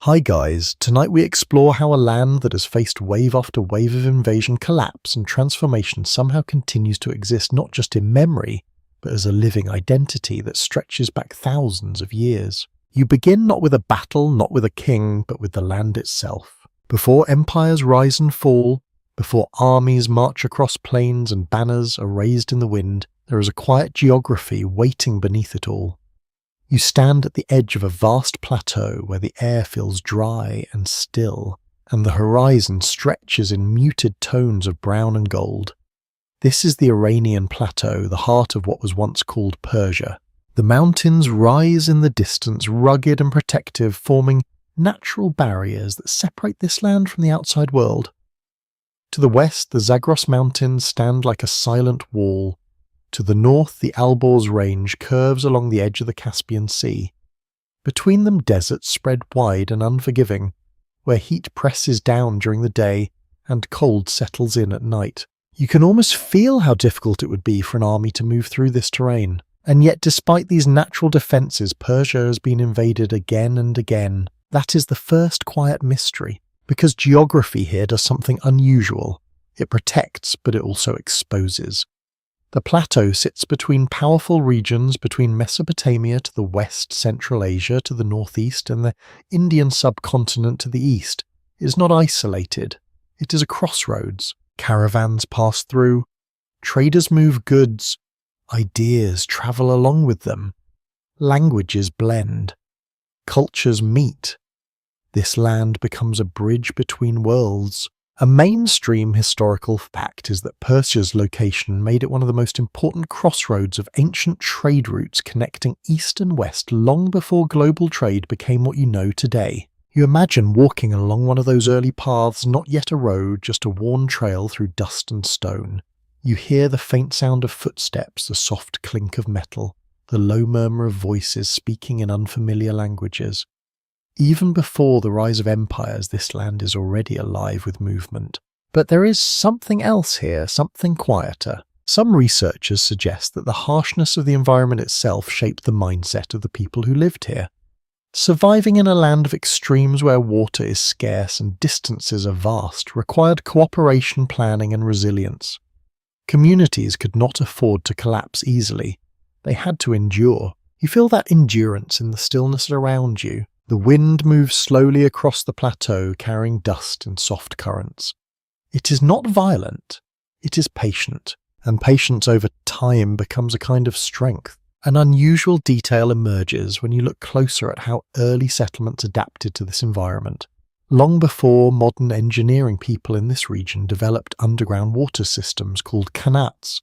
Hi guys, tonight we explore how a land that has faced wave after wave of invasion, collapse and transformation somehow continues to exist not just in memory, but as a living identity that stretches back thousands of years. You begin not with a battle, not with a king, but with the land itself. Before empires rise and fall, before armies march across plains and banners are raised in the wind, there is a quiet geography waiting beneath it all. You stand at the edge of a vast plateau where the air feels dry and still, and the horizon stretches in muted tones of brown and gold. This is the Iranian plateau, the heart of what was once called Persia. The mountains rise in the distance, rugged and protective, forming natural barriers that separate this land from the outside world. To the west, the Zagros Mountains stand like a silent wall. To the north, the Alborz Range curves along the edge of the Caspian Sea. Between them, deserts spread wide and unforgiving, where heat presses down during the day and cold settles in at night. You can almost feel how difficult it would be for an army to move through this terrain. And yet, despite these natural defences, Persia has been invaded again and again. That is the first quiet mystery, because geography here does something unusual. It protects, but it also exposes. The plateau sits between powerful regions, between Mesopotamia to the west, Central Asia to the northeast, and the Indian subcontinent to the east. It is not isolated. It is a crossroads. Caravans pass through. Traders move goods. Ideas travel along with them. Languages blend. Cultures meet. This land becomes a bridge between worlds. A mainstream historical fact is that Persia's location made it one of the most important crossroads of ancient trade routes connecting east and west long before global trade became what you know today. You imagine walking along one of those early paths, not yet a road, just a worn trail through dust and stone. You hear the faint sound of footsteps, the soft clink of metal, the low murmur of voices speaking in unfamiliar languages. Even before the rise of empires, this land is already alive with movement. But there is something else here, something quieter. Some researchers suggest that the harshness of the environment itself shaped the mindset of the people who lived here. Surviving in a land of extremes where water is scarce and distances are vast required cooperation, planning, and resilience. Communities could not afford to collapse easily. They had to endure. You feel that endurance in the stillness around you. The wind moves slowly across the plateau, carrying dust in soft currents. It is not violent, it is patient, and patience over time becomes a kind of strength. An unusual detail emerges when you look closer at how early settlements adapted to this environment. Long before modern engineering, people in this region developed underground water systems called qanats.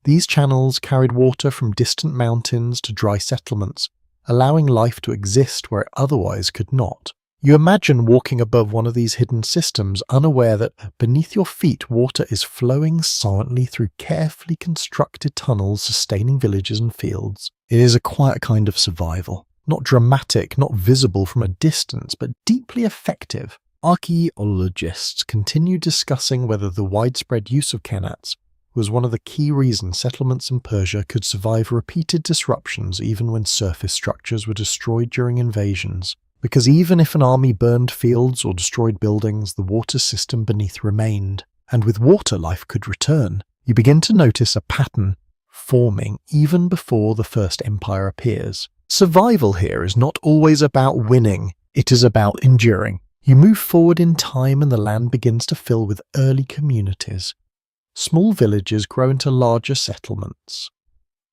These channels carried water from distant mountains to dry settlements, allowing life to exist where it otherwise could not. You imagine walking above one of these hidden systems, unaware that beneath your feet water is flowing silently through carefully constructed tunnels sustaining villages and fields. It is a quiet kind of survival. Not dramatic, not visible from a distance, but deeply effective. Archaeologists continue discussing whether the widespread use of qanats was one of the key reasons settlements in Persia could survive repeated disruptions even when surface structures were destroyed during invasions. Because even if an army burned fields or destroyed buildings, the water system beneath remained. And with water, life could return. You begin to notice a pattern forming even before the first empire appears. Survival here is not always about winning, it is about enduring. You move forward in time and the land begins to fill with early communities. Small villages grow into larger settlements.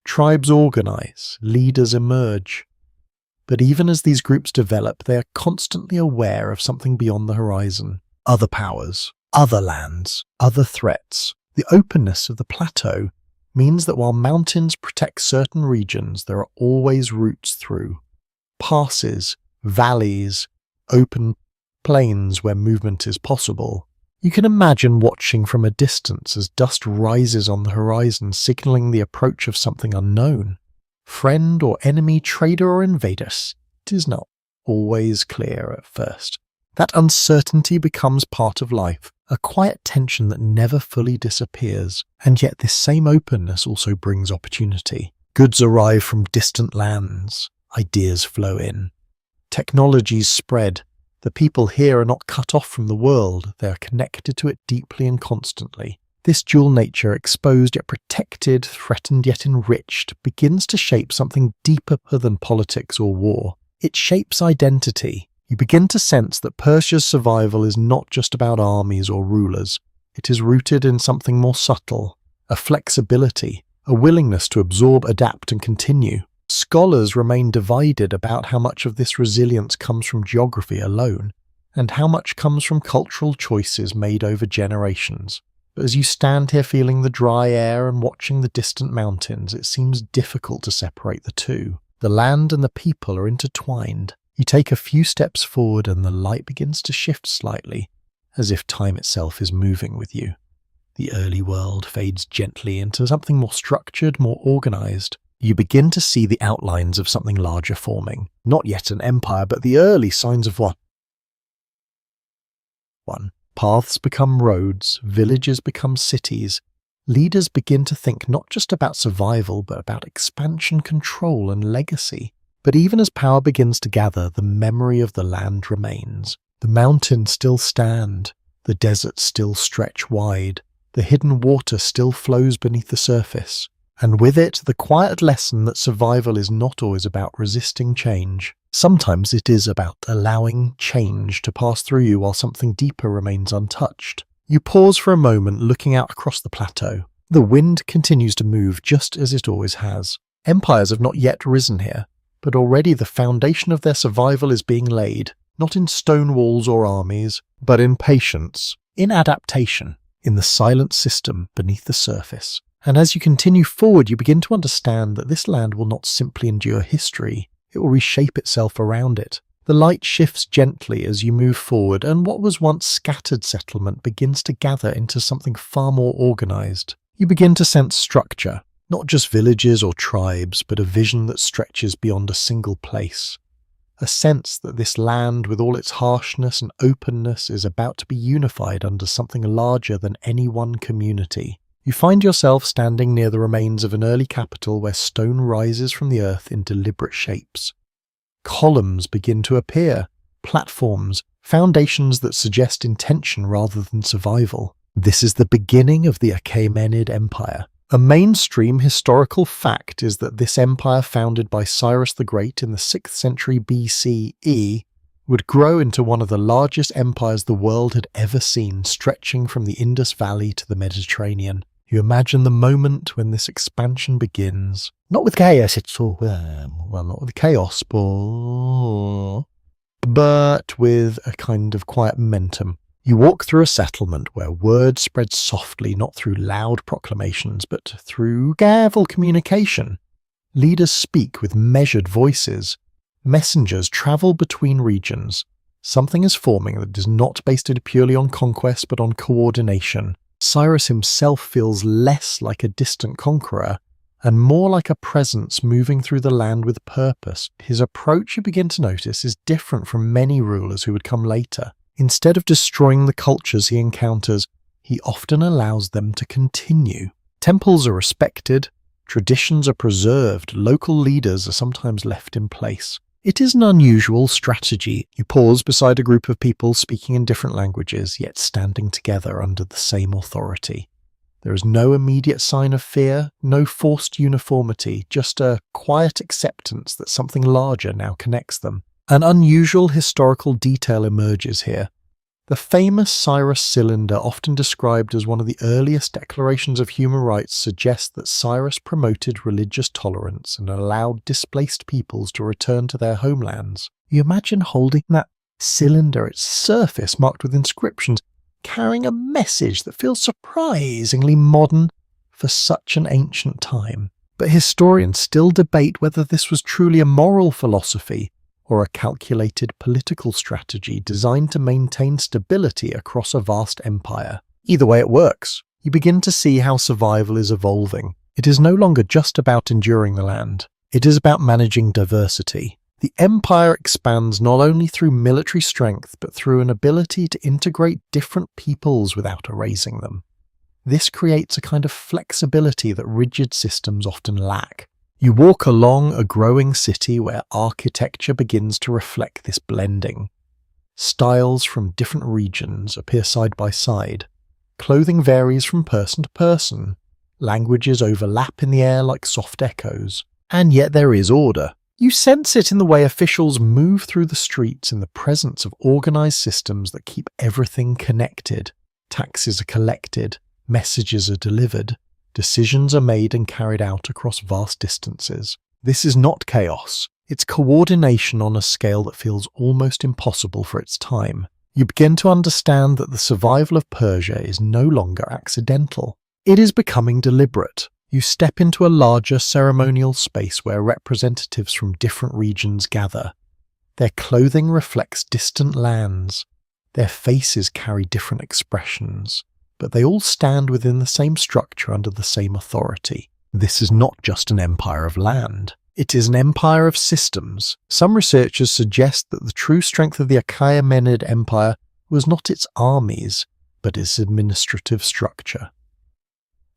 Tribes organize, leaders emerge. But even as these groups develop, they are constantly aware of something beyond the horizon. Other powers, other lands, other threats. The openness of the plateau means that while mountains protect certain regions, there are always routes through. Passes, valleys, open plains where movement is possible. You can imagine watching from a distance as dust rises on the horizon, signaling the approach of something unknown. Friend or enemy, trader or invader, it is not always clear at first. That uncertainty becomes part of life, a quiet tension that never fully disappears. And yet this same openness also brings opportunity. Goods arrive from distant lands, ideas flow in. Technologies spread, The people here are not cut off from the world, they are connected to it deeply and constantly. This dual nature, exposed yet protected, threatened yet enriched, begins to shape something deeper than politics or war. It shapes identity. You begin to sense that Persia's survival is not just about armies or rulers. It is rooted in something more subtle, a flexibility, a willingness to absorb, adapt, and continue. Scholars remain divided about how much of this resilience comes from geography alone, and how much comes from cultural choices made over generations. But as you stand here feeling the dry air and watching the distant mountains, it seems difficult to separate the two. The land and the people are intertwined. You take a few steps forward and the light begins to shift slightly, as if time itself is moving with you. The early world fades gently into something more structured, more organized. You begin to see the outlines of something larger forming. Not yet an empire, but the early signs of one. Paths become roads, villages become cities. Leaders begin to think not just about survival, but about expansion, control, and legacy. But even as power begins to gather, the memory of the land remains. The mountains still stand, the deserts still stretch wide, the hidden water still flows beneath the surface. And with it, the quiet lesson that survival is not always about resisting change. Sometimes it is about allowing change to pass through you while something deeper remains untouched. You pause for a moment, looking out across the plateau. The wind continues to move just as it always has. Empires have not yet risen here, but already the foundation of their survival is being laid, not in stone walls or armies, but in patience, in adaptation, in the silent system beneath the surface. And as you continue forward, you begin to understand that this land will not simply endure history, it will reshape itself around it. The light shifts gently as you move forward, and what was once scattered settlement begins to gather into something far more organized. You begin to sense structure, not just villages or tribes, but a vision that stretches beyond a single place. A sense that this land, with all its harshness and openness, is about to be unified under something larger than any one community. You find yourself standing near the remains of an early capital where stone rises from the earth in deliberate shapes. Columns begin to appear, platforms, foundations that suggest intention rather than survival. This is the beginning of the Achaemenid Empire. A mainstream historical fact is that this empire, founded by Cyrus the Great in the 6th century BCE, would grow into one of the largest empires the world had ever seen, stretching from the Indus Valley to the Mediterranean. You imagine the moment when this expansion begins. Not with chaos, not with chaos, but with a kind of quiet momentum. You walk through a settlement where words spread softly, not through loud proclamations, but through careful communication. Leaders speak with measured voices. Messengers travel between regions. Something is forming that is not based purely on conquest, but on coordination. Cyrus himself feels less like a distant conqueror and more like a presence moving through the land with purpose. His approach, you begin to notice, is different from many rulers who would come later. Instead of destroying the cultures he encounters, he often allows them to continue. Temples are respected, traditions are preserved, local leaders are sometimes left in place. It is an unusual strategy. You pause beside a group of people speaking in different languages, yet standing together under the same authority. There is no immediate sign of fear, no forced uniformity, just a quiet acceptance that something larger now connects them. An unusual historical detail emerges here. The famous Cyrus cylinder, often described as one of the earliest declarations of human rights, suggests that Cyrus promoted religious tolerance and allowed displaced peoples to return to their homelands. You imagine holding that cylinder, its surface marked with inscriptions, carrying a message that feels surprisingly modern for such an ancient time. But historians still debate whether this was truly a moral philosophy or a calculated political strategy designed to maintain stability across a vast empire. Either way it works. You begin to see how survival is evolving. It is no longer just about enduring the land. It is about managing diversity. The empire expands not only through military strength, but through an ability to integrate different peoples without erasing them. This creates a kind of flexibility that rigid systems often lack. You walk along a growing city where architecture begins to reflect this blending. Styles from different regions appear side by side. Clothing varies from person to person. Languages overlap in the air like soft echoes. And yet there is order. You sense it in the way officials move through the streets in the presence of organized systems that keep everything connected. Taxes are collected, messages are delivered, decisions are made and carried out across vast distances. This is not chaos. It's coordination on a scale that feels almost impossible for its time. You begin to understand that the survival of Persia is no longer accidental. It is becoming deliberate. You step into a larger ceremonial space where representatives from different regions gather. Their clothing reflects distant lands. Their faces carry different expressions, but they all stand within the same structure under the same authority. This is not just an empire of land. It is an empire of systems. Some researchers suggest that the true strength of the Achaemenid Empire was not its armies, but its administrative structure.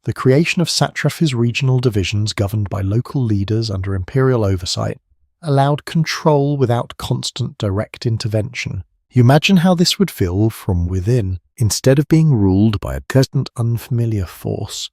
The creation of satrapies, regional divisions governed by local leaders under imperial oversight, allowed control without constant direct intervention. You imagine how this would feel from within. Instead of being ruled by a distant, unfamiliar force,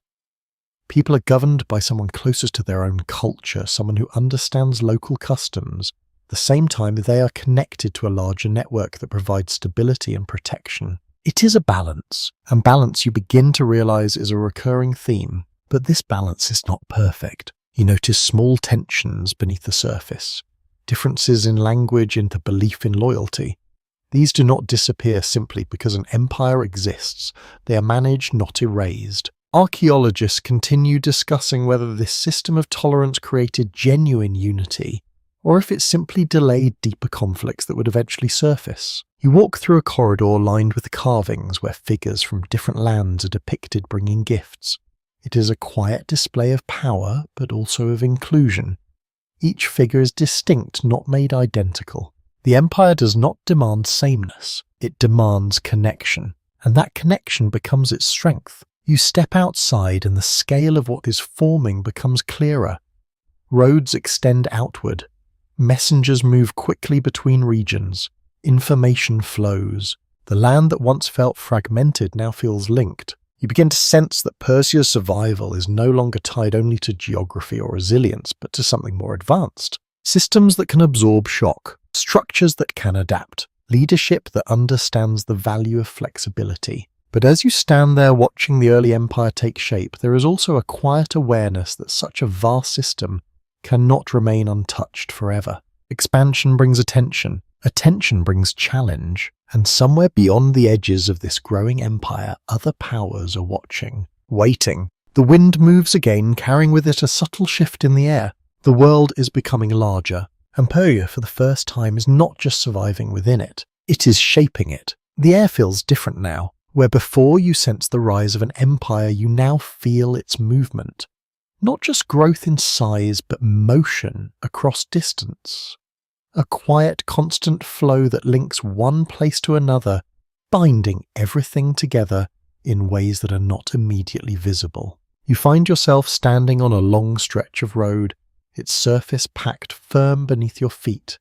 people are governed by someone closest to their own culture, someone who understands local customs. At the same time, they are connected to a larger network that provides stability and protection. It is a balance, and balance you begin to realize is a recurring theme. But this balance is not perfect. You notice small tensions beneath the surface, differences in language into belief in loyalty. These do not disappear simply because an empire exists. They are managed, not erased. Archaeologists continue discussing whether this system of tolerance created genuine unity, or if it simply delayed deeper conflicts that would eventually surface. You walk through a corridor lined with carvings where figures from different lands are depicted bringing gifts. It is a quiet display of power, but also of inclusion. Each figure is distinct, not made identical. The empire does not demand sameness, it demands connection, and that connection becomes its strength. You step outside and the scale of what is forming becomes clearer. Roads extend outward. Messengers move quickly between regions. Information flows. The land that once felt fragmented now feels linked. You begin to sense that Persia's survival is no longer tied only to geography or resilience, but to something more advanced. Systems that can absorb shock, structures that can adapt, leadership that understands the value of flexibility. But as you stand there watching the early empire take shape, there is also a quiet awareness that such a vast system cannot remain untouched forever. Expansion brings attention. Attention brings challenge. And somewhere beyond the edges of this growing empire, other powers are watching, waiting. The wind moves again, carrying with it a subtle shift in the air. The world is becoming larger, and Persia, for the first time, is not just surviving within it. It is shaping it. The air feels different now. Where before you sense the rise of an empire, you now feel its movement. Not just growth in size, but motion across distance. A quiet, constant flow that links one place to another, binding everything together in ways that are not immediately visible. You find yourself standing on a long stretch of road, its surface packed firm beneath your feet.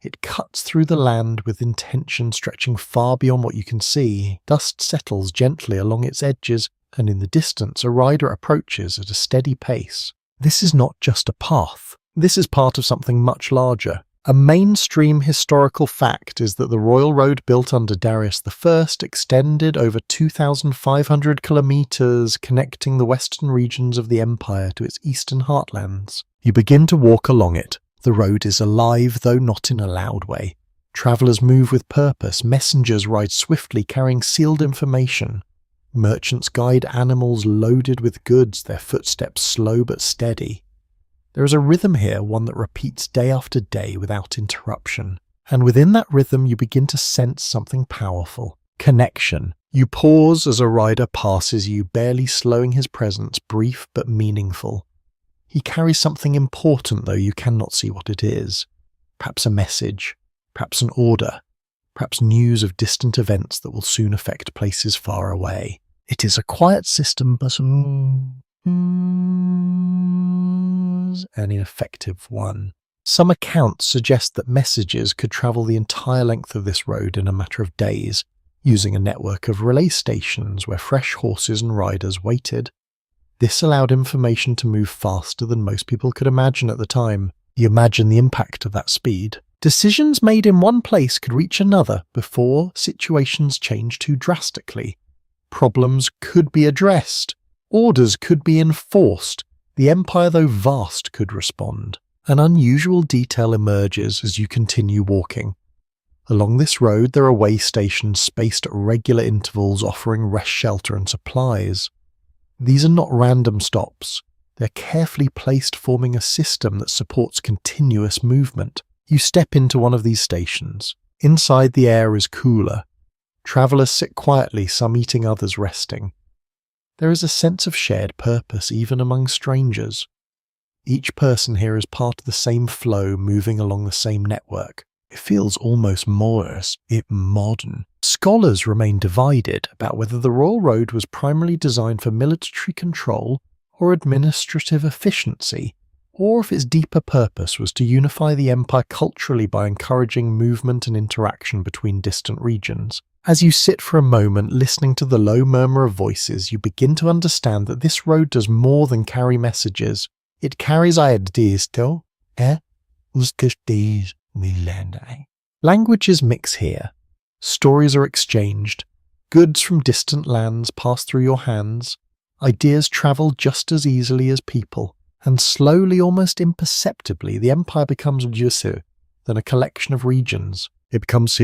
It cuts through the land with intention stretching far beyond what you can see. Dust settles gently along its edges, and in the distance a rider approaches at a steady pace. This is not just a path. This is part of something much larger. A mainstream historical fact is that the royal road built under Darius I extended over 2,500 kilometers, connecting the western regions of the empire to its eastern heartlands. You begin to walk along it. The road is alive, though not in a loud way. Travelers move with purpose. Messengers ride swiftly, carrying sealed information. Merchants guide animals loaded with goods, their footsteps slow but steady. There is a rhythm here, one that repeats day after day without interruption. And within that rhythm you begin to sense something powerful. Connection. You pause as a rider passes you, barely slowing his presence, brief but meaningful. He carries something important, though you cannot see what it is. Perhaps a message, perhaps an order, perhaps news of distant events that will soon affect places far away. It is a quiet system, but an ineffective one. Some accounts suggest that messages could travel the entire length of this road in a matter of days, using a network of relay stations where fresh horses and riders waited. This allowed information to move faster than most people could imagine at the time. You imagine the impact of that speed. Decisions made in one place could reach another before situations changed too drastically. Problems could be addressed. Orders could be enforced. The empire, though vast, could respond. An unusual detail emerges as you continue walking. Along this road there are way stations spaced at regular intervals offering rest shelter and supplies. These are not random stops. They're carefully placed, forming a system that supports continuous movement. You step into one of these stations. Inside, the air is cooler. Travellers sit quietly, some eating, others resting. There is a sense of shared purpose even among strangers. Each person here is part of the same flow, moving along the same network. It feels almost more modern. Scholars remain divided about whether the Royal Road was primarily designed for military control or administrative efficiency, or if its deeper purpose was to unify the empire culturally by encouraging movement and interaction between distant regions. As you sit for a moment listening to the low murmur of voices, you begin to understand that this road does more than carry messages. It carries ideas too. Languages mix here. Stories are exchanged. Goods from distant lands pass through your hands. Ideas travel just as easily as people. And slowly, almost imperceptibly, the empire becomes more than a collection of regions. It becomes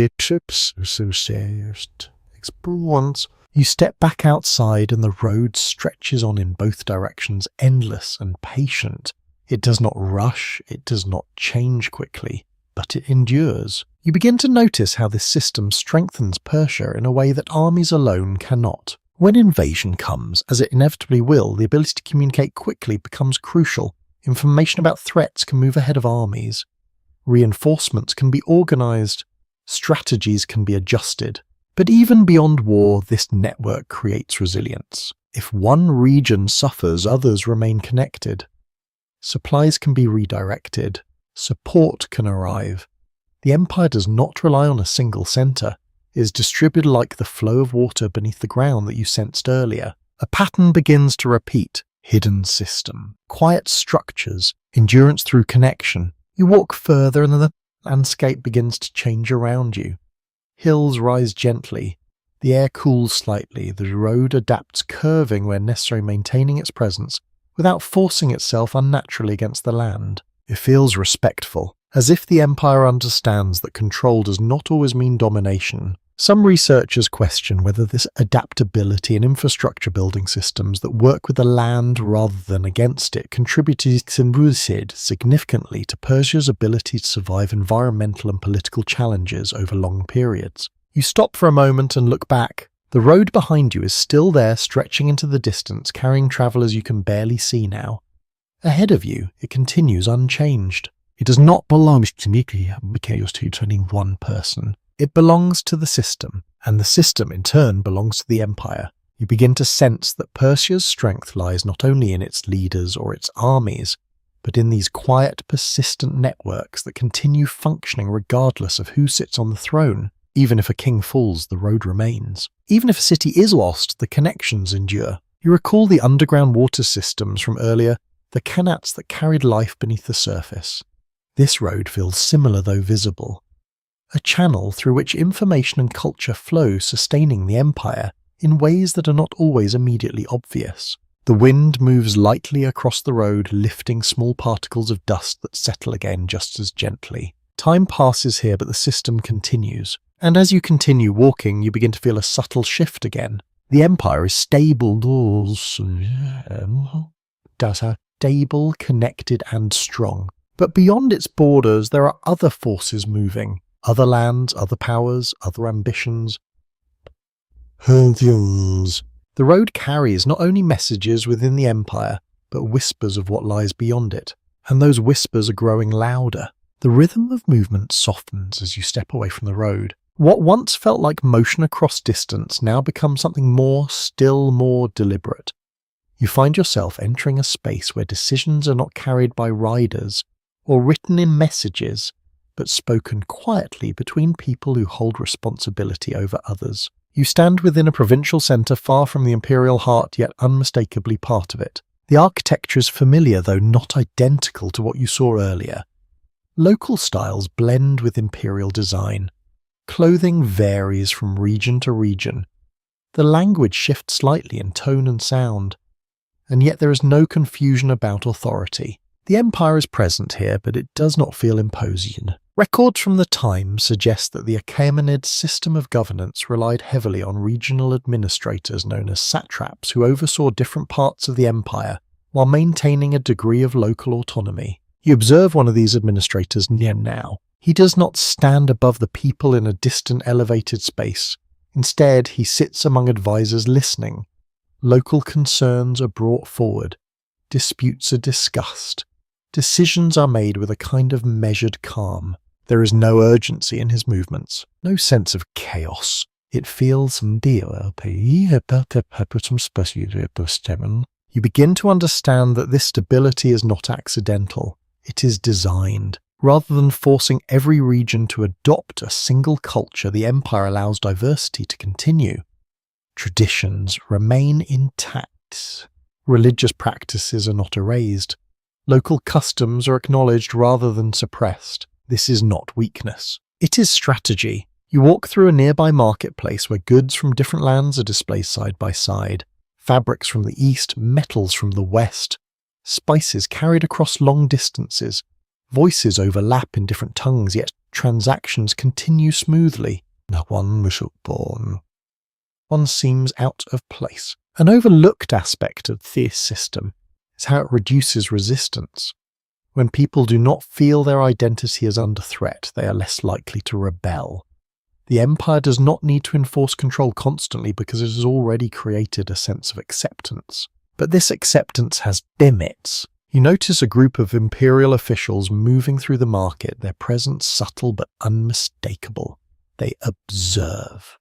experience. You step back outside and the road stretches on in both directions, endless and patient. It does not rush, it does not change quickly, but it endures. You begin to notice how this system strengthens Persia in a way that armies alone cannot. When invasion comes, as it inevitably will, the ability to communicate quickly becomes crucial. Information about threats can move ahead of armies. Reinforcements can be organised. Strategies can be adjusted. But even beyond war, this network creates resilience. If one region suffers, others remain connected. Supplies can be redirected. Support can arrive. The empire does not rely on a single centre. It is distributed like the flow of water beneath the ground that you sensed earlier. A pattern begins to repeat. Hidden system. Quiet structures. Endurance through connection. You walk further and the landscape begins to change around you. Hills rise gently. The air cools slightly. The road adapts, curving where necessary, maintaining its presence without forcing itself unnaturally against the land. It feels respectful, as if the empire understands that control does not always mean domination. Some researchers question whether this adaptability in infrastructure building systems that work with the land rather than against it contributed significantly to Persia's ability to survive environmental and political challenges over long periods. You stop for a moment and look back. The road behind you is still there, stretching into the distance, carrying travellers you can barely see now. Ahead of you, it continues unchanged. It does not belong to any one person. It belongs to the system, and the system in turn belongs to the empire. You begin to sense that Persia's strength lies not only in its leaders or its armies, but in these quiet, persistent networks that continue functioning regardless of who sits on the throne. Even if a king falls, the road remains. Even if a city is lost, the connections endure. You recall the underground water systems from earlier, the qanats that carried life beneath the surface. This road feels similar though visible. A channel through which information and culture flow, sustaining the empire in ways that are not always immediately obvious. The wind moves lightly across the road, lifting small particles of dust that settle again just as gently. Time passes here, but the system continues. And as you continue walking, you begin to feel a subtle shift again. The empire is stable, connected and strong. But beyond its borders, there are other forces moving. Other lands, other powers, other ambitions. The road carries not only messages within the empire, but whispers of what lies beyond it. And those whispers are growing louder. The rhythm of movement softens as you step away from the road. What once felt like motion across distance now becomes something more, still more deliberate. You find yourself entering a space where decisions are not carried by riders or written in messages, but spoken quietly between people who hold responsibility over others. You stand within a provincial centre far from the imperial heart, yet unmistakably part of it. The architecture is familiar, though not identical to what you saw earlier. Local styles blend with imperial design. Clothing varies from region to region. The language shifts slightly in tone and sound. And yet there is no confusion about authority. The empire is present here, but it does not feel imposing. Records from the time suggest that the Achaemenid system of governance relied heavily on regional administrators known as satraps who oversaw different parts of the empire while maintaining a degree of local autonomy. You observe one of these administrators near now. He does not stand above the people in a distant elevated space. Instead, he sits among advisors listening. Local concerns are brought forward. Disputes are discussed. Decisions are made with a kind of measured calm. There is no urgency in his movements, no sense of chaos. It feels You begin to understand that this stability is not accidental. It is designed. Rather than forcing every region to adopt a single culture, the empire allows diversity to continue. Traditions remain intact. Religious practices are not erased. Local customs are acknowledged rather than suppressed. This is not weakness. It is strategy. You walk through a nearby marketplace where goods from different lands are displayed side by side. Fabrics from the east, metals from the west, spices carried across long distances. Voices overlap in different tongues, yet transactions continue smoothly. No one was born. One seems out of place. An overlooked aspect of this system is how it reduces resistance. When people do not feel their identity is under threat, they are less likely to rebel. The empire does not need to enforce control constantly because it has already created a sense of acceptance. But this acceptance has limits. You notice a group of imperial officials moving through the market, their presence subtle but unmistakable. They observe.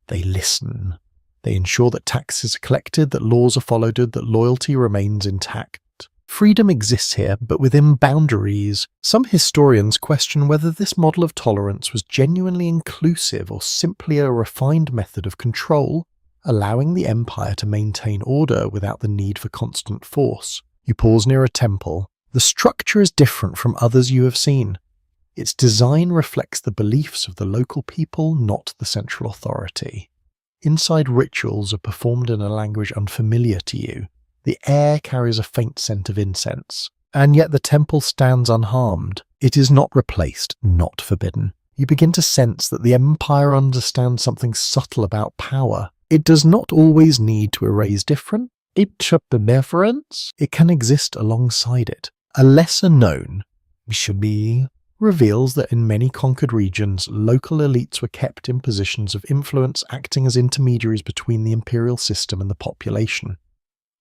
They listen. They ensure that taxes are collected, that laws are followed, that loyalty remains intact. Freedom exists here, but within boundaries. Some historians question whether this model of tolerance was genuinely inclusive or simply a refined method of control, allowing the empire to maintain order without the need for constant force. You pause near a temple. The structure is different from others you have seen. Its design reflects the beliefs of the local people, not the central authority. Inside, rituals are performed in a language unfamiliar to you. The air carries a faint scent of incense, and yet the temple stands unharmed. It is not replaced, not forbidden. You begin to sense that the empire understands something subtle about power. It does not always need to erase different. It can exist alongside it. A lesser known reveals that in many conquered regions, local elites were kept in positions of influence, acting as intermediaries between the imperial system and the population.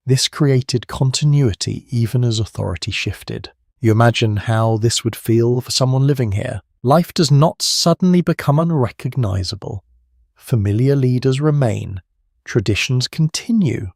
This created continuity even as authority shifted. You imagine how this would feel for someone living here. Life does not suddenly become unrecognizable. Familiar leaders remain. Traditions continue.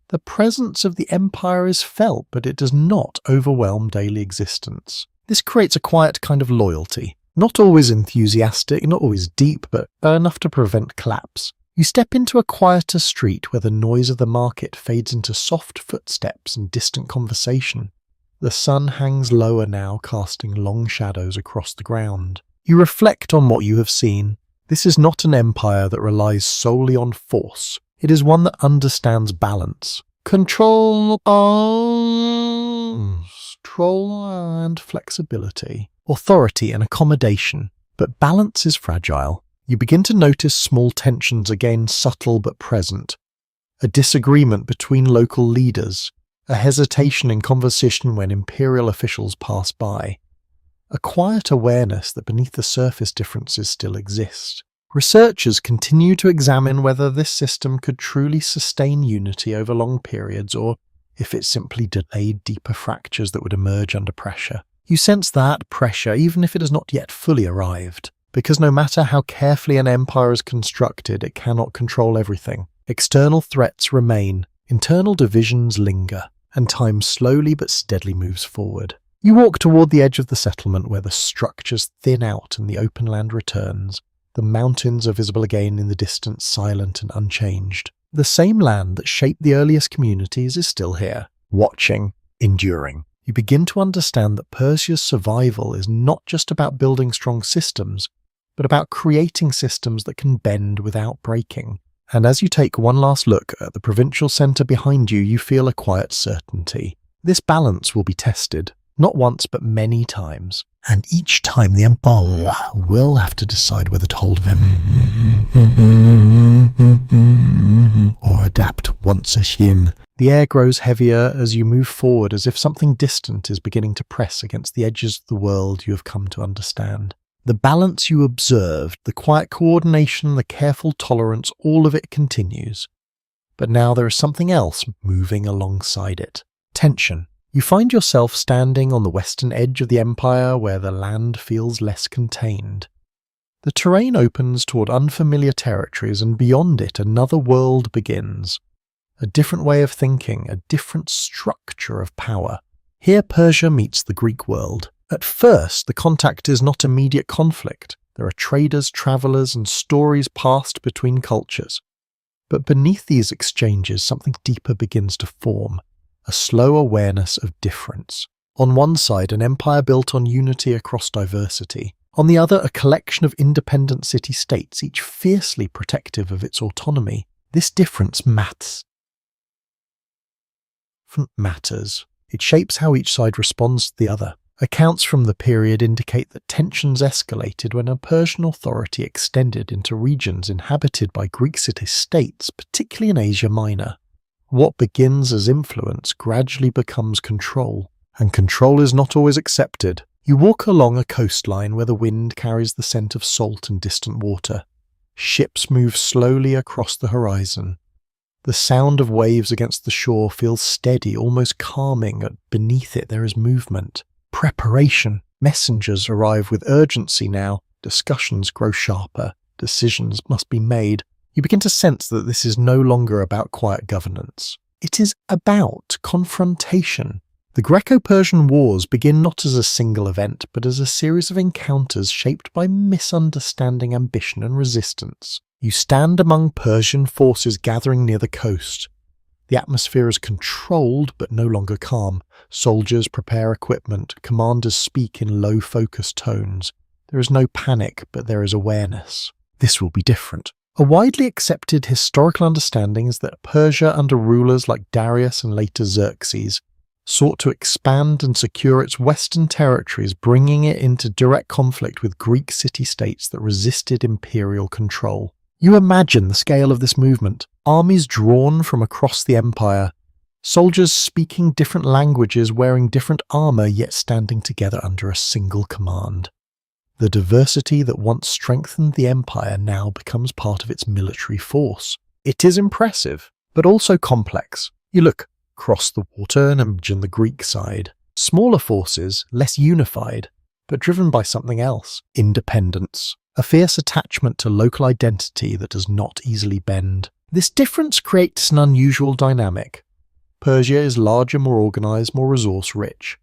The presence of the empire is felt, but it does not overwhelm daily existence. This creates a quiet kind of loyalty. Not always enthusiastic, not always deep, but enough to prevent collapse. You step into a quieter street where the noise of the market fades into soft footsteps and distant conversation. The sun hangs lower now, casting long shadows across the ground. You reflect on what you have seen. This is not an empire that relies solely on force. It is one that understands balance. Control and flexibility. Authority and accommodation. But balance is fragile. You begin to notice small tensions, again subtle but present. A disagreement between local leaders. A hesitation in conversation when imperial officials pass by. A quiet awareness that beneath the surface differences still exist. Researchers continue to examine whether this system could truly sustain unity over long periods or if it simply delayed deeper fractures that would emerge under pressure. You sense that pressure even if it has not yet fully arrived. Because no matter how carefully an empire is constructed, it cannot control everything. External threats remain, internal divisions linger, and time slowly but steadily moves forward. You walk toward the edge of the settlement where the structures thin out and the open land returns. The mountains are visible again in the distance, silent and unchanged. The same land that shaped the earliest communities is still here, watching, enduring. You begin to understand that Persia's survival is not just about building strong systems, but about creating systems that can bend without breaking. And as you take one last look at the provincial centre behind you, you feel a quiet certainty. This balance will be tested, not once but many times. And each time the Empire will have to decide whether to hold them or adapt once again. The air grows heavier as you move forward, as if something distant is beginning to press against the edges of the world you have come to understand. The balance you observed, the quiet coordination, the careful tolerance, all of it continues. But now there is something else moving alongside it. Tension. You find yourself standing on the western edge of the empire where the land feels less contained. The terrain opens toward unfamiliar territories, and beyond it another world begins. A different way of thinking, a different structure of power. Here Persia meets the Greek world. At first, the contact is not immediate conflict. There are traders, travelers, and stories passed between cultures. But beneath these exchanges, something deeper begins to form. A slow awareness of difference. On one side, an empire built on unity across diversity. On the other, a collection of independent city-states, each fiercely protective of its autonomy. This difference matters. It shapes how each side responds to the other. Accounts from the period indicate that tensions escalated when a Persian authority extended into regions inhabited by Greek city-states, particularly in Asia Minor. What begins as influence gradually becomes control, and control is not always accepted. You walk along a coastline where the wind carries the scent of salt and distant water. Ships move slowly across the horizon. The sound of waves against the shore feels steady, almost calming. Beneath it there is movement. Preparation. Messengers arrive with urgency now. Discussions grow sharper. Decisions must be made. You begin to sense that this is no longer about quiet governance. It is about confrontation. The Greco-Persian Wars begin not as a single event, but as a series of encounters shaped by misunderstanding, ambition, and resistance. You stand among Persian forces gathering near the coast. The atmosphere is controlled but no longer calm. Soldiers prepare equipment, commanders speak in low focused tones. There is no panic, but there is awareness. This will be different. A widely accepted historical understanding is that Persia, under rulers like Darius and later Xerxes, sought to expand and secure its western territories, bringing it into direct conflict with Greek city-states that resisted imperial control. You imagine the scale of this movement. Armies drawn from across the empire, soldiers speaking different languages, wearing different armor, yet standing together under a single command. The diversity that once strengthened the empire now becomes part of its military force. It is impressive, but also complex. You look across the water and imagine the Greek side. Smaller forces, less unified, but driven by something else. Independence. A fierce attachment to local identity that does not easily bend. This difference creates an unusual dynamic. Persia is larger, more organized, more resource-rich.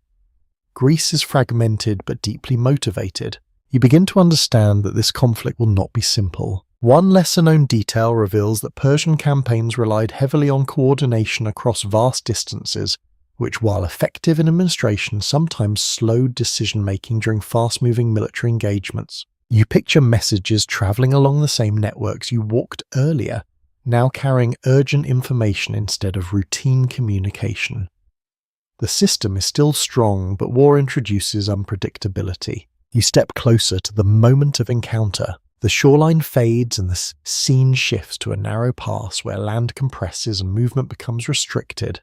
Greece is fragmented but deeply motivated. You begin to understand that this conflict will not be simple. One lesser-known detail reveals that Persian campaigns relied heavily on coordination across vast distances, which, while effective in administration, sometimes slowed decision-making during fast-moving military engagements. You picture messages traveling along the same networks you walked earlier, now carrying urgent information instead of routine communication. The system is still strong, but war introduces unpredictability. You step closer to the moment of encounter. The shoreline fades and the scene shifts to a narrow pass where land compresses and movement becomes restricted.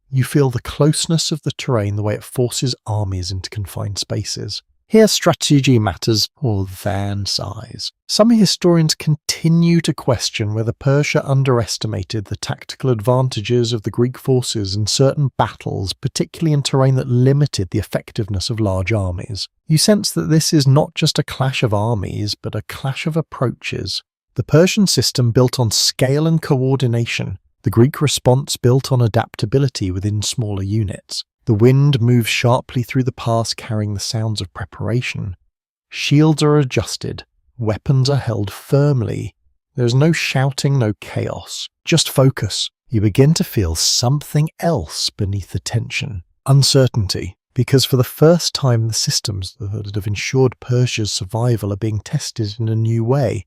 You feel the closeness of the terrain, the way it forces armies into confined spaces. Here strategy matters more than size. Some historians continue to question whether Persia underestimated the tactical advantages of the Greek forces in certain battles, particularly in terrain that limited the effectiveness of large armies. You sense that this is not just a clash of armies, but a clash of approaches. The Persian system built on scale and coordination, the Greek response built on adaptability within smaller units. The wind moves sharply through the pass, carrying the sounds of preparation. Shields are adjusted, weapons are held firmly. There is no shouting, no chaos, just focus. You begin to feel something else beneath the tension. Uncertainty, because for the first time the systems that have ensured Persia's survival are being tested in a new way.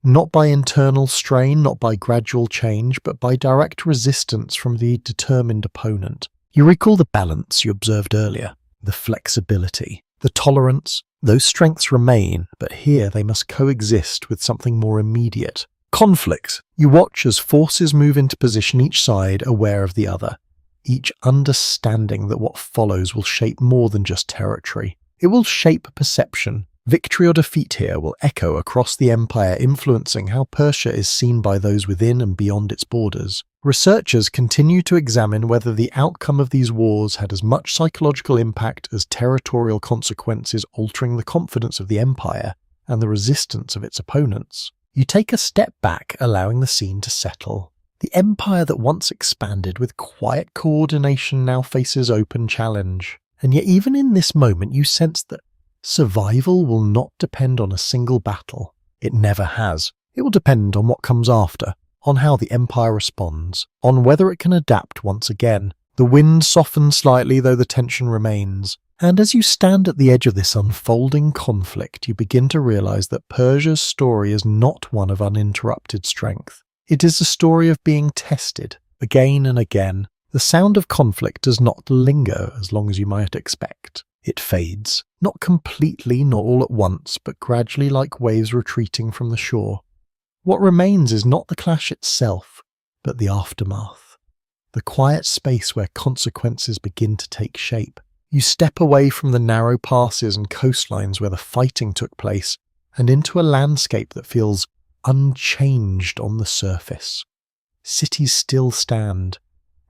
Not by internal strain, not by gradual change, but by direct resistance from the determined opponent. You recall the balance you observed earlier, the flexibility, the tolerance. Those strengths remain, but here they must coexist with something more immediate. Conflict. You watch as forces move into position, each side aware of the other, each understanding that what follows will shape more than just territory. It will shape perception. Victory or defeat here will echo across the empire, influencing how Persia is seen by those within and beyond its borders. Researchers continue to examine whether the outcome of these wars had as much psychological impact as territorial consequences, altering the confidence of the empire and the resistance of its opponents. You take a step back, allowing the scene to settle. The empire that once expanded with quiet coordination now faces open challenge. And yet even in this moment you sense that survival will not depend on a single battle. It never has. It will depend on what comes after, on how the empire responds, on whether it can adapt once again. The wind softens slightly, though the tension remains. And as you stand at the edge of this unfolding conflict, you begin to realize that Persia's story is not one of uninterrupted strength. It is a story of being tested, again and again. The sound of conflict does not linger as long as you might expect. It fades, not completely, not all at once, but gradually like waves retreating from the shore. What remains is not the clash itself, but the aftermath. The quiet space where consequences begin to take shape. You step away from the narrow passes and coastlines where the fighting took place, and into a landscape that feels unchanged on the surface. Cities still stand,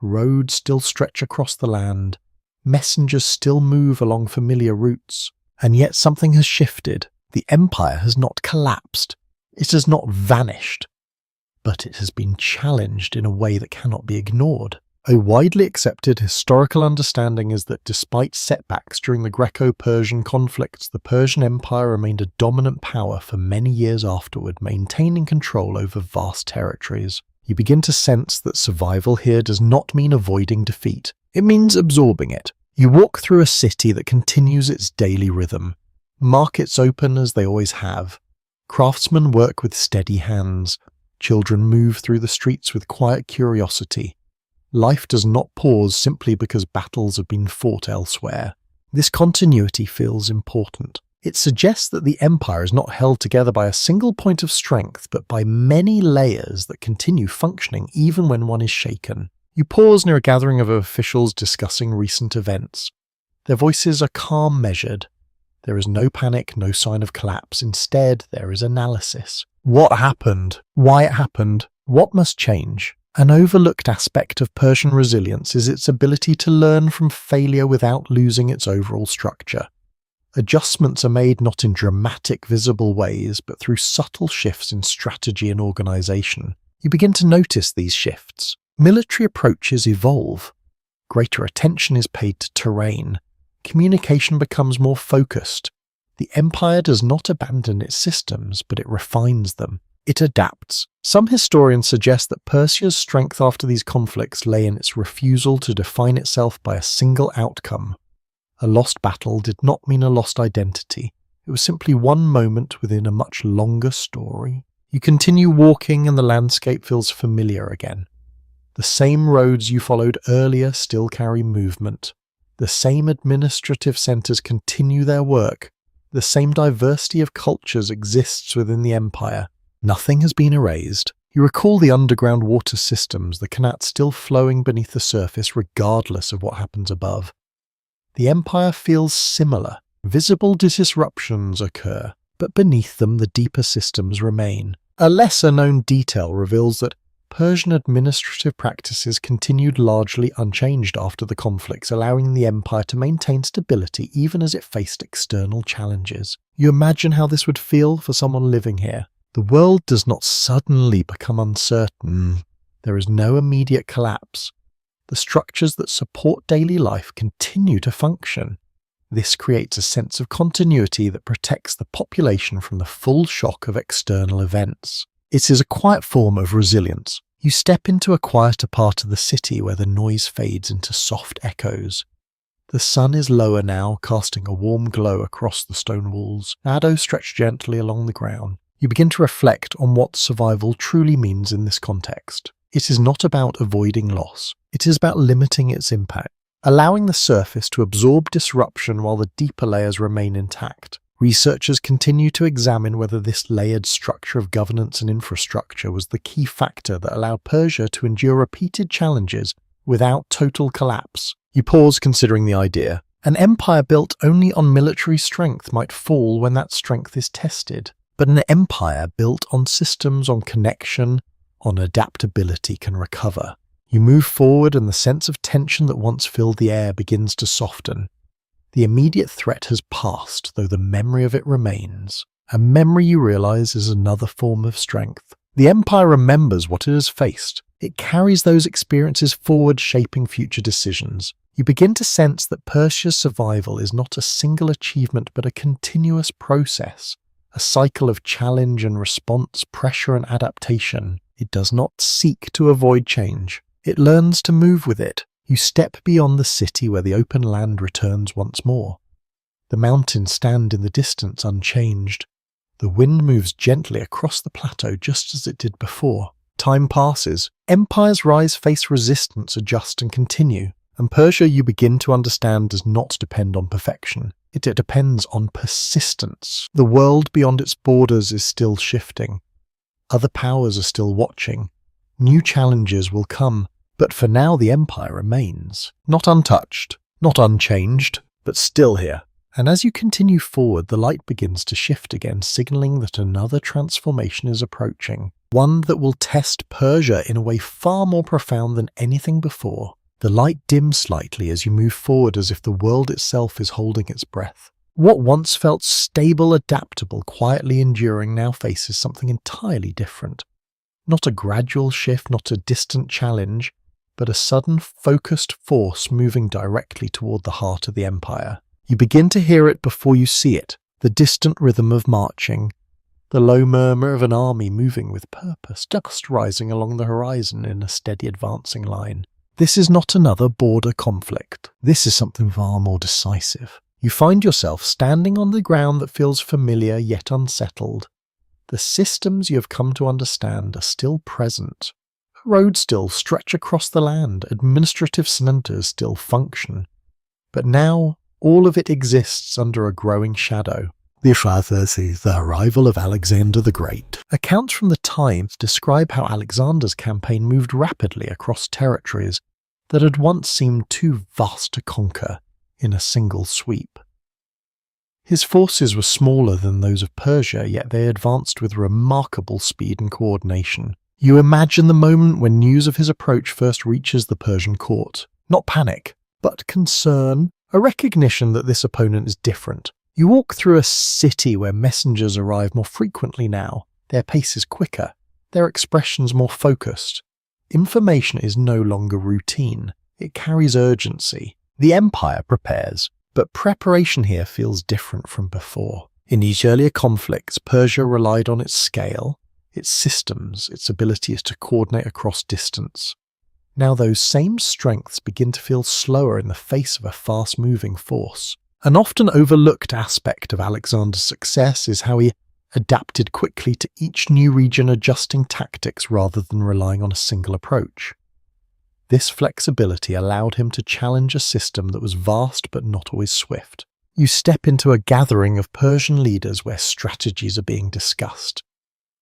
roads still stretch across the land, messengers still move along familiar routes, and yet something has shifted. The empire has not collapsed. It has not vanished, but it has been challenged in a way that cannot be ignored. A widely accepted historical understanding is that despite setbacks during the Greco-Persian conflicts, the Persian Empire remained a dominant power for many years afterward, maintaining control over vast territories. You begin to sense that survival here does not mean avoiding defeat. It means absorbing it. You walk through a city that continues its daily rhythm. Markets open as they always have. Craftsmen work with steady hands. Children move through the streets with quiet curiosity. Life does not pause simply because battles have been fought elsewhere. This continuity feels important. It suggests that the empire is not held together by a single point of strength, but by many layers that continue functioning even when one is shaken. You pause near a gathering of officials discussing recent events. Their voices are calm, measured. There is no panic, no sign of collapse. Instead, there is analysis. What happened? Why it happened? What must change? An overlooked aspect of Persian resilience is its ability to learn from failure without losing its overall structure. Adjustments are made not in dramatic, visible ways, but through subtle shifts in strategy and organization. You begin to notice these shifts. Military approaches evolve. Greater attention is paid to terrain. Communication becomes more focused. The empire does not abandon its systems, but it refines them. It adapts. Some historians suggest that Persia's strength after these conflicts lay in its refusal to define itself by a single outcome. A lost battle did not mean a lost identity. It was simply one moment within a much longer story. You continue walking and the landscape feels familiar again. The same roads you followed earlier still carry movement. The same administrative centers continue their work. The same diversity of cultures exists within the empire. Nothing has been erased. You recall the underground water systems, the Qanat still flowing beneath the surface regardless of what happens above. The empire feels similar. Visible disruptions occur, but beneath them the deeper systems remain. A lesser-known detail reveals that Persian administrative practices continued largely unchanged after the conflicts, allowing the empire to maintain stability even as it faced external challenges. You imagine how this would feel for someone living here. The world does not suddenly become uncertain. There is no immediate collapse. The structures that support daily life continue to function. This creates a sense of continuity that protects the population from the full shock of external events. It is a quiet form of resilience. You step into a quieter part of the city where the noise fades into soft echoes. The sun is lower now, casting a warm glow across the stone walls. Shadows stretch gently along the ground. You begin to reflect on what survival truly means in this context. It is not about avoiding loss. It is about limiting its impact, allowing the surface to absorb disruption while the deeper layers remain intact. Researchers continue to examine whether this layered structure of governance and infrastructure was the key factor that allowed Persia to endure repeated challenges without total collapse. You pause considering the idea. An empire built only on military strength might fall when that strength is tested. But an empire built on systems, on connection, on adaptability can recover. You move forward and the sense of tension that once filled the air begins to soften. The immediate threat has passed, though the memory of it remains. A memory, you realize, is another form of strength. The empire remembers what it has faced. It carries those experiences forward, shaping future decisions. You begin to sense that Persia's survival is not a single achievement but a continuous process, a cycle of challenge and response, pressure and adaptation. It does not seek to avoid change. It learns to move with it. You step beyond the city where the open land returns once more. The mountains stand in the distance unchanged. The wind moves gently across the plateau just as it did before. Time passes. Empires rise, face resistance, adjust and continue. And Persia, you begin to understand, does not depend on perfection. It depends on persistence. The world beyond its borders is still shifting. Other powers are still watching. New challenges will come. But for now the empire remains. Not untouched, not unchanged, but still here. And as you continue forward, the light begins to shift again, signaling that another transformation is approaching. One that will test Persia in a way far more profound than anything before. The light dims slightly as you move forward, as if the world itself is holding its breath. What once felt stable, adaptable, quietly enduring now faces something entirely different. Not a gradual shift, not a distant challenge, but a sudden, focused force moving directly toward the heart of the empire. You begin to hear it before you see it, the distant rhythm of marching, the low murmur of an army moving with purpose, dust rising along the horizon in a steady advancing line. This is not another border conflict. This is something far more decisive. You find yourself standing on the ground that feels familiar yet unsettled. The systems you have come to understand are still present. Roads still stretch across the land, administrative centers still function. But now, all of it exists under a growing shadow. The Ashrathas is the arrival of Alexander the Great. Accounts from the times describe how Alexander's campaign moved rapidly across territories that had once seemed too vast to conquer in a single sweep. His forces were smaller than those of Persia, yet they advanced with remarkable speed and coordination. You imagine the moment when news of his approach first reaches the Persian court. Not panic, but concern, a recognition that this opponent is different. You walk through a city where messengers arrive more frequently now. Their pace is quicker, their expressions more focused. Information is no longer routine. It carries urgency. The empire prepares, but preparation here feels different from before. In these earlier conflicts, Persia relied on its scale, its systems, its abilities to coordinate across distance. Now those same strengths begin to feel slower in the face of a fast-moving force. An often overlooked aspect of Alexander's success is how he adapted quickly to each new region, adjusting tactics rather than relying on a single approach. This flexibility allowed him to challenge a system that was vast but not always swift. You step into a gathering of Persian leaders where strategies are being discussed.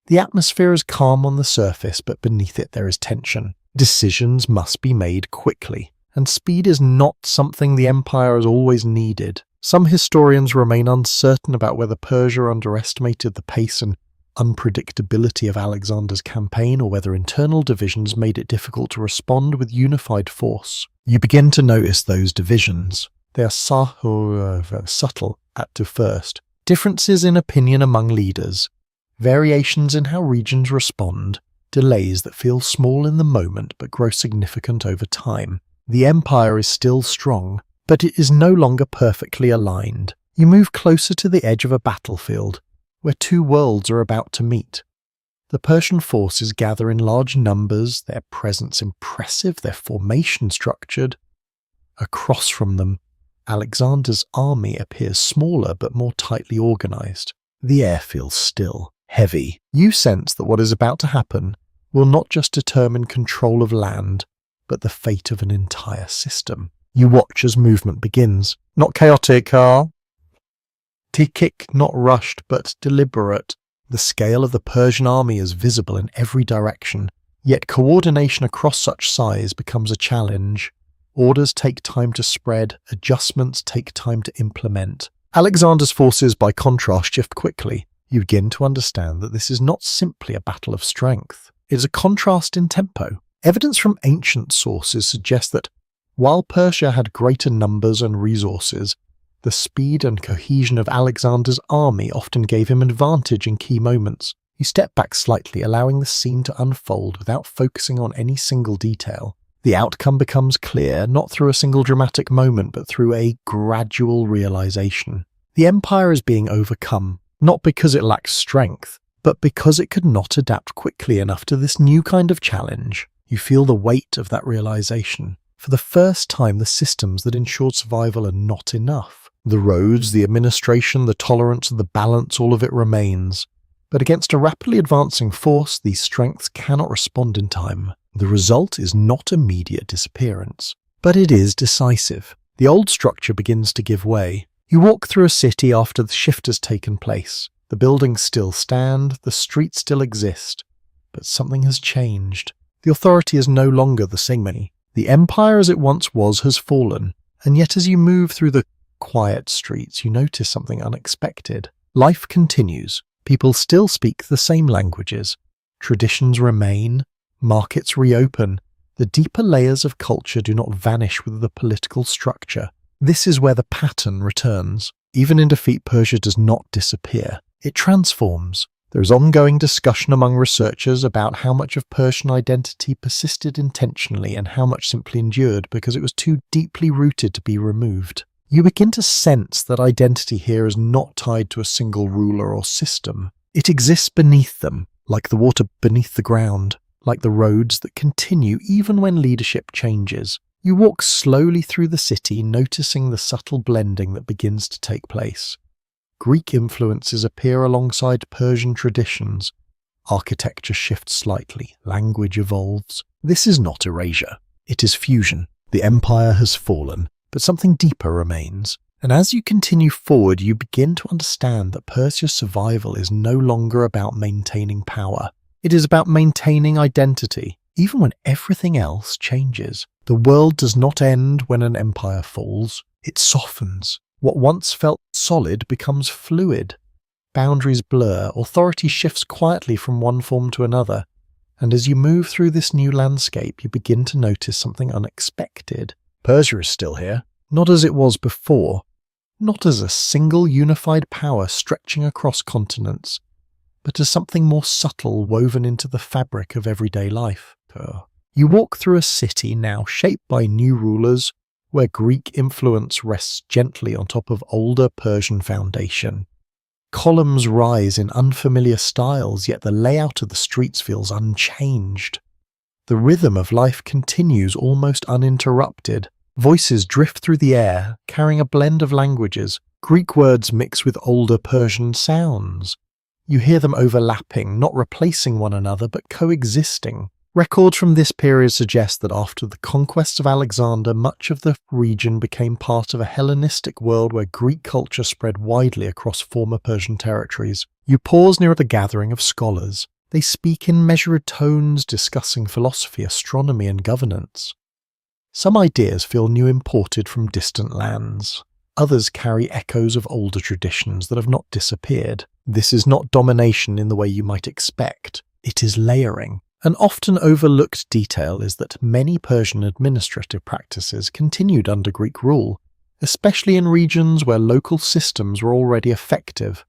The atmosphere is calm on the surface, but beneath it there is tension. Decisions must be made quickly, and speed is not something the empire has always needed. Some historians remain uncertain about whether Persia underestimated the pace and unpredictability of Alexander's campaign, or whether internal divisions made it difficult to respond with unified force. You begin to notice those divisions. They are subtle at first. Differences in opinion among leaders, variations in how regions respond, delays that feel small in the moment but grow significant over time. The empire is still strong, but it is no longer perfectly aligned. You move closer to the edge of a battlefield, where two worlds are about to meet. The Persian forces gather in large numbers, their presence impressive, their formation structured. Across from them, Alexander's army appears smaller but more tightly organized. The air feels still, heavy. You sense that what is about to happen will not just determine control of land, but the fate of an entire system. You watch as movement begins. Not chaotic, Carl. Tick, not rushed, but deliberate. The scale of the Persian army is visible in every direction, yet coordination across such size becomes a challenge. Orders take time to spread, adjustments take time to implement. Alexander's forces, by contrast, shift quickly. You begin to understand that this is not simply a battle of strength. It is a contrast in tempo. Evidence from ancient sources suggests that while Persia had greater numbers and resources, the speed and cohesion of Alexander's army often gave him advantage in key moments. You step back slightly, allowing the scene to unfold without focusing on any single detail. The outcome becomes clear, not through a single dramatic moment, but through a gradual realization. The empire is being overcome, not because it lacks strength, but because it could not adapt quickly enough to this new kind of challenge. You feel the weight of that realization. For the first time, the systems that ensured survival are not enough. The roads, the administration, the tolerance, the balance, all of it remains. But against a rapidly advancing force, these strengths cannot respond in time. The result is not immediate disappearance, but it is decisive. The old structure begins to give way. You walk through a city after the shift has taken place. The buildings still stand, the streets still exist, but something has changed. The authority is no longer the same. The empire as it once was has fallen, and yet as you move through the quiet streets, you notice something unexpected. Life continues. People still speak the same languages. Traditions remain. Markets reopen. The deeper layers of culture do not vanish with the political structure. This is where the pattern returns. Even in defeat, Persia does not disappear. It transforms. There is ongoing discussion among researchers about how much of Persian identity persisted intentionally and how much simply endured because it was too deeply rooted to be removed. You begin to sense that identity here is not tied to a single ruler or system. It exists beneath them, like the water beneath the ground, like the roads that continue even when leadership changes. You walk slowly through the city, noticing the subtle blending that begins to take place. Greek influences appear alongside Persian traditions. Architecture shifts slightly, language evolves. This is not erasure. It is fusion. The empire has fallen, but something deeper remains. And as you continue forward, you begin to understand that Persia's survival is no longer about maintaining power. It is about maintaining identity, even when everything else changes. The world does not end when an empire falls. It softens. What once felt solid becomes fluid. Boundaries blur, authority shifts quietly from one form to another. And as you move through this new landscape, you begin to notice something unexpected. Persia is still here, not as it was before, not as a single unified power stretching across continents, but as something more subtle woven into the fabric of everyday life. You walk through a city now shaped by new rulers, where Greek influence rests gently on top of older Persian foundation. Columns rise in unfamiliar styles, yet the layout of the streets feels unchanged. The rhythm of life continues almost uninterrupted. Voices drift through the air, carrying a blend of languages. Greek words mix with older Persian sounds. You hear them overlapping, not replacing one another, but coexisting. Records from this period suggest that after the conquests of Alexander, much of the region became part of a Hellenistic world where Greek culture spread widely across former Persian territories. You pause near the gathering of scholars. They speak in measured tones, discussing philosophy, astronomy, and governance. Some ideas feel new, imported from distant lands. Others carry echoes of older traditions that have not disappeared. This is not domination in the way you might expect. It is layering. An often overlooked detail is that many Persian administrative practices continued under Greek rule, especially in regions where local systems were already effective.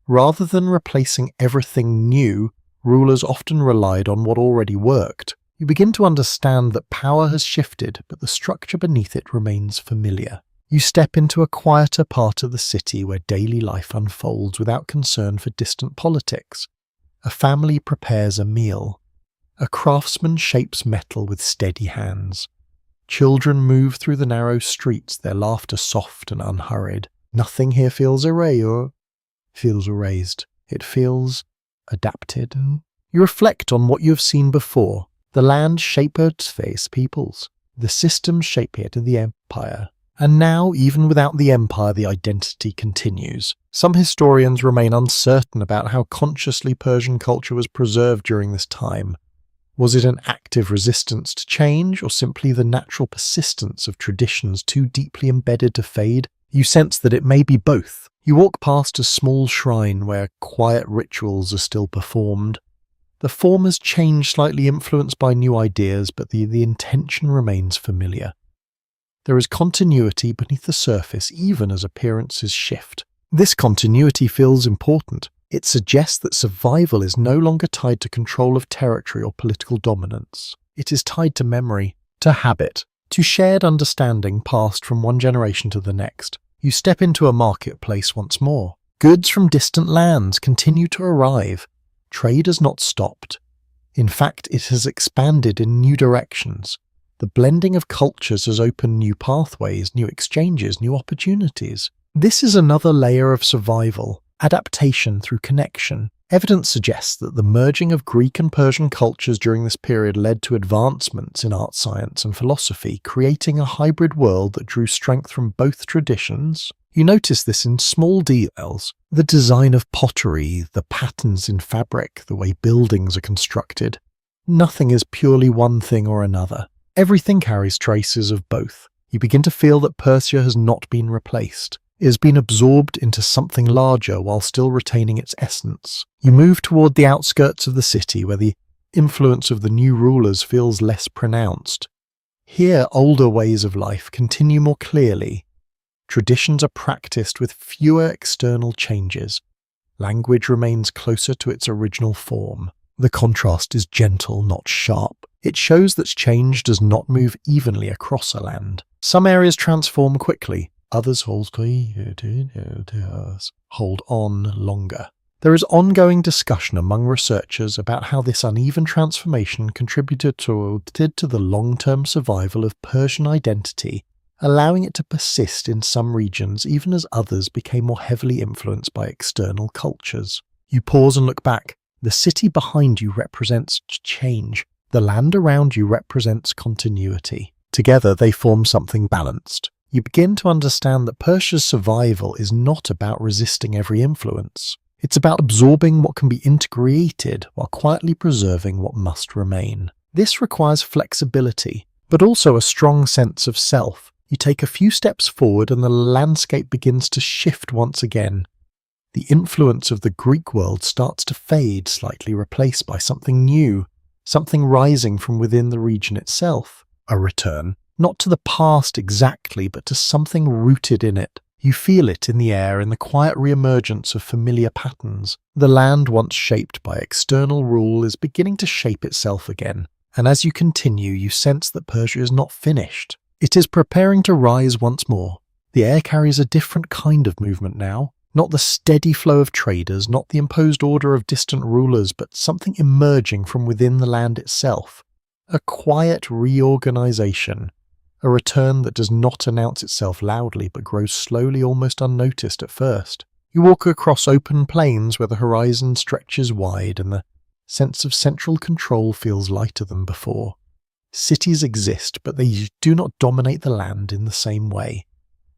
Rather than replacing everything new, rulers often relied on what already worked. You begin to understand that power has shifted, but the structure beneath it remains familiar. You step into a quieter part of the city where daily life unfolds without concern for distant politics. A family prepares a meal. A craftsman shapes metal with steady hands. Children move through the narrow streets, their laughter soft and unhurried. Nothing here feels erased. It feels adapted. You reflect on what you have seen before. The land shaped its face peoples. The systems shape it in the empire. And now, even without the empire, the identity continues. Some historians remain uncertain about how consciously Persian culture was preserved during this time. Was it an active resistance to change, or simply the natural persistence of traditions too deeply embedded to fade? You sense that it may be both. You walk past a small shrine where quiet rituals are still performed. The form has changed, slightly influenced by new ideas, but the intention remains familiar. There is continuity beneath the surface even as appearances shift. This continuity feels important. It suggests that survival is no longer tied to control of territory or political dominance. It is tied to memory, to habit, to shared understanding passed from one generation to the next. You step into a marketplace once more. Goods from distant lands continue to arrive. Trade has not stopped. In fact, it has expanded in new directions. The blending of cultures has opened new pathways, new exchanges, new opportunities. This is another layer of survival, adaptation through connection. Evidence suggests that the merging of Greek and Persian cultures during this period led to advancements in art, science, and philosophy, creating a hybrid world that drew strength from both traditions. You notice this in small details. The design of pottery, the patterns in fabric, the way buildings are constructed. Nothing is purely one thing or another. Everything carries traces of both. You begin to feel that Persia has not been replaced. It has been absorbed into something larger while still retaining its essence. You move toward the outskirts of the city where the influence of the new rulers feels less pronounced. Here, older ways of life continue more clearly. Traditions are practiced with fewer external changes. Language remains closer to its original form. The contrast is gentle, not sharp. It shows that change does not move evenly across a land. Some areas transform quickly, others hold on longer. There is ongoing discussion among researchers about how this uneven transformation contributed to the long-term survival of Persian identity, allowing it to persist in some regions even as others became more heavily influenced by external cultures. You pause and look back. The city behind you represents change. The land around you represents continuity. Together they form something balanced. You begin to understand that Persia's survival is not about resisting every influence. It's about absorbing what can be integrated while quietly preserving what must remain. This requires flexibility, but also a strong sense of self. You take a few steps forward and the landscape begins to shift once again. The influence of the Greek world starts to fade, slightly replaced by something new, something rising from within the region itself. A return, not to the past exactly, but to something rooted in it. You feel it in the air, in the quiet re-emergence of familiar patterns. The land once shaped by external rule is beginning to shape itself again, and as you continue, you sense that Persia is not finished. It is preparing to rise once more. The air carries a different kind of movement now. Not the steady flow of traders, not the imposed order of distant rulers, but something emerging from within the land itself. A quiet reorganization. A return that does not announce itself loudly, but grows slowly, almost unnoticed at first. You walk across open plains where the horizon stretches wide and the sense of central control feels lighter than before. Cities exist, but they do not dominate the land in the same way.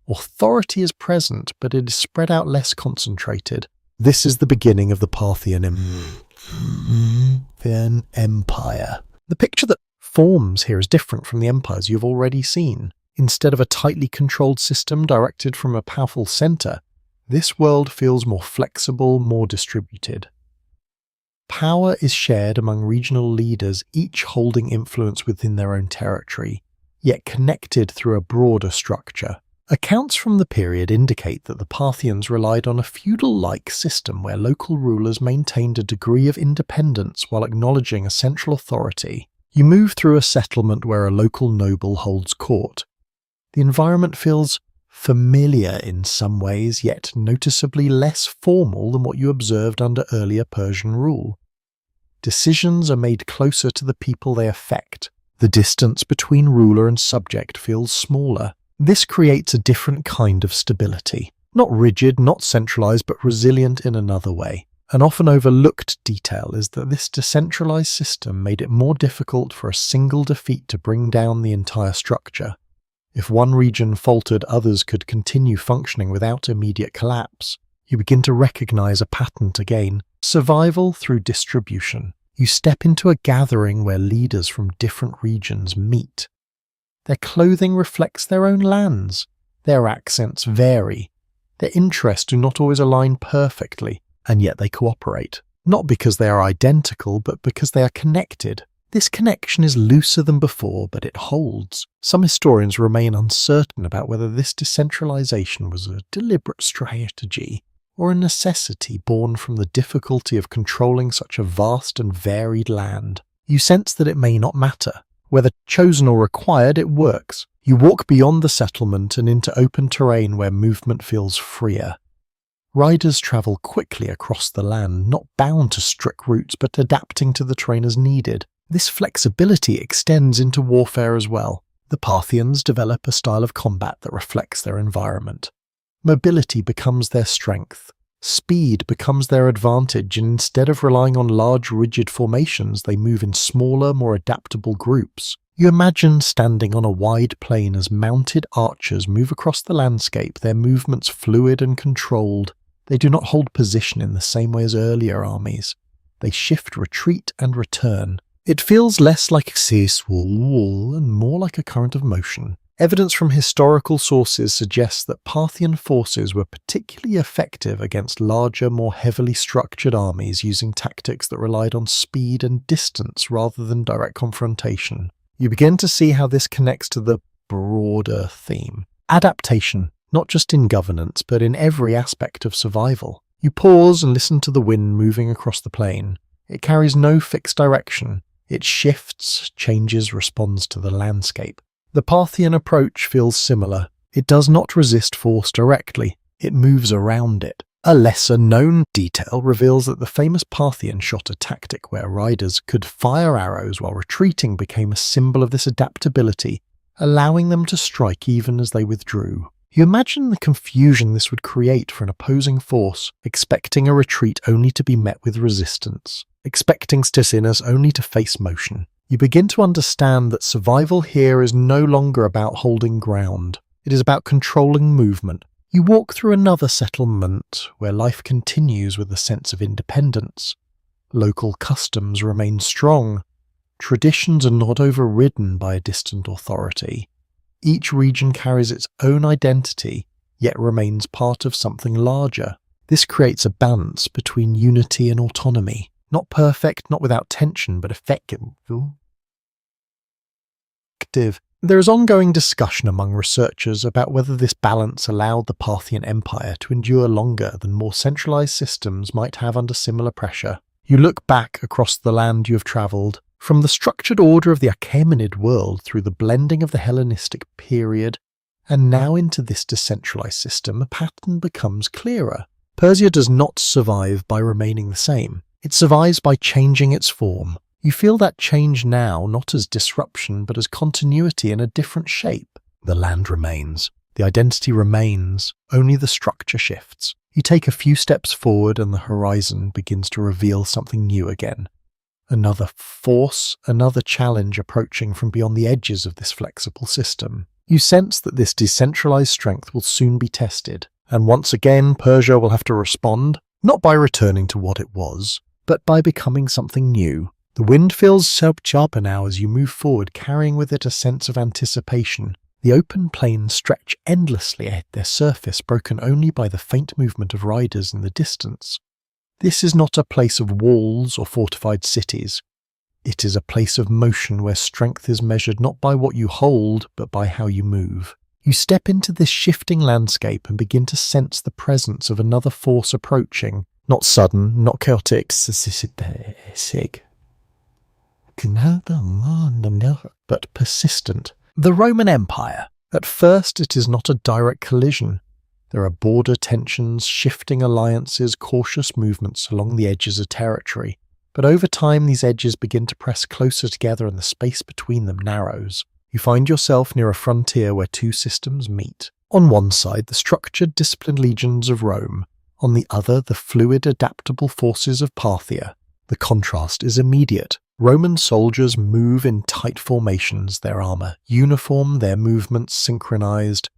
Authority is present, but it is spread out less concentrated. This is the beginning of the Parthian Empire. The picture that forms here is different from the empires you've already seen. Instead of a tightly controlled system directed from a powerful center, this world feels more flexible, more distributed. Power is shared among regional leaders, each holding influence within their own territory, yet connected through a broader structure. Accounts from the period indicate that the Parthians relied on a feudal-like system where local rulers maintained a degree of independence while acknowledging a central authority. You move through a settlement where a local noble holds court. The environment feels familiar in some ways, yet noticeably less formal than what you observed under earlier Persian rule. Decisions are made closer to the people they affect. The distance between ruler and subject feels smaller. This creates a different kind of stability. Not rigid, not centralized, but resilient in another way. An often overlooked detail is that this decentralized system made it more difficult for a single defeat to bring down the entire structure. If one region faltered, others could continue functioning without immediate collapse. You begin to recognize a pattern again: survival through distribution. You step into a gathering where leaders from different regions meet. Their clothing reflects their own lands. Their accents vary. Their interests do not always align perfectly, and yet they cooperate. Not because they are identical, but because they are connected. This connection is looser than before, but it holds. Some historians remain uncertain about whether this decentralization was a deliberate strategy or a necessity born from the difficulty of controlling such a vast and varied land. You sense that it may not matter. Whether chosen or required, it works. You walk beyond the settlement and into open terrain where movement feels freer. Riders travel quickly across the land, not bound to strict routes, but adapting to the terrain as needed. This flexibility extends into warfare as well. The Parthians develop a style of combat that reflects their environment. Mobility becomes their strength. Speed becomes their advantage, and instead of relying on large, rigid formations, they move in smaller, more adaptable groups. You imagine standing on a wide plain as mounted archers move across the landscape, their movements fluid and controlled. They do not hold position in the same way as earlier armies. They shift, retreat, and return. It feels less like a seesaw and more like a current of motion. Evidence from historical sources suggests that Parthian forces were particularly effective against larger, more heavily structured armies using tactics that relied on speed and distance rather than direct confrontation. You begin to see how this connects to the broader theme. Adaptation, not just in governance, but in every aspect of survival. You pause and listen to the wind moving across the plain. It carries no fixed direction. It shifts, changes, responds to the landscape. The Parthian approach feels similar. It does not resist force directly. It moves around it. A lesser-known detail reveals that the famous Parthian shot a tactic where riders could fire arrows while retreating became a symbol of this adaptability, allowing them to strike even as they withdrew. You imagine the confusion this would create for an opposing force, expecting a retreat only to be met with resistance, expecting statinas only to face motion. You begin to understand that survival here is no longer about holding ground. It is about controlling movement. You walk through another settlement where life continues with a sense of independence. Local customs remain strong. Traditions are not overridden by a distant authority. Each region carries its own identity, yet remains part of something larger. This creates a balance between unity and autonomy. Not perfect, not without tension, but effective. There is ongoing discussion among researchers about whether this balance allowed the Parthian Empire to endure longer than more centralized systems might have under similar pressure. You look back across the land you have traveled, from the structured order of the Achaemenid world through the blending of the Hellenistic period, and now into this decentralized system, a pattern becomes clearer. Persia does not survive by remaining the same. It survives by changing its form. You feel that change now not as disruption but as continuity in a different shape. The land remains. The identity remains. Only the structure shifts. You take a few steps forward and the horizon begins to reveal something new again. Another force, another challenge approaching from beyond the edges of this flexible system. You sense that this decentralized strength will soon be tested, and once again Persia will have to respond, not by returning to what it was, but by becoming something new. The wind feels sharper now as you move forward, carrying with it a sense of anticipation. The open plains stretch endlessly at their surface, broken only by the faint movement of riders in the distance. This is not a place of walls or fortified cities. It is a place of motion where strength is measured not by what you hold, but by how you move. You step into this shifting landscape and begin to sense the presence of another force approaching. Not sudden, not chaotic, but persistent. The Roman Empire. At first, it is not a direct collision. There are border tensions, shifting alliances, cautious movements along the edges of territory. But over time, these edges begin to press closer together and the space between them narrows. You find yourself near a frontier where two systems meet. On one side, the structured, disciplined legions of Rome. On the other, the fluid, adaptable forces of Parthia. The contrast is immediate. Roman soldiers move in tight formations, their armour uniform, their movements synchronized.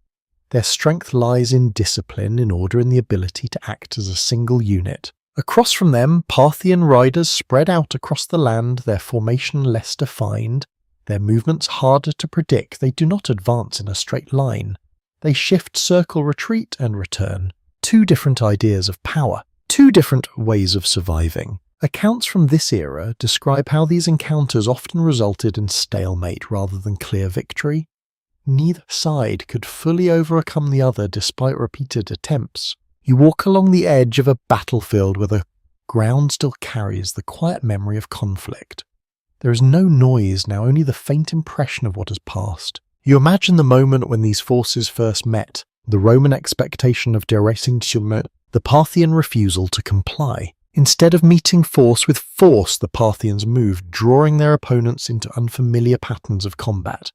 Their strength lies in discipline, in order, and the ability to act as a single unit. Across from them, Parthian riders spread out across the land, their formation less defined, their movements harder to predict. They do not advance in a straight line. They shift, circle, retreat, and return. Two different ideas of power, two different ways of surviving. Accounts from this era describe how these encounters often resulted in stalemate rather than clear victory. Neither side could fully overcome the other despite repeated attempts. You walk along the edge of a battlefield where the ground still carries the quiet memory of conflict. There is no noise now, only the faint impression of what has passed. You imagine the moment when these forces first met, the Roman expectation of deracing, the Parthian refusal to comply. Instead of meeting force with force, the Parthians moved, drawing their opponents into unfamiliar patterns of combat.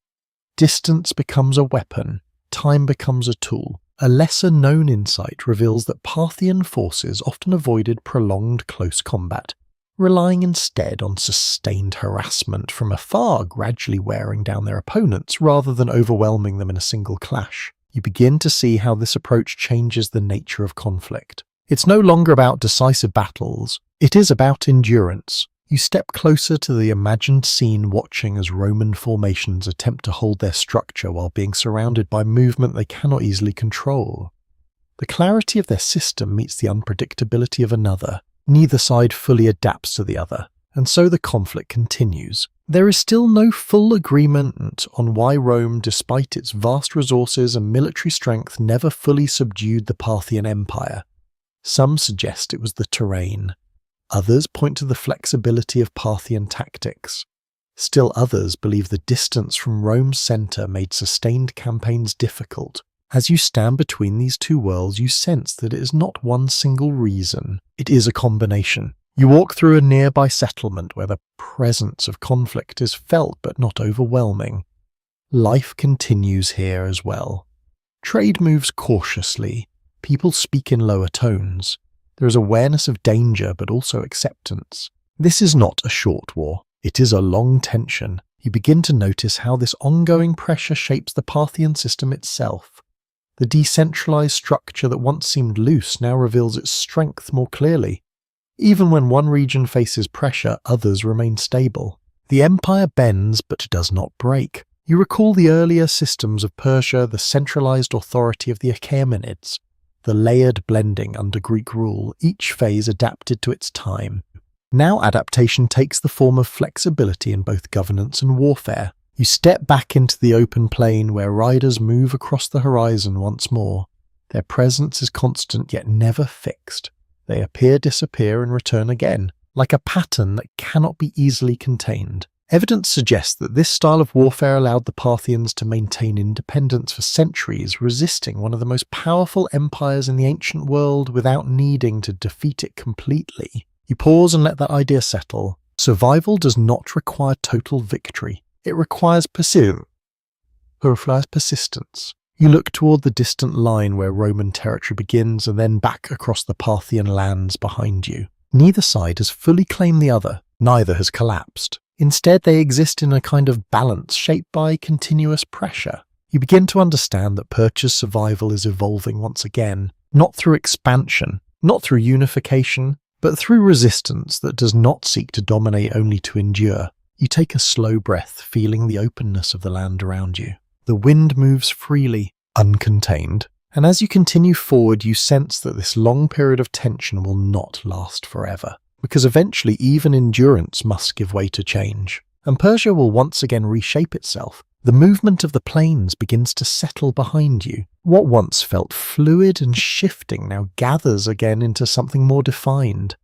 Distance becomes a weapon, time becomes a tool. A lesser-known insight reveals that Parthian forces often avoided prolonged close combat, relying instead on sustained harassment from afar, gradually wearing down their opponents rather than overwhelming them in a single clash. You begin to see how this approach changes the nature of conflict. It's no longer about decisive battles, it is about endurance. You step closer to the imagined scene, watching as Roman formations attempt to hold their structure while being surrounded by movement they cannot easily control. The clarity of their system meets the unpredictability of another. Neither side fully adapts to the other, and so the conflict continues. There is still no full agreement on why Rome, despite its vast resources and military strength, never fully subdued the Parthian Empire. Some suggest it was the terrain. Others point to the flexibility of Parthian tactics. Still others believe the distance from Rome's centre made sustained campaigns difficult. As you stand between these two worlds, you sense that it is not one single reason. It is a combination. You walk through a nearby settlement where the presence of conflict is felt but not overwhelming. Life continues here as well. Trade moves cautiously. People speak in lower tones. There is awareness of danger, but also acceptance. This is not a short war. It is a long tension. You begin to notice how this ongoing pressure shapes the Parthian system itself. The decentralized structure that once seemed loose now reveals its strength more clearly. Even when one region faces pressure, others remain stable. The empire bends, but does not break. You recall the earlier systems of Persia, the centralized authority of the Achaemenids, the layered blending under Greek rule, each phase adapted to its time. Now adaptation takes the form of flexibility in both governance and warfare. You step back into the open plain where riders move across the horizon once more. Their presence is constant yet never fixed. They appear, disappear, and return again, like a pattern that cannot be easily contained. Evidence suggests that this style of warfare allowed the Parthians to maintain independence for centuries, resisting one of the most powerful empires in the ancient world without needing to defeat it completely. You pause and let that idea settle. Survival does not require total victory. It requires persistence. You look toward the distant line where Roman territory begins and then back across the Parthian lands behind you. Neither side has fully claimed the other. Neither has collapsed. Instead, they exist in a kind of balance shaped by continuous pressure. You begin to understand that Persia's survival is evolving once again, not through expansion, not through unification, but through resistance that does not seek to dominate, only to endure. You take a slow breath, feeling the openness of the land around you. The wind moves freely, uncontained, and as you continue forward, you sense that this long period of tension will not last forever. Because eventually even endurance must give way to change, and Persia will once again reshape itself. The movement of the plains begins to settle behind you. What once felt fluid and shifting now gathers again into something more defined.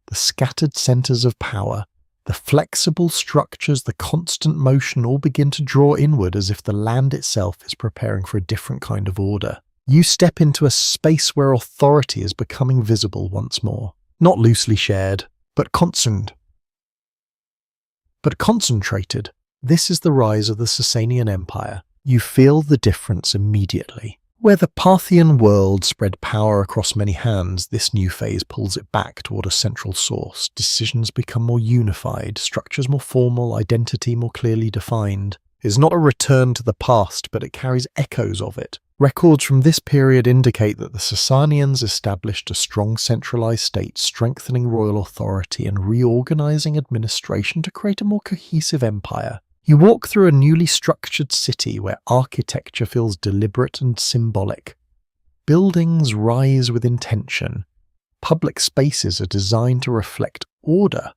The scattered centers of power, The flexible structures, the constant motion all begin to draw inward as if the land itself is preparing for a different kind of order. You step into a space where authority is becoming visible once more. Not loosely shared, but concentrated. This is the rise of the Sasanian Empire. You feel the difference immediately. Where the Parthian world spread power across many hands, this new phase pulls it back toward a central source. Decisions become more unified, structures more formal, identity more clearly defined. It's not a return to the past, but it carries echoes of it. Records from this period indicate that the Sasanians established a strong centralized state, strengthening royal authority and reorganizing administration to create a more cohesive empire. You walk through a newly structured city where architecture feels deliberate and symbolic. Buildings rise with intention. Public spaces are designed to reflect order.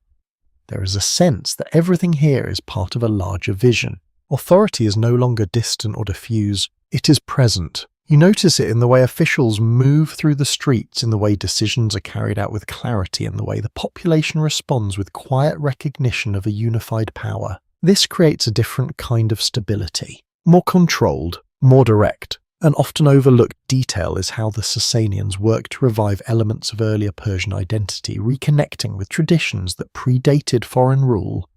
There is a sense that everything here is part of a larger vision. Authority is no longer distant or diffuse. It is present. You notice it in the way officials move through the streets, in the way decisions are carried out with clarity, in the way the population responds with quiet recognition of a unified power. This creates a different kind of stability. More controlled, more direct. An often overlooked detail is how the Sasanians worked to revive elements of earlier Persian identity, reconnecting with traditions that predated foreign rule.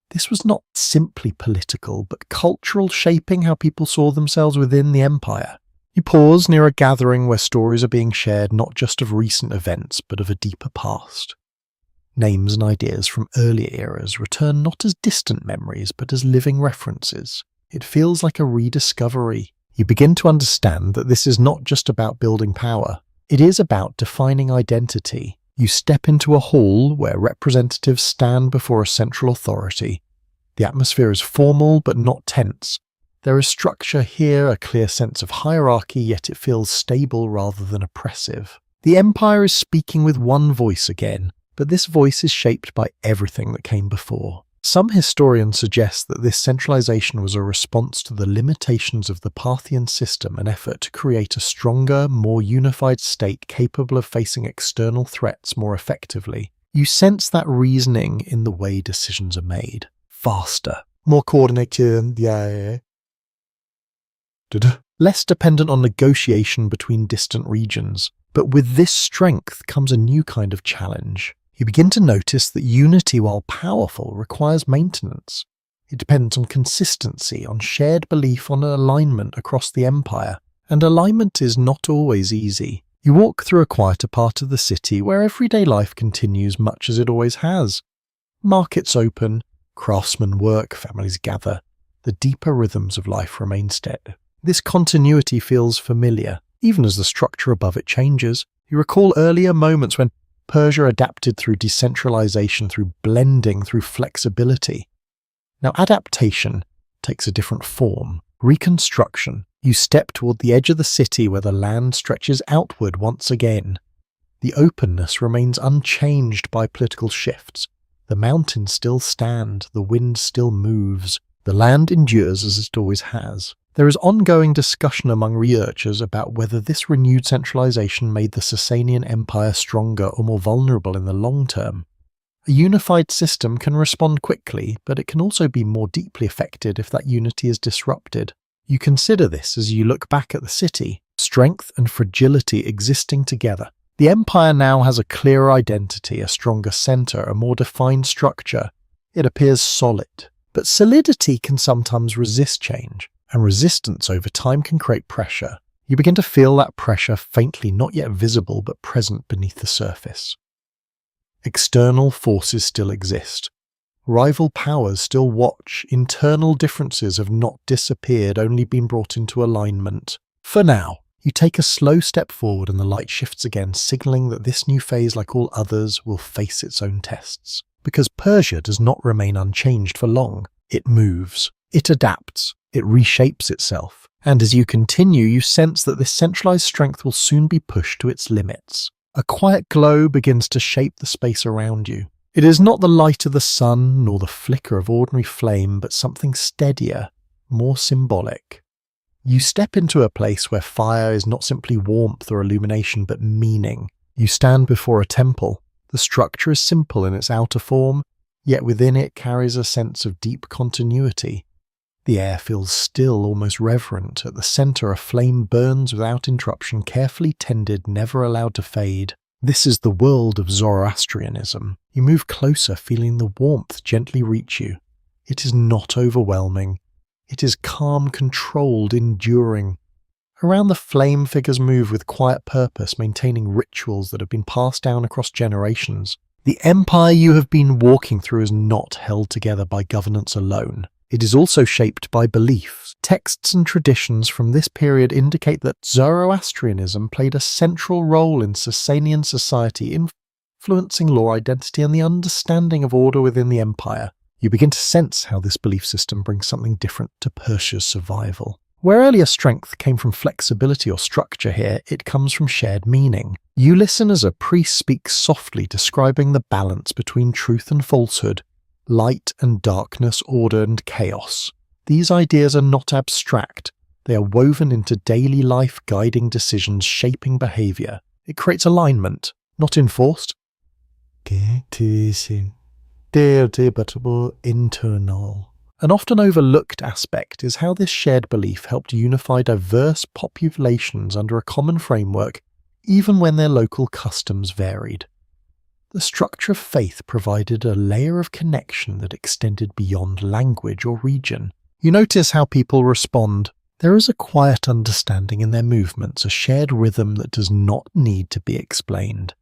This was not simply political, but cultural, shaping how people saw themselves within the empire. You pause near a gathering where stories are being shared not just of recent events, but of a deeper past. Names and ideas from earlier eras return not as distant memories, but as living references. It feels like a rediscovery. You begin to understand that this is not just about building power. It is about defining identity. You step into a hall where representatives stand before a central authority. The atmosphere is formal but not tense. There is structure here, a clear sense of hierarchy, yet it feels stable rather than oppressive. The empire is speaking with one voice again, but this voice is shaped by everything that came before. Some historians suggest that this centralization was a response to the limitations of the Parthian system, an effort to create a stronger, more unified state capable of facing external threats more effectively. You sense that reasoning in the way decisions are made. Faster, more coordinated, less dependent on negotiation between distant regions. But with this strength comes a new kind of challenge. You begin to notice that unity, while powerful, requires maintenance. It depends on consistency, on shared belief, on alignment across the empire. And alignment is not always easy. You walk through a quieter part of the city where everyday life continues much as it always has. Markets open, craftsmen work, families gather. The deeper rhythms of life remain steady. This continuity feels familiar, even as the structure above it changes. You recall earlier moments when Persia adapted through decentralization, through blending, through flexibility. Now adaptation takes a different form. Reconstruction. You step toward the edge of the city where the land stretches outward once again. The openness remains unchanged by political shifts. The mountains still stand, the wind still moves. The land endures as it always has. There is ongoing discussion among researchers about whether this renewed centralization made the Sasanian Empire stronger or more vulnerable in the long term. A unified system can respond quickly, but it can also be more deeply affected if that unity is disrupted. You consider this as you look back at the city, strength and fragility existing together. The empire now has a clearer identity, a stronger center, a more defined structure. It appears solid. But solidity can sometimes resist change. And resistance over time can create pressure. You begin to feel that pressure faintly, not yet visible, but present beneath the surface. External forces still exist. Rival powers still watch. Internal differences have not disappeared, only been brought into alignment. For now, you take a slow step forward and the light shifts again, signaling that this new phase, like all others, will face its own tests. Because Persia does not remain unchanged for long. It moves. It adapts. It reshapes itself, and as you continue, you sense that this centralized strength will soon be pushed to its limits. A quiet glow begins to shape the space around you. It is not the light of the sun, nor the flicker of ordinary flame, but something steadier, more symbolic. You step into a place where fire is not simply warmth or illumination, but meaning. You stand before a temple. The structure is simple in its outer form, yet within it carries a sense of deep continuity. The air feels still, almost reverent. At the center, a flame burns without interruption, carefully tended, never allowed to fade. This is the world of Zoroastrianism. You move closer, feeling the warmth gently reach you. It is not overwhelming. It is calm, controlled, enduring. Around the flame, figures move with quiet purpose, maintaining rituals that have been passed down across generations. The empire you have been walking through is not held together by governance alone. It is also shaped by beliefs. Texts and traditions from this period indicate that Zoroastrianism played a central role in Sasanian society, influencing law, identity, and the understanding of order within the empire. You begin to sense how this belief system brings something different to Persia's survival. Where earlier strength came from flexibility or structure, here it comes from shared meaning. You listen as a priest speaks softly, describing the balance between truth and falsehood, light and darkness, order and chaos. These ideas are not abstract. They are woven into daily life, guiding decisions, shaping behavior. It creates alignment, not enforced. Internal. An often overlooked aspect is how this shared belief helped unify diverse populations under a common framework, even when their local customs varied. The structure of faith provided a layer of connection that extended beyond language or region. You notice how people respond. There is a quiet understanding in their movements, a shared rhythm that does not need to be explained.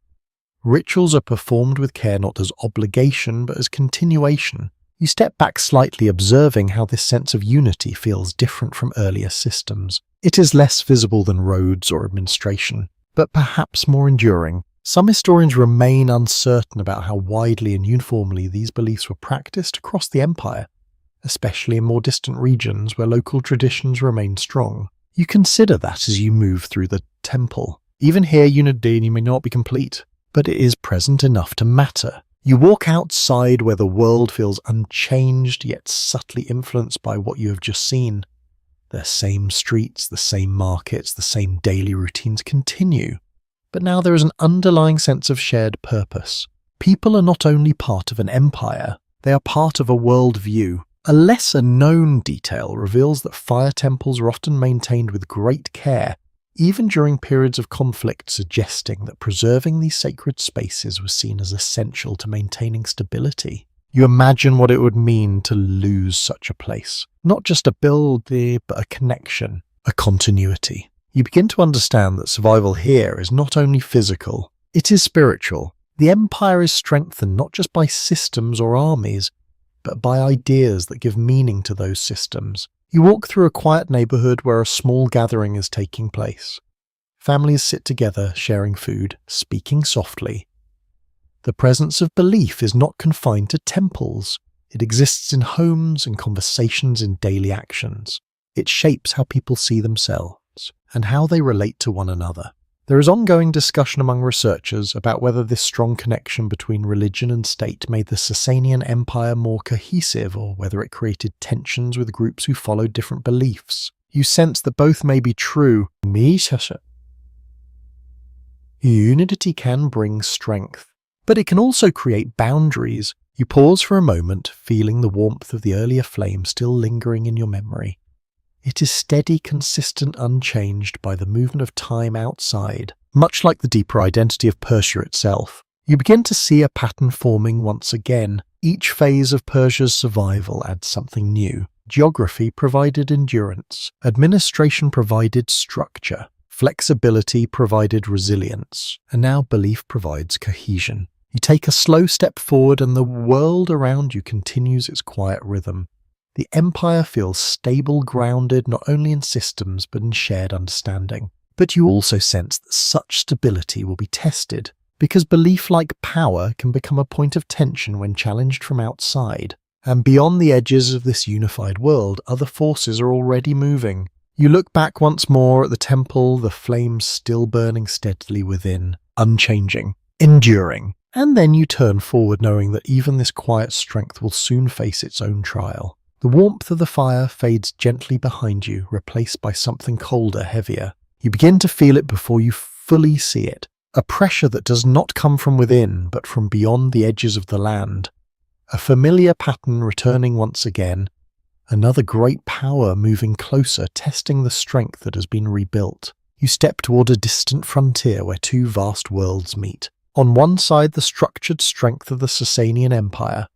Rituals are performed with care, not as obligation, but as continuation. You step back slightly, observing how this sense of unity feels different from earlier systems. It is less visible than roads or administration, but perhaps more enduring. Some historians remain uncertain about how widely and uniformly these beliefs were practiced across the empire, especially in more distant regions where local traditions remain strong. You consider that as you move through the temple. Even here, unity may not be complete, but it is present enough to matter. You walk outside where the world feels unchanged, yet subtly influenced by what you have just seen. The same streets, the same markets, the same daily routines continue. But now there is an underlying sense of shared purpose. People are not only part of an empire, they are part of a worldview. A lesser-known detail reveals that fire temples are often maintained with great care, even during periods of conflict, suggesting that preserving these sacred spaces was seen as essential to maintaining stability. You imagine what it would mean to lose such a place. Not just a building, but a connection, a continuity. You begin to understand that survival here is not only physical, it is spiritual. The empire is strengthened not just by systems or armies, but by ideas that give meaning to those systems. You walk through a quiet neighborhood where a small gathering is taking place. Families sit together, sharing food, speaking softly. The presence of belief is not confined to temples. It exists in homes and conversations, in daily actions. It shapes how people see themselves and how they relate to one another. There is ongoing discussion among researchers about whether this strong connection between religion and state made the Sasanian Empire more cohesive, or whether it created tensions with groups who followed different beliefs. You sense that both may be true. Unity can bring strength, but it can also create boundaries. You pause for a moment, feeling the warmth of the earlier flame still lingering in your memory. It is steady, consistent, unchanged by the movement of time outside, much like the deeper identity of Persia itself. You begin to see a pattern forming once again. Each phase of Persia's survival adds something new. Geography provided endurance, administration provided structure, flexibility provided resilience, and now belief provides cohesion. You take a slow step forward and the world around you continues its quiet rhythm. The empire feels stable, grounded not only in systems but in shared understanding. But you also sense that such stability will be tested, because belief like power can become a point of tension when challenged from outside. And beyond the edges of this unified world, other forces are already moving. You look back once more at the temple, the flames still burning steadily within, unchanging, enduring. And then you turn forward knowing that even this quiet strength will soon face its own trial. The warmth of the fire fades gently behind you, replaced by something colder, heavier. You begin to feel it before you fully see it. A pressure that does not come from within, but from beyond the edges of the land. A familiar pattern returning once again, another great power moving closer, testing the strength that has been rebuilt. You step toward a distant frontier where two vast worlds meet. On one side, the structured strength of the Sasanian Empire.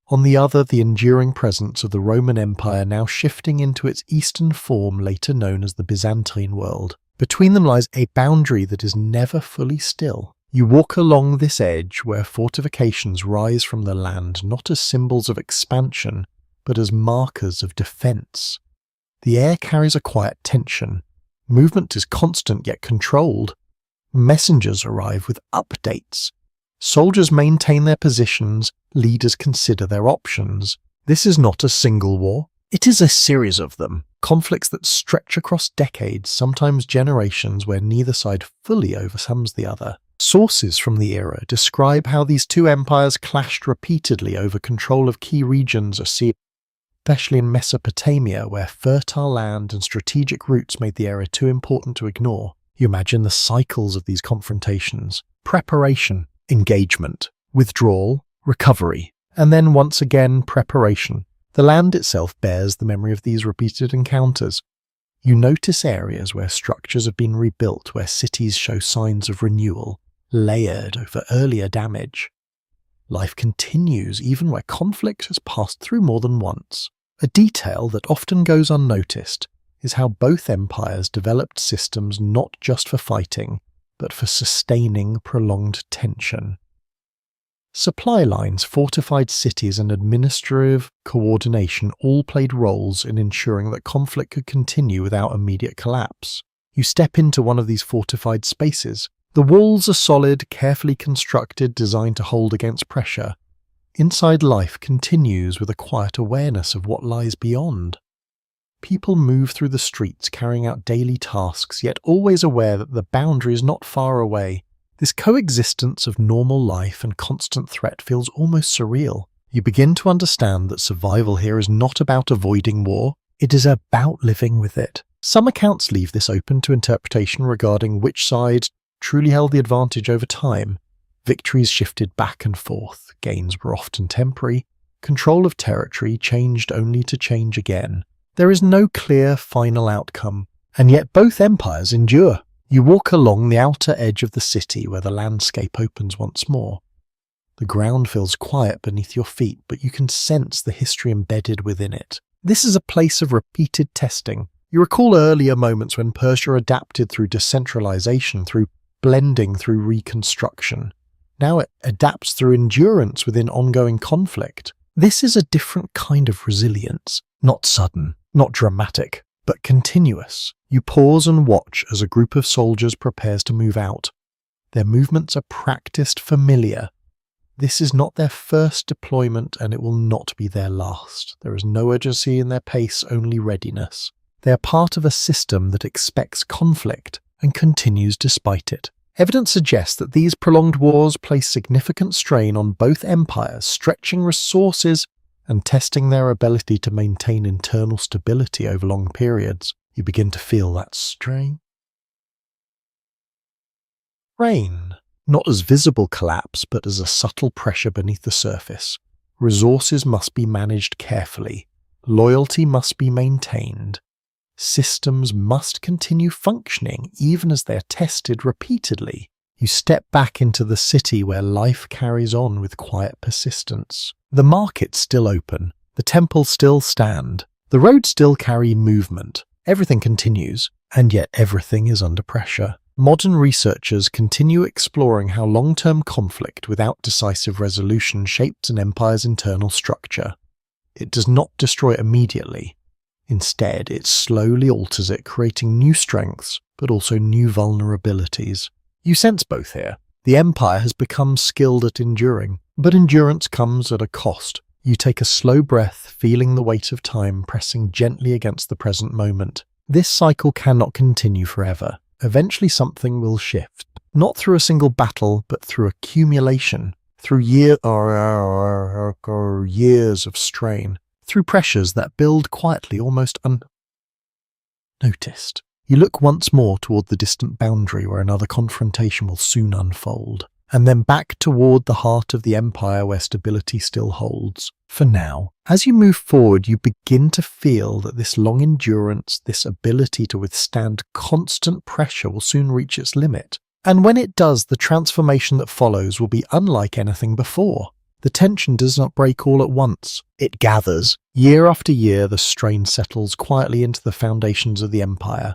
On the other, the enduring presence of the Roman Empire, now shifting into its eastern form, later known as the Byzantine world. Between them lies a boundary that is never fully still. You walk along this edge where fortifications rise from the land not as symbols of expansion, but as markers of defense. The air carries a quiet tension. Movement is constant yet controlled. Messengers arrive with updates. Soldiers maintain their positions, leaders consider their options. This is not a single war. It is a series of them. Conflicts that stretch across decades, sometimes generations, where neither side fully overcomes the other. Sources from the era describe how these two empires clashed repeatedly over control of key regions, especially in Mesopotamia, where fertile land and strategic routes made the area too important to ignore. You imagine the cycles of these confrontations: preparation, engagement, withdrawal, recovery, and then once again preparation. The land itself bears the memory of these repeated encounters. You notice areas where structures have been rebuilt, where cities show signs of renewal, layered over earlier damage. Life continues even where conflict has passed through more than once. A detail that often goes unnoticed is how both empires developed systems not just for fighting, but for sustaining prolonged tension. Supply lines, fortified cities, and administrative coordination all played roles in ensuring that conflict could continue without immediate collapse. You step into one of these fortified spaces. The walls are solid, carefully constructed, designed to hold against pressure. Inside, life continues with a quiet awareness of what lies beyond. People move through the streets carrying out daily tasks, yet always aware that the boundary is not far away. This coexistence of normal life and constant threat feels almost surreal. You begin to understand that survival here is not about avoiding war, it is about living with it. Some accounts leave this open to interpretation regarding which side truly held the advantage over time. Victories shifted back and forth, gains were often temporary, control of territory changed only to change again. There is no clear final outcome, and yet both empires endure. You walk along the outer edge of the city where the landscape opens once more. The ground feels quiet beneath your feet, but you can sense the history embedded within it. This is a place of repeated testing. You recall earlier moments when Persia adapted through decentralization, through blending, through reconstruction. Now it adapts through endurance within ongoing conflict. This is a different kind of resilience, not sudden, not dramatic, but continuous. You pause and watch as a group of soldiers prepares to move out. Their movements are practiced, familiar. This is not their first deployment, and it will not be their last. There is no urgency in their pace, only readiness. They are part of a system that expects conflict and continues despite it. Evidence suggests that these prolonged wars place significant strain on both empires, stretching resources and testing their ability to maintain internal stability over long periods. You begin to feel that strain. Strain, not as visible collapse, but as a subtle pressure beneath the surface. Resources must be managed carefully. Loyalty must be maintained. Systems must continue functioning even as they are tested repeatedly. You step back into the city where life carries on with quiet persistence. The markets still open, the temples still stand, the roads still carry movement. Everything continues, and yet everything is under pressure. Modern researchers continue exploring how long-term conflict without decisive resolution shapes an empire's internal structure. It does not destroy it immediately. Instead, it slowly alters it, creating new strengths, but also new vulnerabilities. You sense both here. The empire has become skilled at enduring, but endurance comes at a cost. You take a slow breath, feeling the weight of time pressing gently against the present moment. This cycle cannot continue forever. Eventually something will shift, not through a single battle, but through accumulation, through years of strain, through pressures that build quietly, almost unnoticed. You look once more toward the distant boundary where another confrontation will soon unfold. and then back toward the heart of the empire where stability still holds. For now, as you move forward, you begin to feel that this long endurance, this ability to withstand constant pressure will soon reach its limit. And when it does, the transformation that follows will be unlike anything before. The tension does not break all at once. It gathers. Year after year, the strain settles quietly into the foundations of the empire.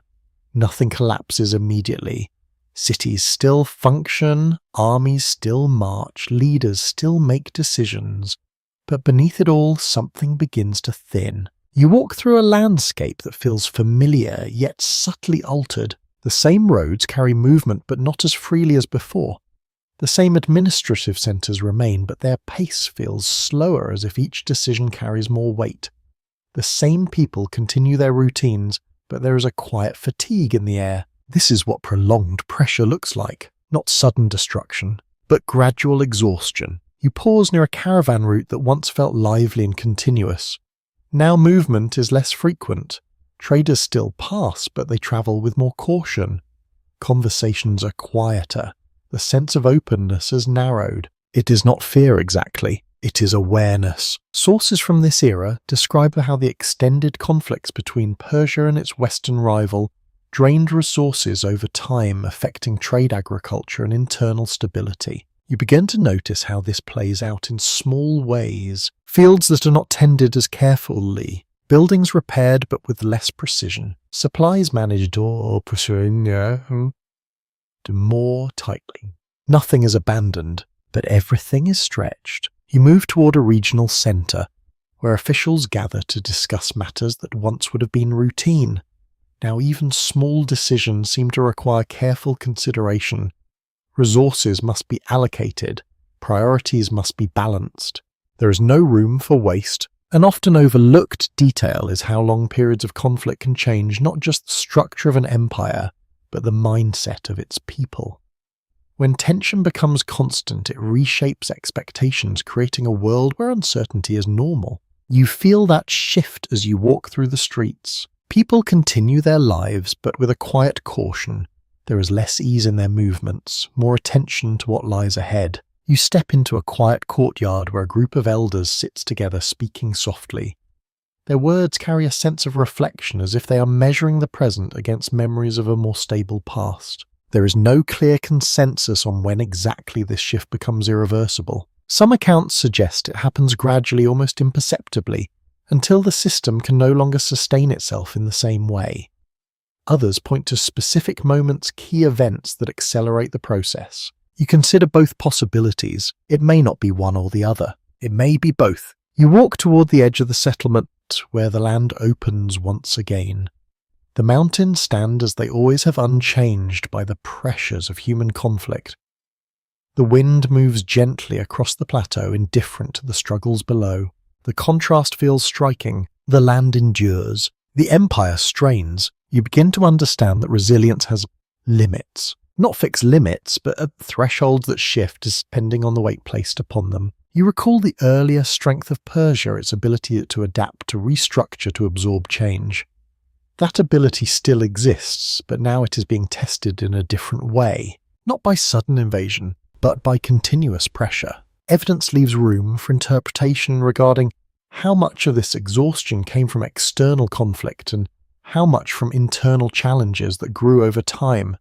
Nothing collapses immediately. Cities still function, armies still march, leaders still make decisions. But beneath it all, something begins to thin. You walk through a landscape that feels familiar, yet subtly altered. The same roads carry movement, but not as freely as before. The same administrative centres remain, but their pace feels slower, as if each decision carries more weight. The same people continue their routines, but there is a quiet fatigue in the air. This is what prolonged pressure looks like. Not sudden destruction, but gradual exhaustion. You pause near a caravan route that once felt lively and continuous. Now movement is less frequent. Traders still pass, but they travel with more caution. Conversations are quieter. The sense of openness has narrowed. It is not fear exactly, it is awareness. Sources from this era describe how the extended conflicts between Persia and its western rival drained resources over time, affecting trade, agriculture, and internal stability. You begin to notice how this plays out in small ways. Fields that are not tended as carefully, buildings repaired but with less precision, supplies managed more tightly. Nothing is abandoned, but everything is stretched. You move toward a regional centre, where officials gather to discuss matters that once would have been routine. Now even small decisions seem to require careful consideration. Resources must be allocated, priorities must be balanced. There is no room for waste. An often overlooked detail is how long periods of conflict can change not just the structure of an empire, but the mindset of its people. When tension becomes constant, it reshapes expectations, creating a world where uncertainty is normal. You feel that shift as you walk through the streets. People continue their lives, but with a quiet caution. There is less ease in their movements, more attention to what lies ahead. You step into a quiet courtyard where a group of elders sits together speaking softly. Their words carry a sense of reflection, as if they are measuring the present against memories of a more stable past. There is no clear consensus on when exactly this shift becomes irreversible. Some accounts suggest it happens gradually, almost imperceptibly, until the system can no longer sustain itself in the same way. Others point to specific moments, key events that accelerate the process. You consider both possibilities. It may not be one or the other. It may be both. You walk toward the edge of the settlement, where the land opens once again. The mountains stand as they always have, unchanged by the pressures of human conflict. The wind moves gently across the plateau, indifferent to the struggles below. The contrast feels striking. The land endures. The empire strains. You begin to understand that resilience has limits. Not fixed limits, but a threshold that shift depending on the weight placed upon them. You recall the earlier strength of Persia, its ability to adapt, to restructure, to absorb change. That ability still exists, but now it is being tested in a different way. Not by sudden invasion, but by continuous pressure. Evidence leaves room for interpretation regarding how much of this exhaustion came from external conflict and how much from internal challenges that grew over time.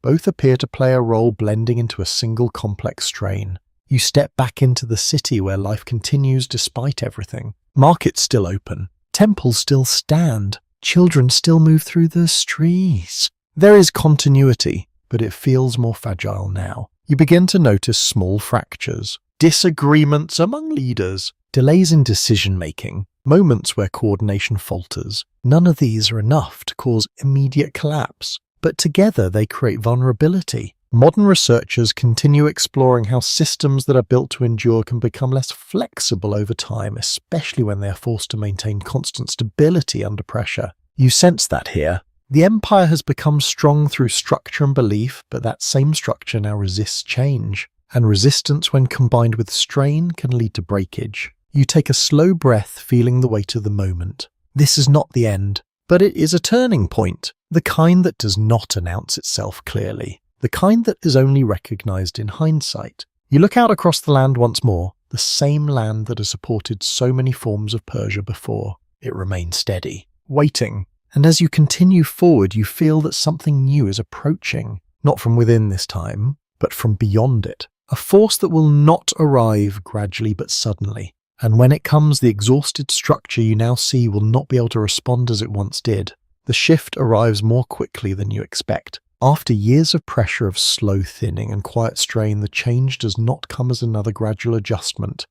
Both appear to play a role, blending into a single complex strain. You step back into the city where life continues despite everything. Markets still open. Temples still stand. Children still move through the streets. There is continuity, but it feels more fragile now. You begin to notice small fractures, disagreements among leaders, delays in decision-making, moments where coordination falters. None of these are enough to cause immediate collapse, but together they create vulnerability. Modern researchers continue exploring how systems that are built to endure can become less flexible over time, especially when they are forced to maintain constant stability under pressure. You sense that here. The empire has become strong through structure and belief, but that same structure now resists change. And resistance, when combined with strain, can lead to breakage. You take a slow breath, feeling the weight of the moment. This is not the end, but it is a turning point, the kind that does not announce itself clearly. the kind that is only recognized in hindsight. You look out across the land once more, the same land that has supported so many forms of Persia before. It remains steady, waiting, and as you continue forward you feel that something new is approaching, not from within this time, but from beyond it. A force that will not arrive gradually but suddenly, and when it comes, the exhausted structure you now see will not be able to respond as it once did. The shift arrives more quickly than you expect. After years of pressure of slow thinning and quiet strain, the change does not come as another gradual adjustment.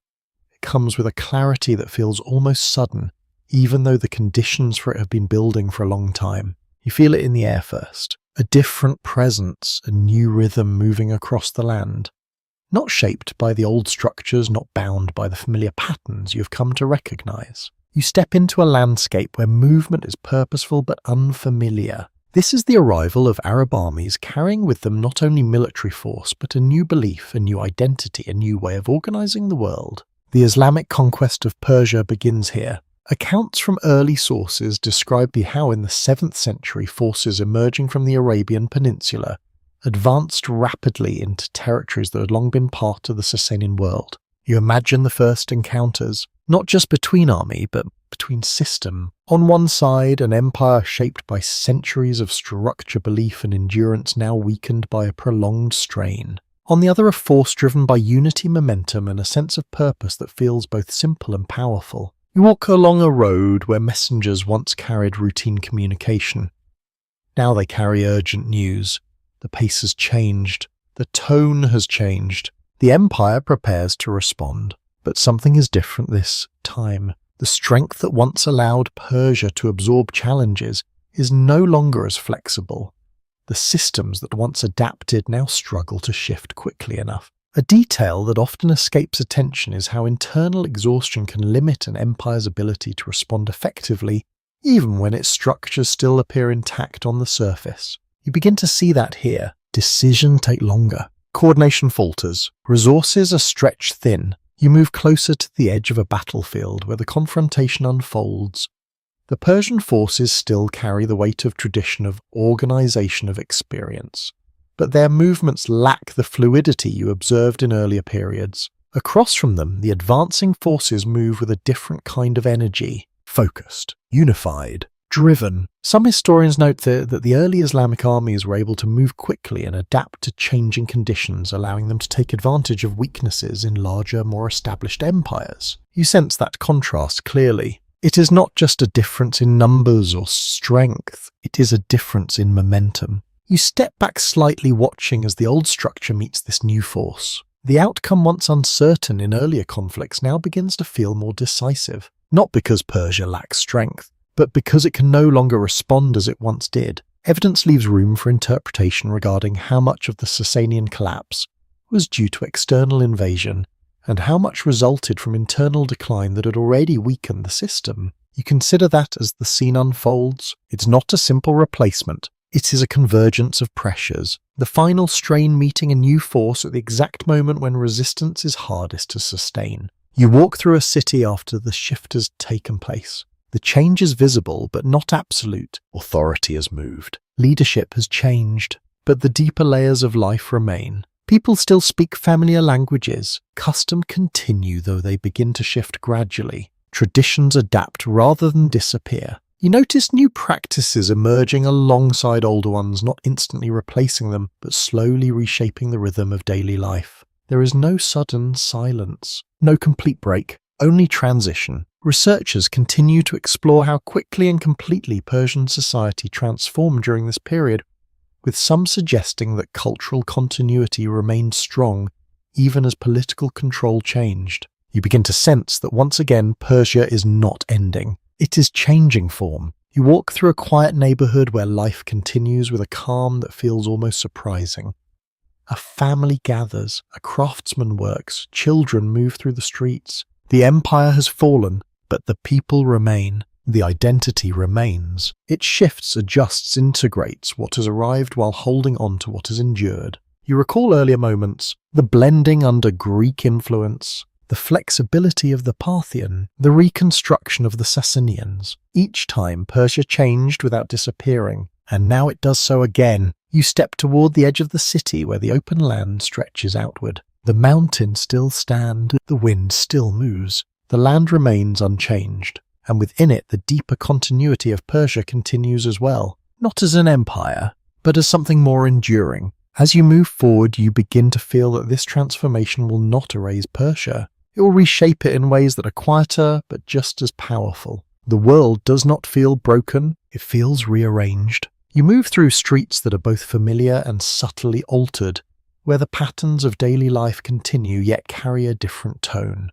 It comes with a clarity that feels almost sudden, even though the conditions for it have been building for a long time. You feel it in the air first. A different presence, a new rhythm moving across the land. Not shaped by the old structures, not bound by the familiar patterns you have come to recognize. You step into a landscape where movement is purposeful but unfamiliar. This is the arrival of Arab armies carrying with them not only military force, but a new belief, a new identity, a new way of organizing the world. The Islamic conquest of Persia begins here. Accounts from early sources describe how in the 7th century forces emerging from the Arabian Peninsula advanced rapidly into territories that had long been part of the Sasanian world. You imagine the first encounters, not just between army, but between system. On one side, an empire shaped by centuries of structure, belief and endurance now weakened by a prolonged strain. On the other, a force driven by unity, momentum and a sense of purpose that feels both simple and powerful. You walk along a road where messengers once carried routine communication. Now they carry urgent news. The pace has changed. The tone has changed. The empire prepares to respond. But something is different this time. The strength that once allowed Persia to absorb challenges is no longer as flexible. The systems that once adapted now struggle to shift quickly enough. A detail that often escapes attention is how internal exhaustion can limit an empire's ability to respond effectively, even when its structures still appear intact on the surface. You begin to see that here. Decisions take longer. Coordination falters. Resources are stretched thin. You move closer to the edge of a battlefield where the confrontation unfolds. The Persian forces still carry the weight of tradition, of organization, of experience. But their movements lack the fluidity you observed in earlier periods. Across from them, the advancing forces move with a different kind of energy. Focused, unified, driven. Some historians note that the early Islamic armies were able to move quickly and adapt to changing conditions, allowing them to take advantage of weaknesses in larger, more established empires. You sense that contrast clearly. It is not just a difference in numbers or strength, it is a difference in momentum. You step back slightly, watching as the old structure meets this new force. The outcome, once uncertain in earlier conflicts, now begins to feel more decisive. Not because Persia lacks strength, but because it can no longer respond as it once did. Evidence leaves room for interpretation regarding how much of the Sasanian collapse was due to external invasion, and how much resulted from internal decline that had already weakened the system. You consider that as the scene unfolds. It's not a simple replacement. It is a convergence of pressures, the final strain meeting a new force at the exact moment when resistance is hardest to sustain. You walk through a city after the shift has taken place. The change is visible, but not absolute. Authority has moved. Leadership has changed, but the deeper layers of life remain. People still speak familiar languages. Customs continue, though they begin to shift gradually. Traditions adapt rather than disappear. You notice new practices emerging alongside older ones, not instantly replacing them, but slowly reshaping the rhythm of daily life. There is no sudden silence, no complete break, only transition. Researchers continue to explore how quickly and completely Persian society transformed during this period, with some suggesting that cultural continuity remained strong even as political control changed. You begin to sense that once again Persia is not ending. It is changing form. You walk through a quiet neighborhood where life continues with a calm that feels almost surprising. A family gathers, a craftsman works, children move through the streets. The empire has fallen, but the people remain. The identity remains. It shifts, adjusts, integrates what has arrived while holding on to what has endured. You recall earlier moments, the blending under Greek influence, the flexibility of the Parthian, the reconstruction of the Sasanians. Each time Persia changed without disappearing, and now it does so again. You step toward the edge of the city where the open land stretches outward. The mountains still stand, the wind still moves. The land remains unchanged, and within it the deeper continuity of Persia continues as well, not as an empire, but as something more enduring. As you move forward, you begin to feel that this transformation will not erase Persia. It will reshape it in ways that are quieter, but just as powerful. The world does not feel broken, it feels rearranged. You move through streets that are both familiar and subtly altered, where the patterns of daily life continue yet carry a different tone.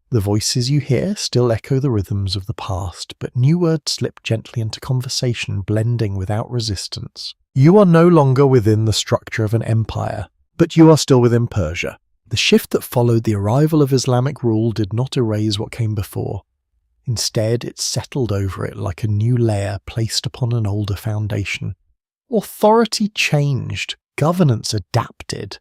The voices you hear still echo the rhythms of the past, but new words slip gently into conversation, blending without resistance. You are no longer within the structure of an empire, but you are still within Persia. The shift that followed the arrival of Islamic rule did not erase what came before. Instead, it settled over it like a new layer placed upon an older foundation. Authority changed, governance adapted,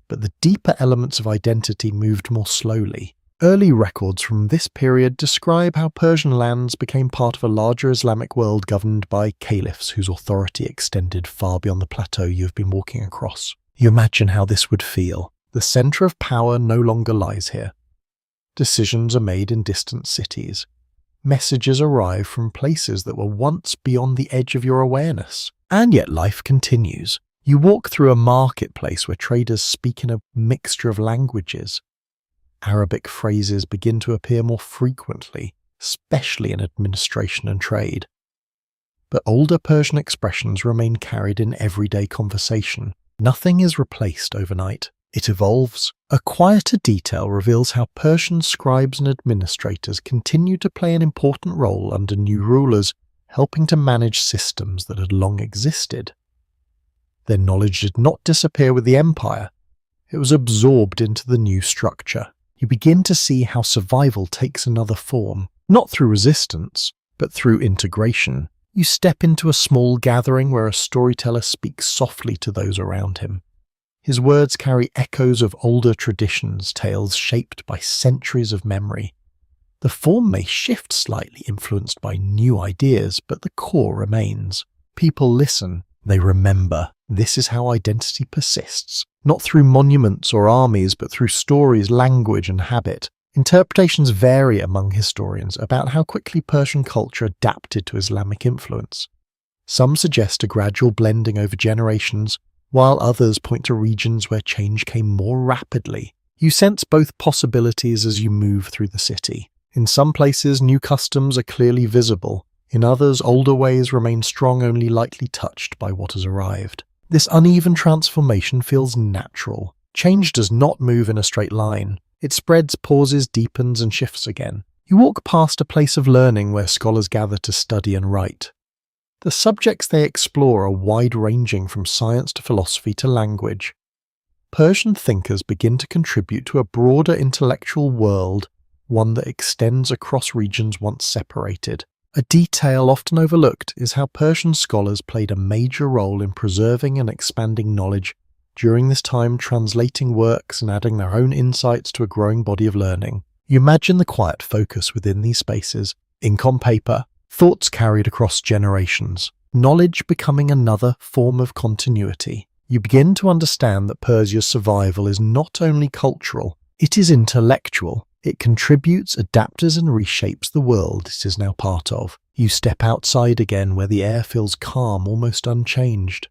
but the deeper elements of identity moved more slowly. Early records from this period describe how Persian lands became part of a larger Islamic world governed by caliphs whose authority extended far beyond the plateau you have been walking across. You imagine how this would feel. The center of power no longer lies here. Decisions are made in distant cities. Messages arrive from places that were once beyond the edge of your awareness. And yet life continues. You walk through a marketplace where traders speak in a mixture of languages. Arabic phrases begin to appear more frequently, especially in administration and trade. But older Persian expressions remain carried in everyday conversation. Nothing is replaced overnight. It evolves. A quieter detail reveals how Persian scribes and administrators continue to play an important role under new rulers, helping to manage systems that had long existed. Their knowledge did not disappear with the empire. It was absorbed into the new structure. You begin to see how survival takes another form, not through resistance, but through integration. You step into a small gathering where a storyteller speaks softly to those around him. His words carry echoes of older traditions, tales shaped by centuries of memory. The form may shift slightly, influenced by new ideas, but the core remains. People listen, they remember. This is how identity persists, not through monuments or armies, but through stories, language, and habit. Interpretations vary among historians about how quickly Persian culture adapted to Islamic influence. Some suggest a gradual blending over generations, while others point to regions where change came more rapidly. You sense both possibilities as you move through the city. In some places, new customs are clearly visible. In others, older ways remain strong, only lightly touched by what has arrived. This uneven transformation feels natural. Change does not move in a straight line. It spreads, pauses, deepens, and shifts again. You walk past a place of learning where scholars gather to study and write. The subjects they explore are wide-ranging from science to philosophy to language. Persian thinkers begin to contribute to a broader intellectual world, one that extends across regions once separated. A detail often overlooked is how Persian scholars played a major role in preserving and expanding knowledge during this time, translating works and adding their own insights to a growing body of learning. You imagine the quiet focus within these spaces, ink on paper, thoughts carried across generations, knowledge becoming another form of continuity. You begin to understand that Persia's survival is not only cultural, it is intellectual. It contributes, adapts, and reshapes the world it is now part of. You step outside again where the air feels calm, almost unchanged.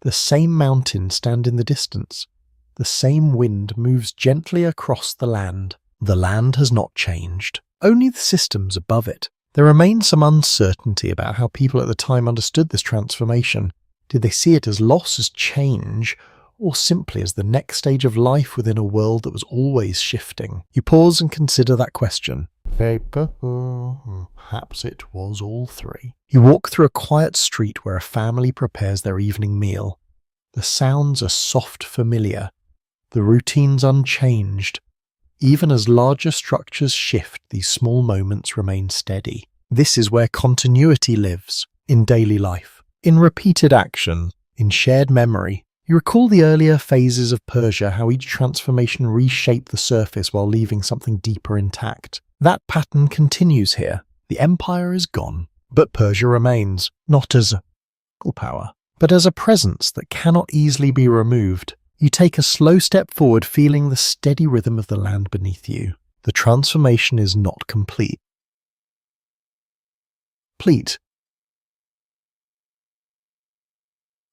The same mountains stand in the distance. The same wind moves gently across the land. The land has not changed, only the systems above it. There remains some uncertainty about how people at the time understood this transformation. Did they see it as loss, as change, or simply as the next stage of life within a world that was always shifting? You pause and consider that question. Perhaps it was all three. You walk through a quiet street where a family prepares their evening meal. The sounds are soft, familiar. The routines unchanged. Even as larger structures shift, these small moments remain steady. This is where continuity lives, in daily life, in repeated action, in shared memory. You recall the earlier phases of Persia, how each transformation reshaped the surface while leaving something deeper intact. That pattern continues here. The empire is gone, but Persia remains, not as a power, but as a presence that cannot easily be removed. You take a slow step forward, feeling the steady rhythm of the land beneath you. The transformation is not complete.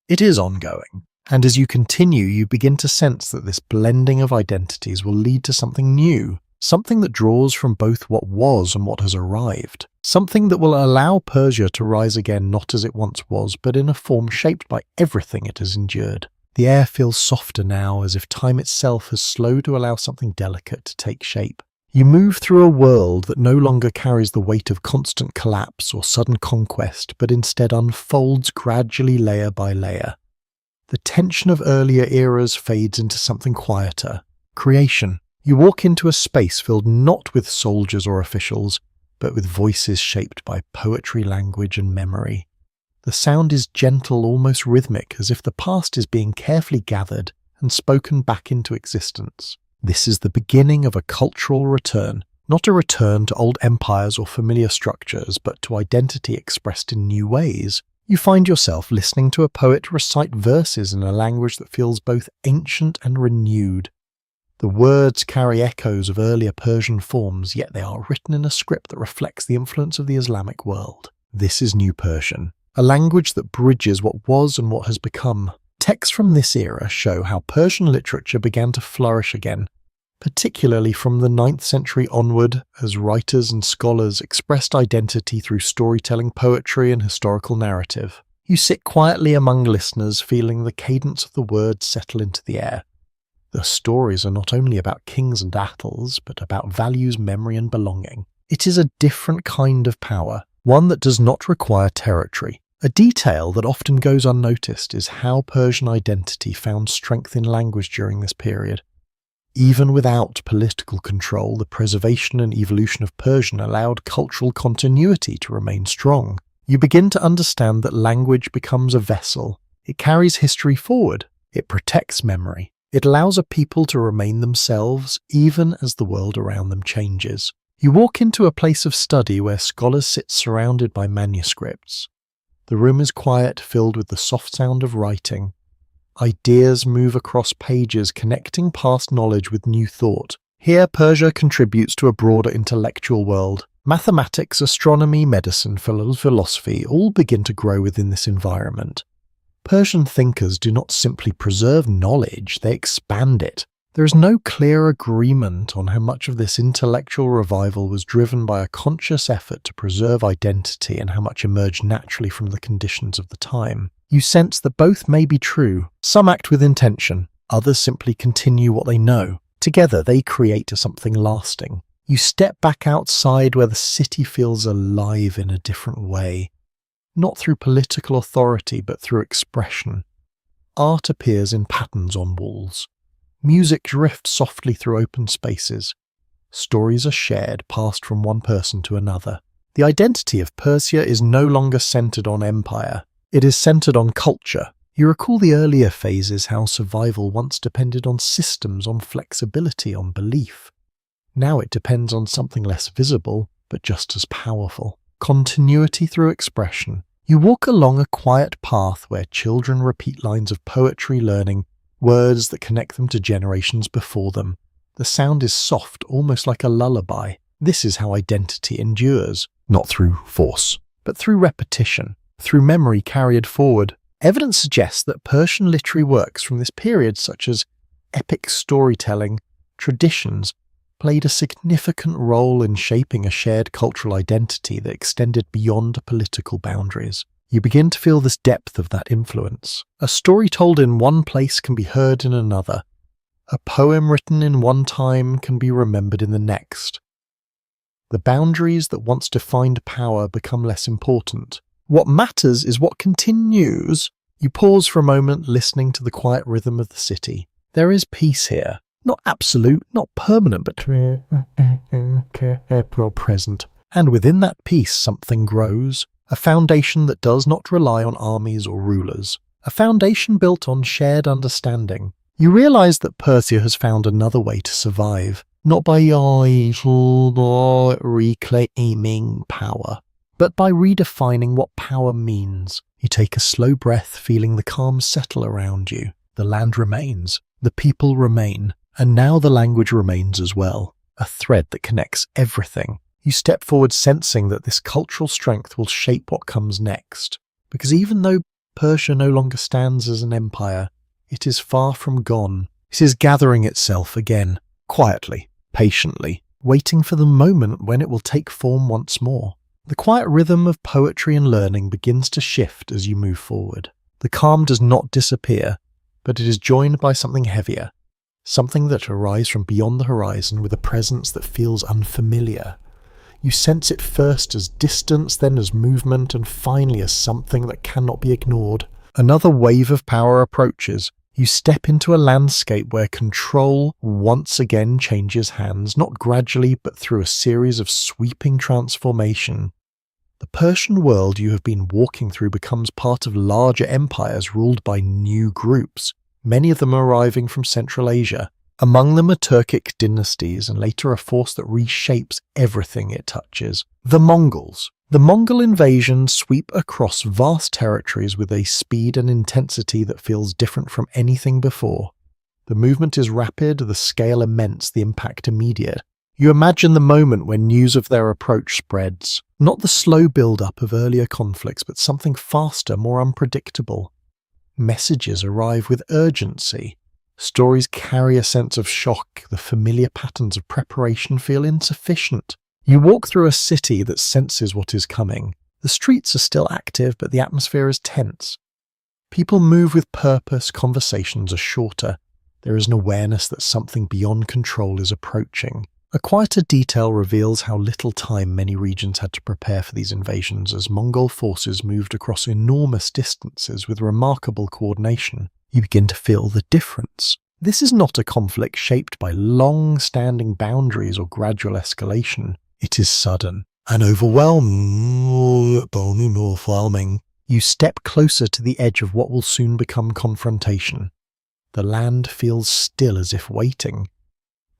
It is ongoing, and as you continue, you begin to sense that this blending of identities will lead to something new, something that draws from both what was and what has arrived, something that will allow Persia to rise again not as it once was, but in a form shaped by everything it has endured. The air feels softer now, as if time itself has slowed to allow something delicate to take shape. You move through a world that no longer carries the weight of constant collapse or sudden conquest, but instead unfolds gradually layer by layer. The tension of earlier eras fades into something quieter. Creation. You walk into a space filled not with soldiers or officials, but with voices shaped by poetry, language, and memory. The sound is gentle, almost rhythmic, as if the past is being carefully gathered and spoken back into existence. This is the beginning of a cultural return, not a return to old empires or familiar structures, but to identity expressed in new ways. You find yourself listening to a poet recite verses in a language that feels both ancient and renewed. The words carry echoes of earlier Persian forms, yet they are written in a script that reflects the influence of the Islamic world. This is New Persian, a language that bridges what was and what has become. Texts from this era show how Persian literature began to flourish again, particularly from the 9th century onward, as writers and scholars expressed identity through storytelling, poetry, and historical narrative. You sit quietly among listeners, feeling the cadence of the words settle into the air. The stories are not only about kings and battles, but about values, memory, and belonging. It is a different kind of power, one that does not require territory. A detail that often goes unnoticed is how Persian identity found strength in language during this period. Even without political control, the preservation and evolution of Persian allowed cultural continuity to remain strong. You begin to understand that language becomes a vessel. It carries history forward. It protects memory. It allows a people to remain themselves, even as the world around them changes. You walk into a place of study where scholars sit surrounded by manuscripts. The room is quiet, filled with the soft sound of writing. Ideas move across pages, connecting past knowledge with new thought. Here, Persia contributes to a broader intellectual world. Mathematics, astronomy, medicine, philosophy all begin to grow within this environment. Persian thinkers do not simply preserve knowledge, they expand it. There is no clear agreement on how much of this intellectual revival was driven by a conscious effort to preserve identity and how much emerged naturally from the conditions of the time. You sense that both may be true. Some act with intention, others simply continue what they know. Together they create something lasting. You step back outside where the city feels alive in a different way. Not through political authority, but through expression. Art appears in patterns on walls. Music drifts softly through open spaces. Stories are shared, passed from one person to another. The identity of Persia is no longer centered on empire. It is centered on culture. You recall the earlier phases, how survival once depended on systems, on flexibility, on belief. Now it depends on something less visible, but just as powerful. Continuity through expression. You walk along a quiet path where children repeat lines of poetry, learning words that connect them to generations before them. The sound is soft, almost like a lullaby. This is how identity endures, not through force, but through repetition, through memory carried forward. Evidence suggests that Persian literary works from this period, such as epic storytelling, traditions, played a significant role in shaping a shared cultural identity that extended beyond political boundaries. You begin to feel this depth of that influence. A story told in one place can be heard in another. A poem written in one time can be remembered in the next. The boundaries that once defined power become less important. What matters is what continues. You pause for a moment, listening to the quiet rhythm of the city. There is peace here. Not absolute, not permanent, but present. And within that peace, something grows. A foundation that does not rely on armies or rulers. A foundation built on shared understanding. You realize that Persia has found another way to survive. Not by reclaiming power, but by redefining what power means. You take a slow breath, feeling the calm settle around you. The land remains, the people remain, and now the language remains as well, a thread that connects everything. You step forward sensing that this cultural strength will shape what comes next. Because even though Persia no longer stands as an empire, it is far from gone. It is gathering itself again, quietly, patiently, waiting for the moment when it will take form once more. The quiet rhythm of poetry and learning begins to shift as you move forward. The calm does not disappear, but it is joined by something heavier, something that arrives from beyond the horizon with a presence that feels unfamiliar. You sense it first as distance, then as movement, and finally as something that cannot be ignored. Another wave of power approaches. You step into a landscape where control once again changes hands, not gradually but through a series of sweeping transformation. The Persian world you have been walking through becomes part of larger empires ruled by new groups, many of them arriving from Central Asia. Among them are Turkic dynasties and later a force that reshapes everything it touches. The Mongols. The Mongol invasions sweep across vast territories with a speed and intensity that feels different from anything before. The movement is rapid, the scale immense, the impact immediate. You imagine the moment when news of their approach spreads. Not the slow build-up of earlier conflicts, but something faster, more unpredictable. Messages arrive with urgency. Stories carry a sense of shock. The familiar patterns of preparation feel insufficient. You walk through a city that senses what is coming. The streets are still active, but the atmosphere is tense. People move with purpose, conversations are shorter. There is an awareness that something beyond control is approaching. A quieter detail reveals how little time many regions had to prepare for these invasions as Mongol forces moved across enormous distances with remarkable coordination. You begin to feel the difference. This is not a conflict shaped by long-standing boundaries or gradual escalation. It is sudden and overwhelming. You step closer to the edge of what will soon become confrontation. The land feels still as if waiting.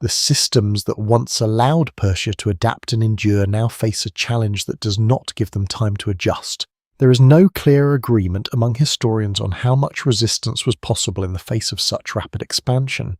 The systems that once allowed Persia to adapt and endure now face a challenge that does not give them time to adjust. There is no clear agreement among historians on how much resistance was possible in the face of such rapid expansion.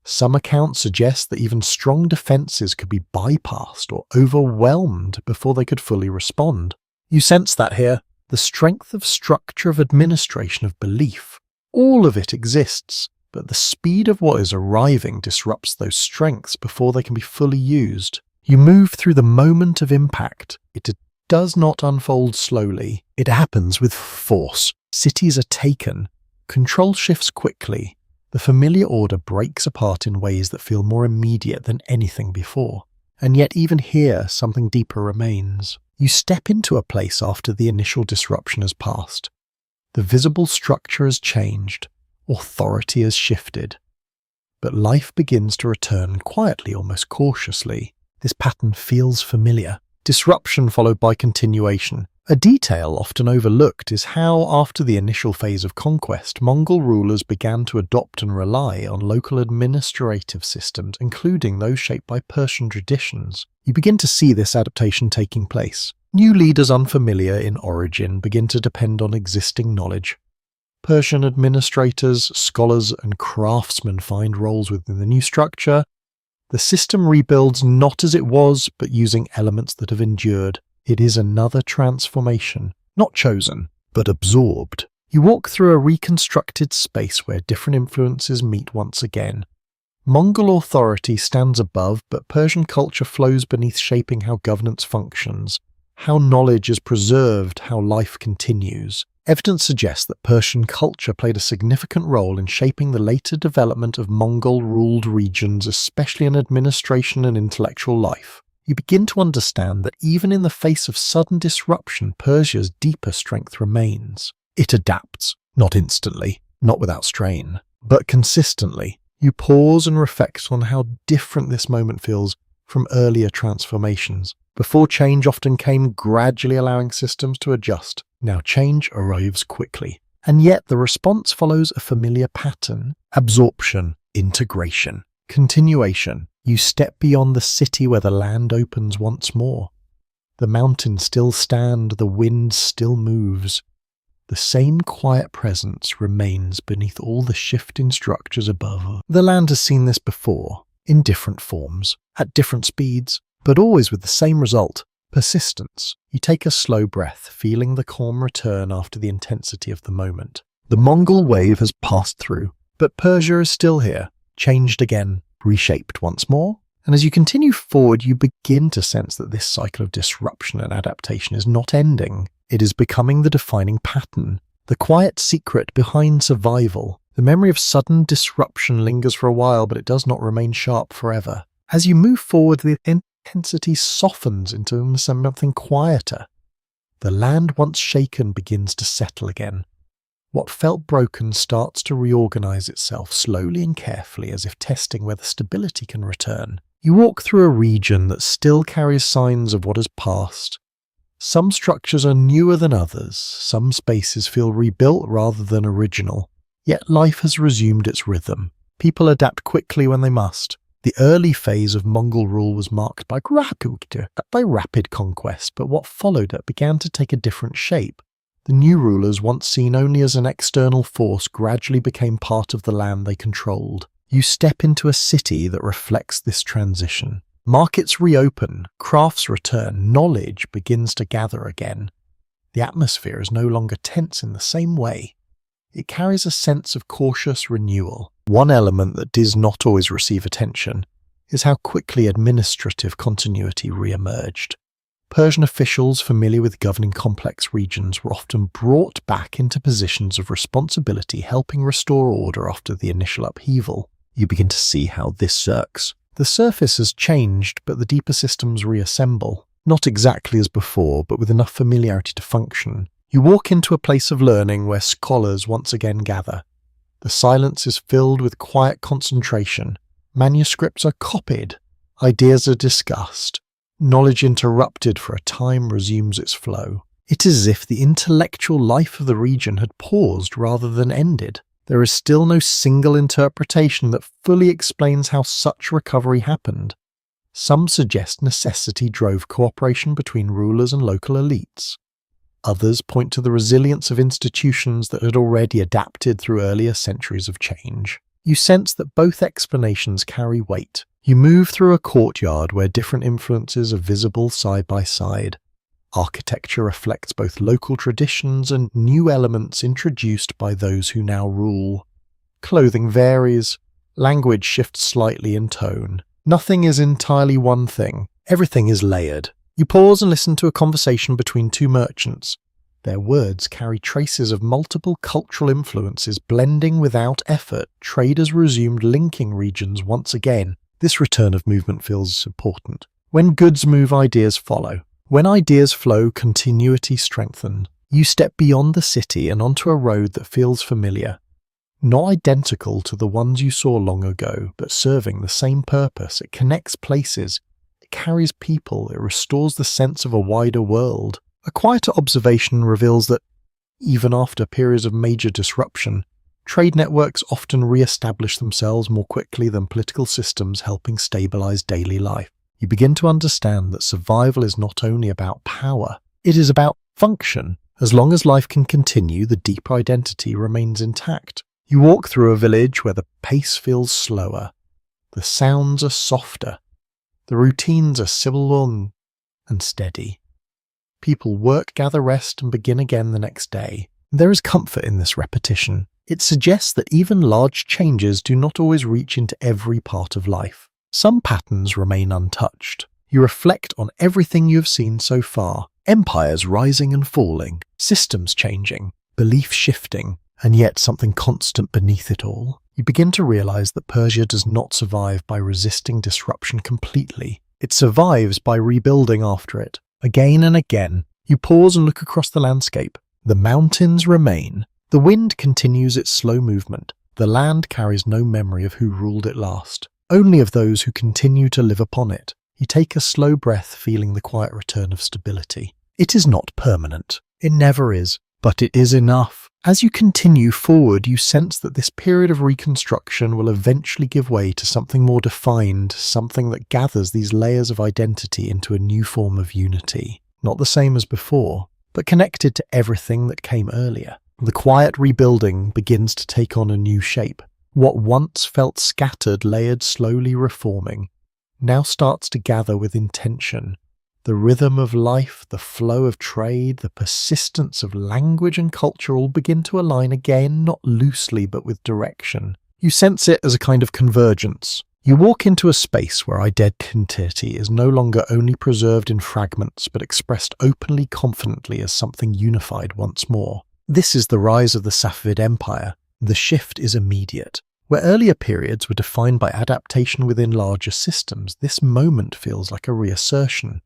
Some accounts suggest that even strong defences could be bypassed or overwhelmed before they could fully respond. You sense that here. The strength of structure, of administration, of belief. All of it exists, but the speed of what is arriving disrupts those strengths before they can be fully used. You move through the moment of impact. It does not unfold slowly. It happens with force. Cities are taken. Control shifts quickly. The familiar order breaks apart in ways that feel more immediate than anything before. And yet even here, something deeper remains. You step into a place after the initial disruption has passed. The visible structure has changed. Authority has shifted. But life begins to return quietly, almost cautiously. This pattern feels familiar. Disruption followed by continuation. A detail often overlooked is how, after the initial phase of conquest, Mongol rulers began to adopt and rely on local administrative systems, including those shaped by Persian traditions. You begin to see this adaptation taking place. New leaders unfamiliar in origin begin to depend on existing knowledge. Persian administrators, scholars, and craftsmen find roles within the new structure. The system rebuilds not as it was, but using elements that have endured. It is another transformation, not chosen, but absorbed. You walk through a reconstructed space where different influences meet once again. Mongol authority stands above, but Persian culture flows beneath, shaping how governance functions, how knowledge is preserved, how life continues. Evidence suggests that Persian culture played a significant role in shaping the later development of Mongol-ruled regions, especially in administration and intellectual life. You begin to understand that even in the face of sudden disruption, Persia's deeper strength remains. It adapts, not instantly, not without strain, but consistently. You pause and reflect on how different this moment feels from earlier transformations. Before, change often came gradually, allowing systems to adjust. Now change arrives quickly. And yet the response follows a familiar pattern: absorption, integration, continuation. You step beyond the city where the land opens once more. The mountains still stand, the wind still moves. The same quiet presence remains beneath all the shifting structures above. The land has seen this before, in different forms, at different speeds, but always with the same result: persistence. You take a slow breath, feeling the calm return after the intensity of the moment. The Mongol wave has passed through, but Persia is still here, changed again, reshaped once more. And as you continue forward, you begin to sense that this cycle of disruption and adaptation is not ending. It is becoming the defining pattern, the quiet secret behind survival. The memory of sudden disruption lingers for a while, but it does not remain sharp forever. As you move forward, the intensity softens into something quieter. The land once shaken begins to settle again. What felt broken starts to reorganize itself slowly and carefully, as if testing whether stability can return. You walk through a region that still carries signs of what has passed. Some structures are newer than others, some spaces feel rebuilt rather than original. Yet life has resumed its rhythm. People adapt quickly when they must. The early phase of Mongol rule was marked by rapid conquest, but what followed it began to take a different shape. The new rulers, once seen only as an external force, gradually became part of the land they controlled. You step into a city that reflects this transition. Markets reopen, crafts return, knowledge begins to gather again. The atmosphere is no longer tense in the same way. It carries a sense of cautious renewal. One element that does not always receive attention is how quickly administrative continuity re-emerged. Persian officials familiar with governing complex regions were often brought back into positions of responsibility, helping restore order after the initial upheaval. You begin to see how this works. The surface has changed, but the deeper systems reassemble. Not exactly as before, but with enough familiarity to function. You walk into a place of learning where scholars once again gather. The silence is filled with quiet concentration. Manuscripts are copied. Ideas are discussed. Knowledge interrupted for a time resumes its flow. It is as if the intellectual life of the region had paused rather than ended. There is still no single interpretation that fully explains how such recovery happened. Some suggest necessity drove cooperation between rulers and local elites. Others point to the resilience of institutions that had already adapted through earlier centuries of change. You sense that both explanations carry weight. You move through a courtyard where different influences are visible side by side. Architecture reflects both local traditions and new elements introduced by those who now rule. Clothing varies. Language shifts slightly in tone. Nothing is entirely one thing. Everything is layered. You pause and listen to a conversation between two merchants. Their words carry traces of multiple cultural influences blending without effort. Traders resumed linking regions once again. This return of movement feels important. When goods move, ideas follow. When ideas flow, continuity strengthens. You step beyond the city and onto a road that feels familiar. Not identical to the ones you saw long ago, but serving the same purpose. It connects places. It carries people. It restores the sense of a wider world. A quieter observation reveals that, even after periods of major disruption, trade networks often re-establish themselves more quickly than political systems, helping stabilize daily life. You begin to understand that survival is not only about power, it is about function. As long as life can continue, the deeper identity remains intact. You walk through a village where the pace feels slower. The sounds are softer. The routines are simple and steady. People work, gather rest, and begin again the next day. There is comfort in this repetition. It suggests that even large changes do not always reach into every part of life. Some patterns remain untouched. You reflect on everything you have seen so far. Empires rising and falling, systems changing, beliefs shifting, and yet something constant beneath it all. You begin to realize that Persia does not survive by resisting disruption completely. It survives by rebuilding after it. Again and again, you pause and look across the landscape. The mountains remain. The wind continues its slow movement. The land carries no memory of who ruled it last. Only of those who continue to live upon it. You take a slow breath, feeling the quiet return of stability. It is not permanent. It never is. But it is enough. As you continue forward, you sense that this period of reconstruction will eventually give way to something more defined, something that gathers these layers of identity into a new form of unity. not the same as before, but connected to everything that came earlier. The quiet rebuilding begins to take on a new shape. What once felt scattered, layered, slowly reforming, now starts to gather with intention. The rhythm of life, the flow of trade, the persistence of language and culture all begin to align again, not loosely but with direction. You sense it as a kind of convergence. You walk into a space where identity is no longer only preserved in fragments but expressed openly, confidently as something unified once more. This is the rise of the Safavid Empire. The shift is immediate. Where earlier periods were defined by adaptation within larger systems, this moment feels like a reassertion.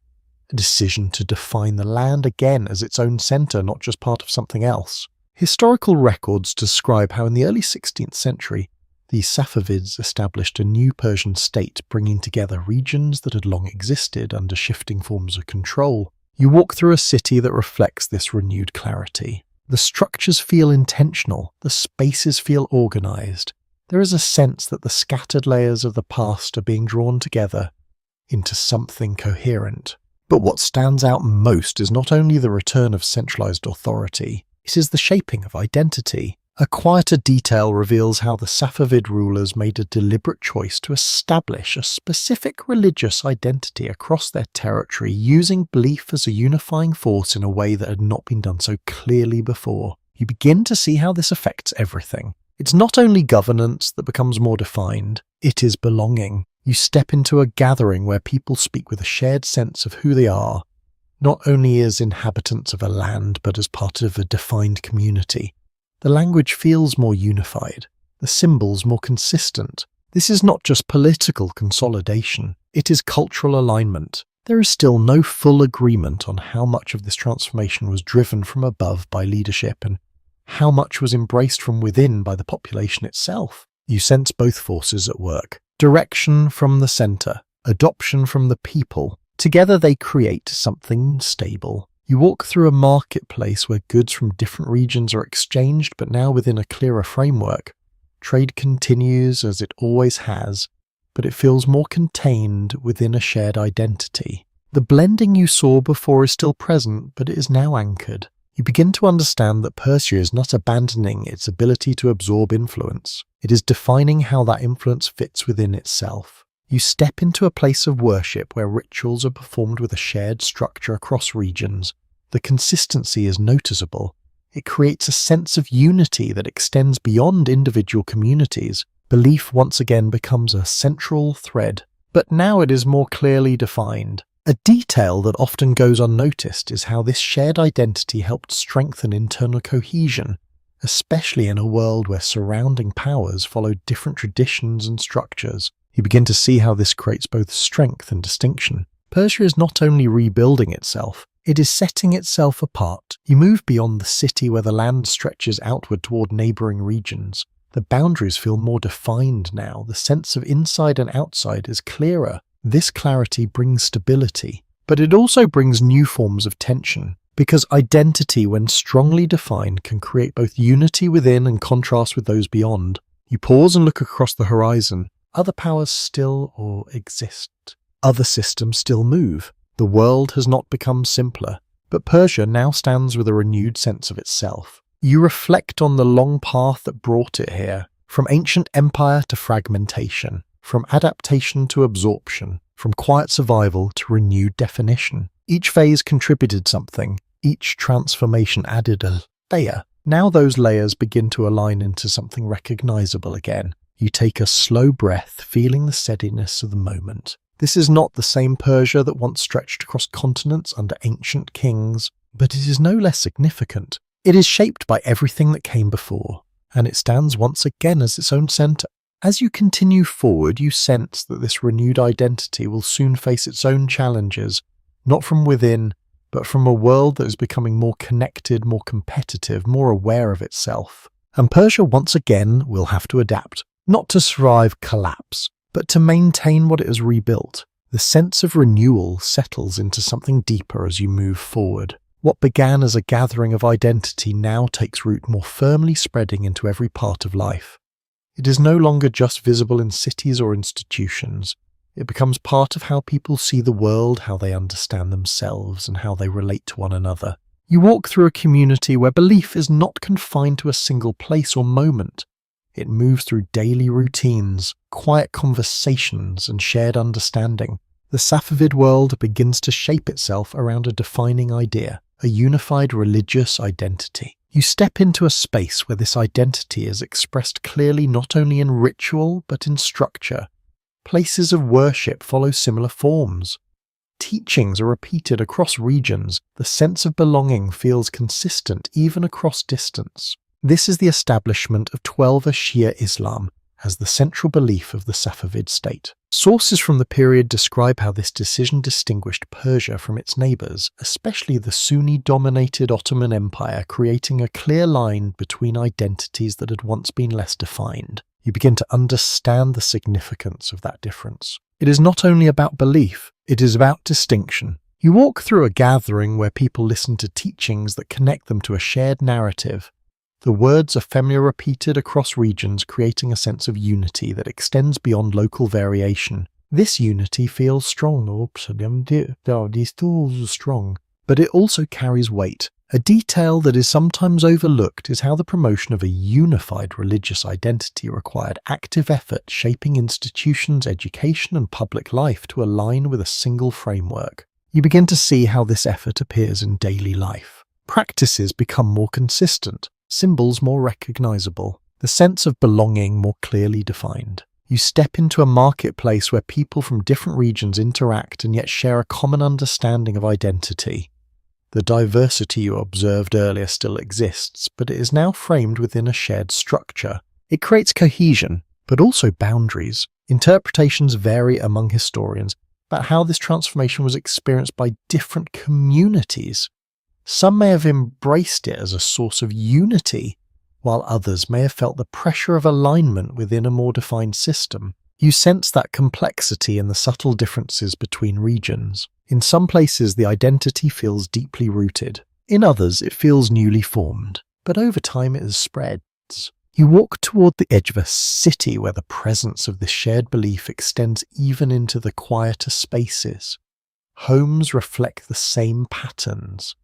A decision to define the land again as its own centre, not just part of something else. Historical records describe how in the early 16th century, the Safavids established a new Persian state, bringing together regions that had long existed under shifting forms of control. You walk through a city that reflects this renewed clarity. The structures feel intentional, the spaces feel organised. There is a sense that the scattered layers of the past are being drawn together into something coherent. But what stands out most is not only the return of centralised authority, it is the shaping of identity. A quieter detail reveals how the Safavid rulers made a deliberate choice to establish a specific religious identity across their territory, using belief as a unifying force in a way that had not been done so clearly before. You begin to see how this affects everything. It's not only governance that becomes more defined, it is belonging. You step into a gathering where people speak with a shared sense of who they are, not only as inhabitants of a land but as part of a defined community. The language feels more unified, the symbols more consistent. This is not just political consolidation, it is cultural alignment. There is still no full agreement on how much of this transformation was driven from above by leadership and how much was embraced from within by the population itself. You sense both forces at work. Direction from the centre, adoption from the people. Together they create something stable. You walk through a marketplace where goods from different regions are exchanged, but now within a clearer framework. Trade continues as it always has, but it feels more contained within a shared identity. The blending you saw before is still present, but it is now anchored. You begin to understand that Persia is not abandoning its ability to absorb influence. It is defining how that influence fits within itself. You step into a place of worship where rituals are performed with a shared structure across regions. The consistency is noticeable. It creates a sense of unity that extends beyond individual communities. Belief once again becomes a central thread, but now it is more clearly defined. A detail that often goes unnoticed is how this shared identity helped strengthen internal cohesion, especially in a world where surrounding powers followed different traditions and structures. You begin to see how this creates both strength and distinction. Persia is not only rebuilding itself, it is setting itself apart. You move beyond the city where the land stretches outward toward neighbouring regions. The boundaries feel more defined now. The sense of inside and outside is clearer. This clarity brings stability, but it also brings new forms of tension, because identity, when strongly defined, can create both unity within and contrast with those beyond. You pause and look across the horizon. Other powers still or exist. Other systems still move. The world has not become simpler, but Persia now stands with a renewed sense of itself. You reflect on the long path that brought it here, from ancient empire to fragmentation. From adaptation to absorption, from quiet survival to renewed definition. Each phase contributed something, each transformation added a layer. Now those layers begin to align into something recognizable again. You take a slow breath, feeling the steadiness of the moment. This is not the same Persia that once stretched across continents under ancient kings, but it is no less significant. It is shaped by everything that came before, and it stands once again as its own centre. As you continue forward, you sense that this renewed identity will soon face its own challenges, not from within, but from a world that is becoming more connected, more competitive, more aware of itself. And Persia once again will have to adapt, not to survive collapse, but to maintain what it has rebuilt. The sense of renewal settles into something deeper as you move forward. What began as a gathering of identity now takes root, more firmly spreading into every part of life. It is no longer just visible in cities or institutions. It becomes part of how people see the world, how they understand themselves, and how they relate to one another. You walk through a community where belief is not confined to a single place or moment. It moves through daily routines, quiet conversations, and shared understanding. The Safavid world begins to shape itself around a defining idea, a unified religious identity. You step into a space where this identity is expressed clearly not only in ritual but in structure. Places of worship follow similar forms. Teachings are repeated across regions. The sense of belonging feels consistent even across distance. This is the establishment of Twelver Shia Islam as the central belief of the Safavid state. Sources from the period describe how this decision distinguished Persia from its neighbours, especially the Sunni-dominated Ottoman Empire, creating a clear line between identities that had once been less defined. You begin to understand the significance of that difference. It is not only about belief, it is about distinction. You walk through a gathering where people listen to teachings that connect them to a shared narrative. The words are familiar repeated across regions, creating a sense of unity that extends beyond local variation. This unity feels strong, but it also carries weight. A detail that is sometimes overlooked is how the promotion of a unified religious identity required active effort, shaping institutions, education, and public life to align with a single framework. You begin to see how this effort appears in daily life. Practices become more consistent, symbols more recognizable, the sense of belonging more clearly defined. You step into a marketplace where people from different regions interact and yet share a common understanding of identity. The diversity you observed earlier still exists, but it is now framed within a shared structure. It creates cohesion, but also boundaries. Interpretations vary among historians about how this transformation was experienced by different communities. Some may have embraced it as a source of unity, while others may have felt the pressure of alignment within a more defined system. You sense that complexity in the subtle differences between regions. In some places, the identity feels deeply rooted. In others, it feels newly formed. But over time, it spreads. You walk toward the edge of a city where the presence of this shared belief extends even into the quieter spaces. Homes reflect the same patterns.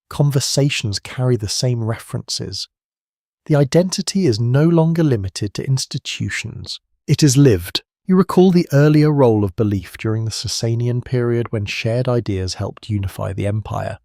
Conversations carry the same references. The identity is no longer limited to institutions. It is lived. You recall the earlier role of belief during the Sasanian period when shared ideas helped unify the empire.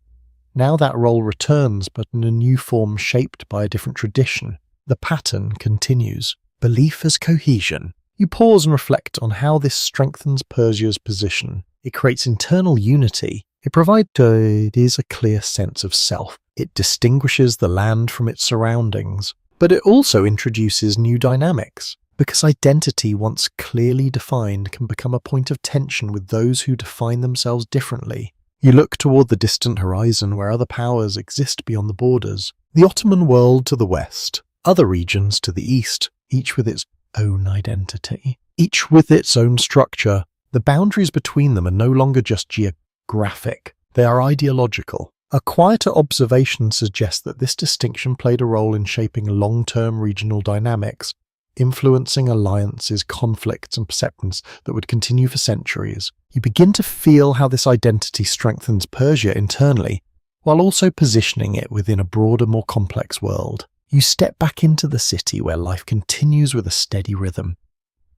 Now that role returns, but in a new form shaped by a different tradition. The pattern continues. Belief as cohesion. You pause and reflect on how this strengthens Persia's position. It creates internal unity. It provides a clear sense of self. It distinguishes the land from its surroundings. But it also introduces new dynamics. Because identity, once clearly defined, can become a point of tension with those who define themselves differently. You look toward the distant horizon where other powers exist beyond the borders. The Ottoman world to the west, other regions to the east, each with its own identity, each with its own structure. The boundaries between them are no longer just geographic, they are ideological. A quieter observation suggests that this distinction played a role in shaping long-term regional dynamics, influencing alliances, conflicts, and perceptions that would continue for centuries. You begin to feel how this identity strengthens Persia internally, while also positioning it within a broader, more complex world. You step back into the city where life continues with a steady rhythm.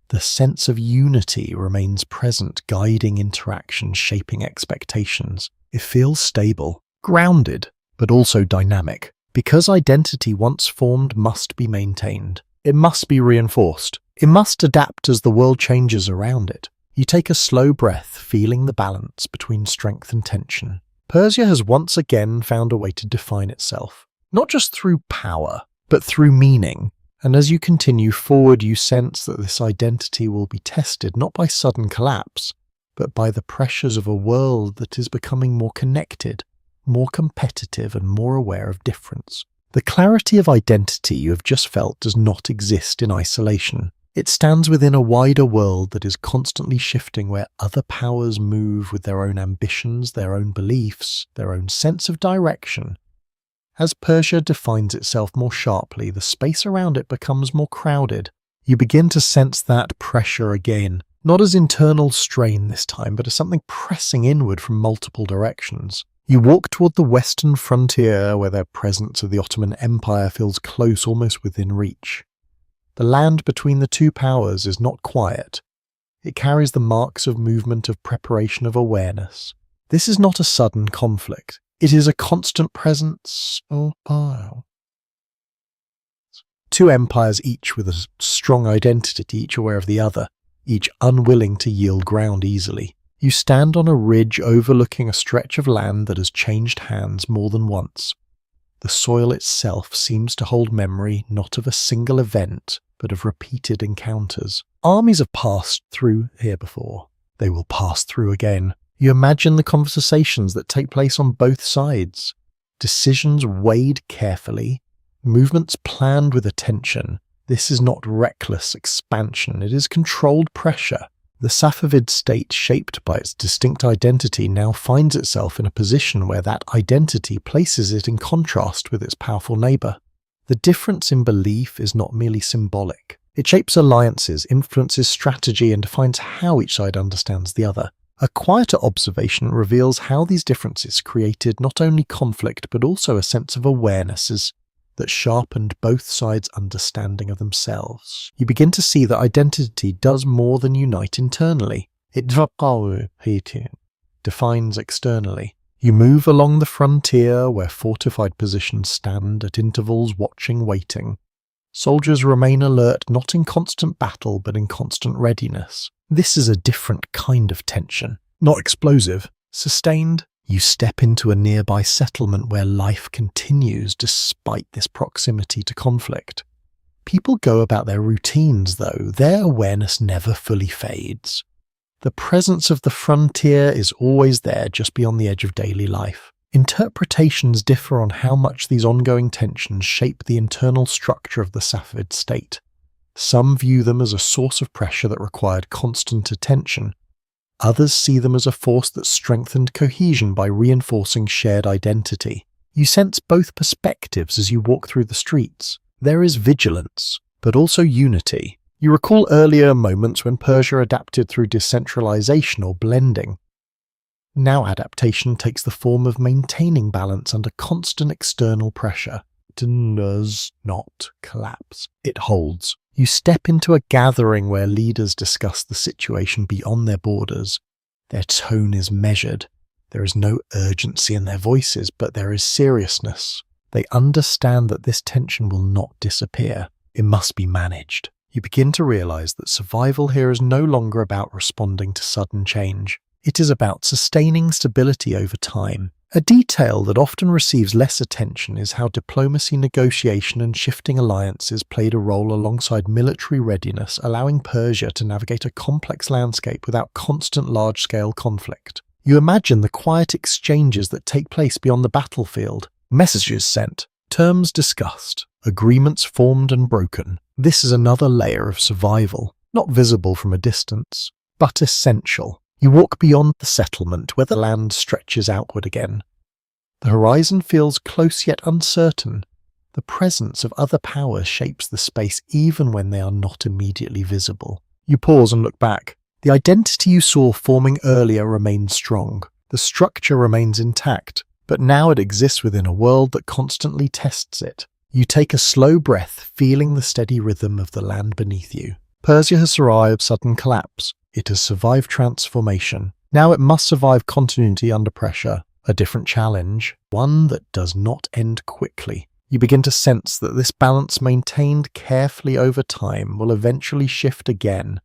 The sense of unity remains present, guiding interactions, shaping expectations. It feels stable, grounded, but also dynamic, because identity once formed must be maintained. It must be reinforced. It must adapt as the world changes around it. You take a slow breath, feeling the balance between strength and tension. Persia has once again found a way to define itself, not just through power, but through meaning. And as you continue forward, you sense that this identity will be tested not by sudden collapse, but by the pressures of a world that is becoming more connected, more competitive, and more aware of difference. The clarity of identity you have just felt does not exist in isolation. It stands within a wider world that is constantly shifting, where other powers move with their own ambitions, their own beliefs, their own sense of direction. As Persia defines itself more sharply, the space around it becomes more crowded. You begin to sense that pressure again, Not as internal strain this time, but as something pressing inward from multiple directions. You walk toward the western frontier where the presence of the Ottoman Empire feels close, almost within reach. The land between the two powers is not quiet. It carries the marks of movement, of preparation, of awareness. This is not a sudden conflict. It is a constant presence of power. Two empires, each with a strong identity, each aware of the other, each unwilling to yield ground easily. You stand on a ridge overlooking a stretch of land that has changed hands more than once. The soil itself seems to hold memory not of a single event, but of repeated encounters. Armies have passed through here before. They will pass through again. You imagine the conversations that take place on both sides. Decisions weighed carefully, movements planned with attention. This is not reckless expansion, it is controlled pressure. The Safavid state, shaped by its distinct identity, now finds itself in a position where that identity places it in contrast with its powerful neighbour. The difference in belief is not merely symbolic. It shapes alliances, influences strategy, and defines how each side understands the other. A quieter observation reveals how these differences created not only conflict but also a sense of awarenesses that sharpened both sides' understanding of themselves. You begin to see that identity does more than unite internally. It defines externally. You move along the frontier where fortified positions stand at intervals, watching, waiting. Soldiers remain alert, not in constant battle, but in constant readiness. This is a different kind of tension. Not explosive, sustained. You step into a nearby settlement where life continues despite this proximity to conflict. People go about their routines, though. Their awareness never fully fades. The presence of the frontier is always there, just beyond the edge of daily life. Interpretations differ on how much these ongoing tensions shape the internal structure of the Safavid state. Some view them as a source of pressure that required constant attention. Others see them as a force that strengthened cohesion by reinforcing shared identity. You sense both perspectives as you walk through the streets. There is vigilance, but also unity. You recall earlier moments when Persia adapted through decentralization or blending. Now adaptation takes the form of maintaining balance under constant external pressure. It does not collapse. It holds. You step into a gathering where leaders discuss the situation beyond their borders. Their tone is measured. There is no urgency in their voices, but there is seriousness. They understand that this tension will not disappear. It must be managed. You begin to realize that survival here is no longer about responding to sudden change. It is about sustaining stability over time. A detail that often receives less attention is how diplomacy, negotiation, and shifting alliances played a role alongside military readiness, allowing Persia to navigate a complex landscape without constant large-scale conflict. You imagine the quiet exchanges that take place beyond the battlefield. Messages sent, terms discussed, agreements formed and broken. This is another layer of survival, not visible from a distance, but essential. You walk beyond the settlement where the land stretches outward again. The horizon feels close yet uncertain. The presence of other powers shapes the space even when they are not immediately visible. You pause and look back. The identity you saw forming earlier remains strong. The structure remains intact, but now it exists within a world that constantly tests it. You take a slow breath, feeling the steady rhythm of the land beneath you. Persia has survived sudden collapse. It has survived transformation. Now it must survive continuity under pressure. A different challenge, one that does not end quickly. You begin to sense that this balance maintained carefully over time will eventually shift again.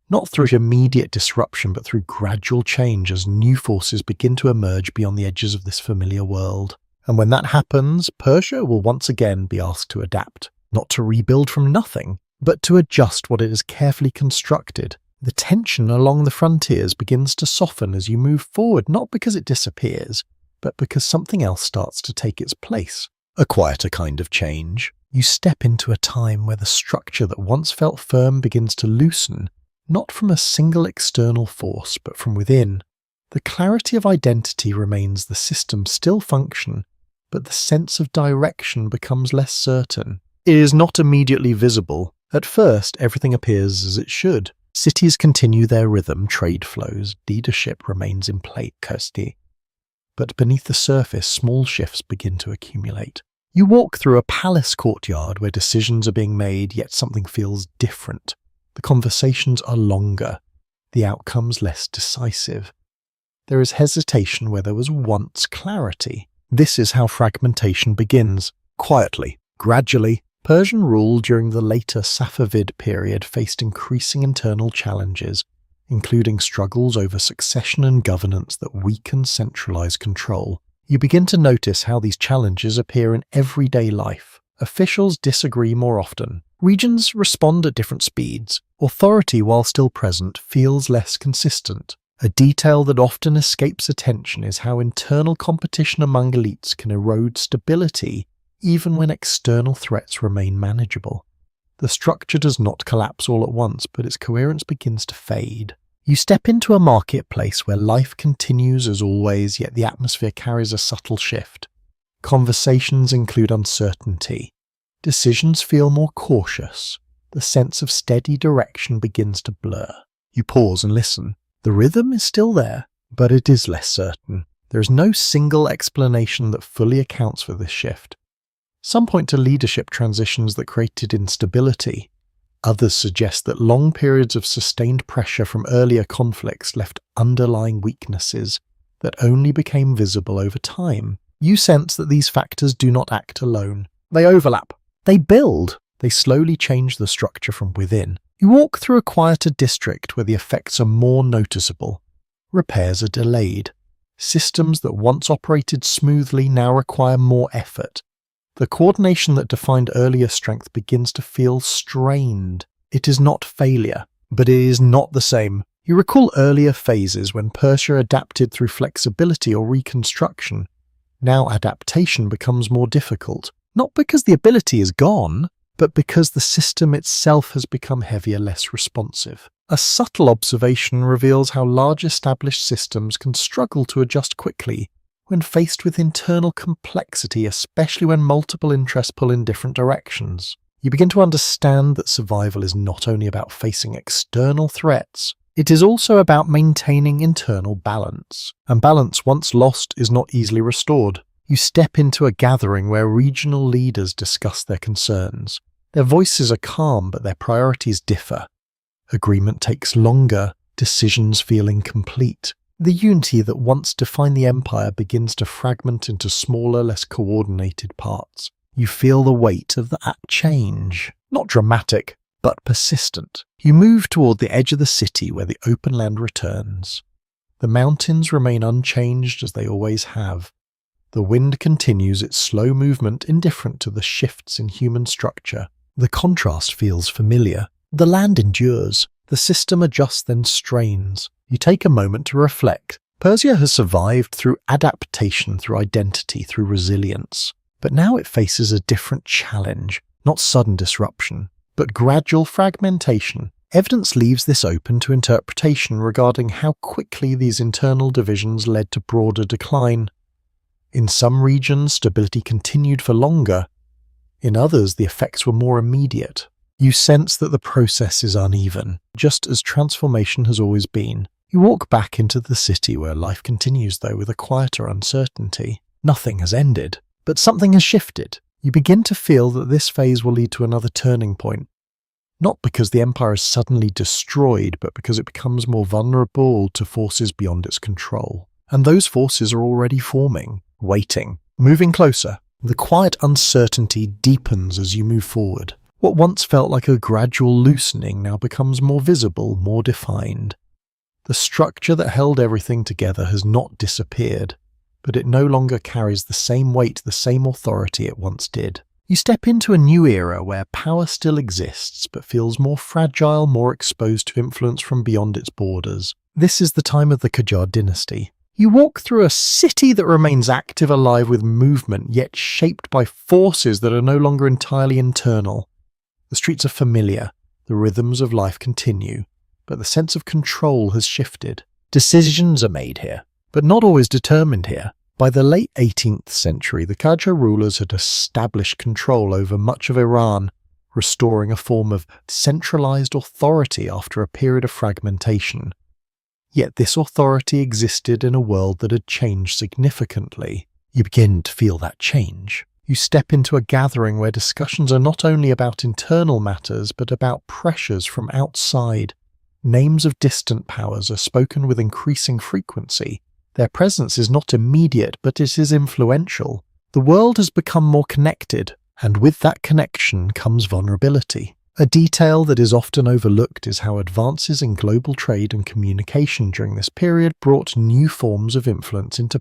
Not through immediate disruption, but through gradual change as new forces begin to emerge beyond the edges of this familiar world. And when that happens, Persia will once again be asked to adapt. Not to rebuild from nothing, but to adjust what it has carefully constructed. The tension along the frontiers begins to soften as you move forward, not because it disappears, but because something else starts to take its place. A quieter kind of change. You step into a time where the structure that once felt firm begins to loosen, not from a single external force, but from within. The clarity of identity remains, the system still function, but the sense of direction becomes less certain. It is not immediately visible. At first, everything appears as it should. Cities continue their rhythm, trade flows, leadership remains in place. But beneath the surface, small shifts begin to accumulate. You walk through a palace courtyard where decisions are being made, yet something feels different. The conversations are longer, the outcomes less decisive. There is hesitation where there was once clarity. This is how fragmentation begins. Quietly, gradually, Persian rule during the later Safavid period faced increasing internal challenges, including struggles over succession and governance that weaken centralized control. You begin to notice how these challenges appear in everyday life. Officials disagree more often. Regions respond at different speeds. Authority, while still present, feels less consistent. A detail that often escapes attention is how internal competition among elites can erode stability even when external threats remain manageable. The structure does not collapse all at once, but its coherence begins to fade. You step into a marketplace where life continues as always, yet the atmosphere carries a subtle shift. Conversations include uncertainty. Decisions feel more cautious. The sense of steady direction begins to blur. You pause and listen. The rhythm is still there, but it is less certain. There is no single explanation that fully accounts for this shift. Some point to leadership transitions that created instability. Others suggest that long periods of sustained pressure from earlier conflicts left underlying weaknesses that only became visible over time. You sense that these factors do not act alone. They overlap. They build. They slowly change the structure from within. You walk through a quieter district where the effects are more noticeable. Repairs are delayed. Systems that once operated smoothly now require more effort. The coordination that defined earlier strength begins to feel strained. It is not failure, but it is not the same. You recall earlier phases when Persia adapted through flexibility or reconstruction. Now adaptation becomes more difficult, not because the ability is gone, but because the system itself has become heavier, less responsive. A subtle observation reveals how large established systems can struggle to adjust quickly when faced with internal complexity, especially when multiple interests pull in different directions. You begin to understand that survival is not only about facing external threats, it is also about maintaining internal balance. And balance, once lost, is not easily restored. You step into a gathering where regional leaders discuss their concerns. Their voices are calm, but their priorities differ. Agreement takes longer, decisions feel incomplete. The unity that once defined the empire begins to fragment into smaller, less coordinated parts. You feel the weight of that change. Not dramatic, but persistent. You move toward the edge of the city where the open land returns. The mountains remain unchanged as they always have. The wind continues its slow movement, indifferent to the shifts in human structure. The contrast feels familiar. The land endures. The system adjusts then strains. You take a moment to reflect. Persia has survived through adaptation, through identity, through resilience. But now it faces a different challenge, not sudden disruption, but gradual fragmentation. Evidence leaves this open to interpretation regarding how quickly these internal divisions led to broader decline. In some regions, stability continued for longer. In others, the effects were more immediate. You sense that the process is uneven, just as transformation has always been. You walk back into the city where life continues, though, with a quieter uncertainty. Nothing has ended, but something has shifted. You begin to feel that this phase will lead to another turning point. Not because the empire is suddenly destroyed, but because it becomes more vulnerable to forces beyond its control. And those forces are already forming, waiting, moving closer. The quiet uncertainty deepens as you move forward. What once felt like a gradual loosening now becomes more visible, more defined. The structure that held everything together has not disappeared, but it no longer carries the same weight, the same authority it once did. You step into a new era where power still exists, but feels more fragile, more exposed to influence from beyond its borders. This is the time of the Qajar dynasty. You walk through a city that remains active, alive with movement, yet shaped by forces that are no longer entirely internal. The streets are familiar, the rhythms of life continue, but the sense of control has shifted. Decisions are made here, but not always determined here. By the late 18th century, the Qajar rulers had established control over much of Iran, restoring a form of centralized authority after a period of fragmentation. Yet this authority existed in a world that had changed significantly. You begin to feel that change. You step into a gathering where discussions are not only about internal matters, but about pressures from outside. Names of distant powers are spoken with increasing frequency. Their presence is not immediate, but it is influential. The world has become more connected, and with that connection comes vulnerability. A detail that is often overlooked is how advances in global trade and communication during this period brought new forms of influence into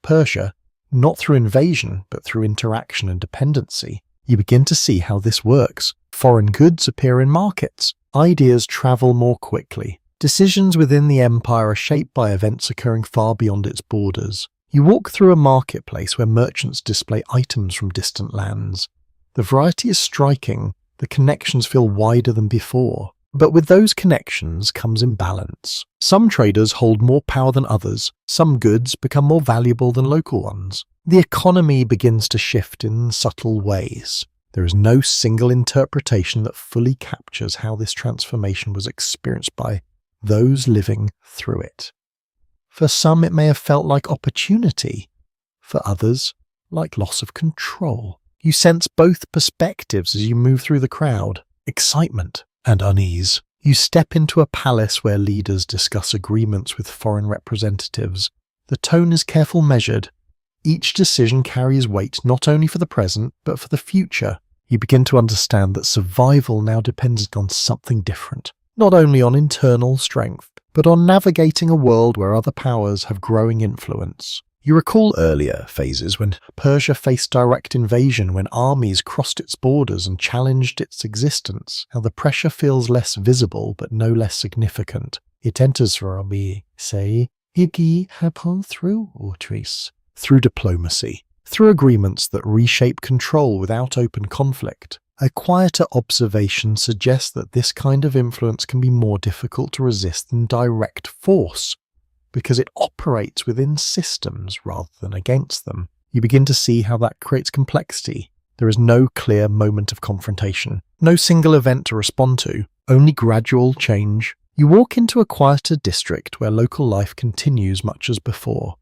Persia, not through invasion, but through interaction and dependency. You begin to see how this works. Foreign goods appear in markets. Ideas travel more quickly. Decisions within the empire are shaped by events occurring far beyond its borders. You walk through a marketplace where merchants display items from distant lands. The variety is striking. The connections feel wider than before. But with those connections comes imbalance. Some traders hold more power than others. Some goods become more valuable than local ones. The economy begins to shift in subtle ways. There is no single interpretation that fully captures how this transformation was experienced by those living through it. For some, it may have felt like opportunity. For others, like loss of control. You sense both perspectives as you move through the crowd, excitement and unease. You step into a palace where leaders discuss agreements with foreign representatives. The tone is carefully measured. Each decision carries weight not only for the present, but for the future. You begin to understand that survival now depends on something different, not only on internal strength, but on navigating a world where other powers have growing influence. You recall earlier phases when Persia faced direct invasion, when armies crossed its borders and challenged its existence, how the pressure feels less visible but no less significant. It enters from through diplomacy, through agreements that reshape control without open conflict. A quieter observation suggests that this kind of influence can be more difficult to resist than direct force, because it operates within systems rather than against them. You begin to see how that creates complexity. There is no clear moment of confrontation, no single event to respond to, only gradual change. You walk into a quieter district where local life continues much as before.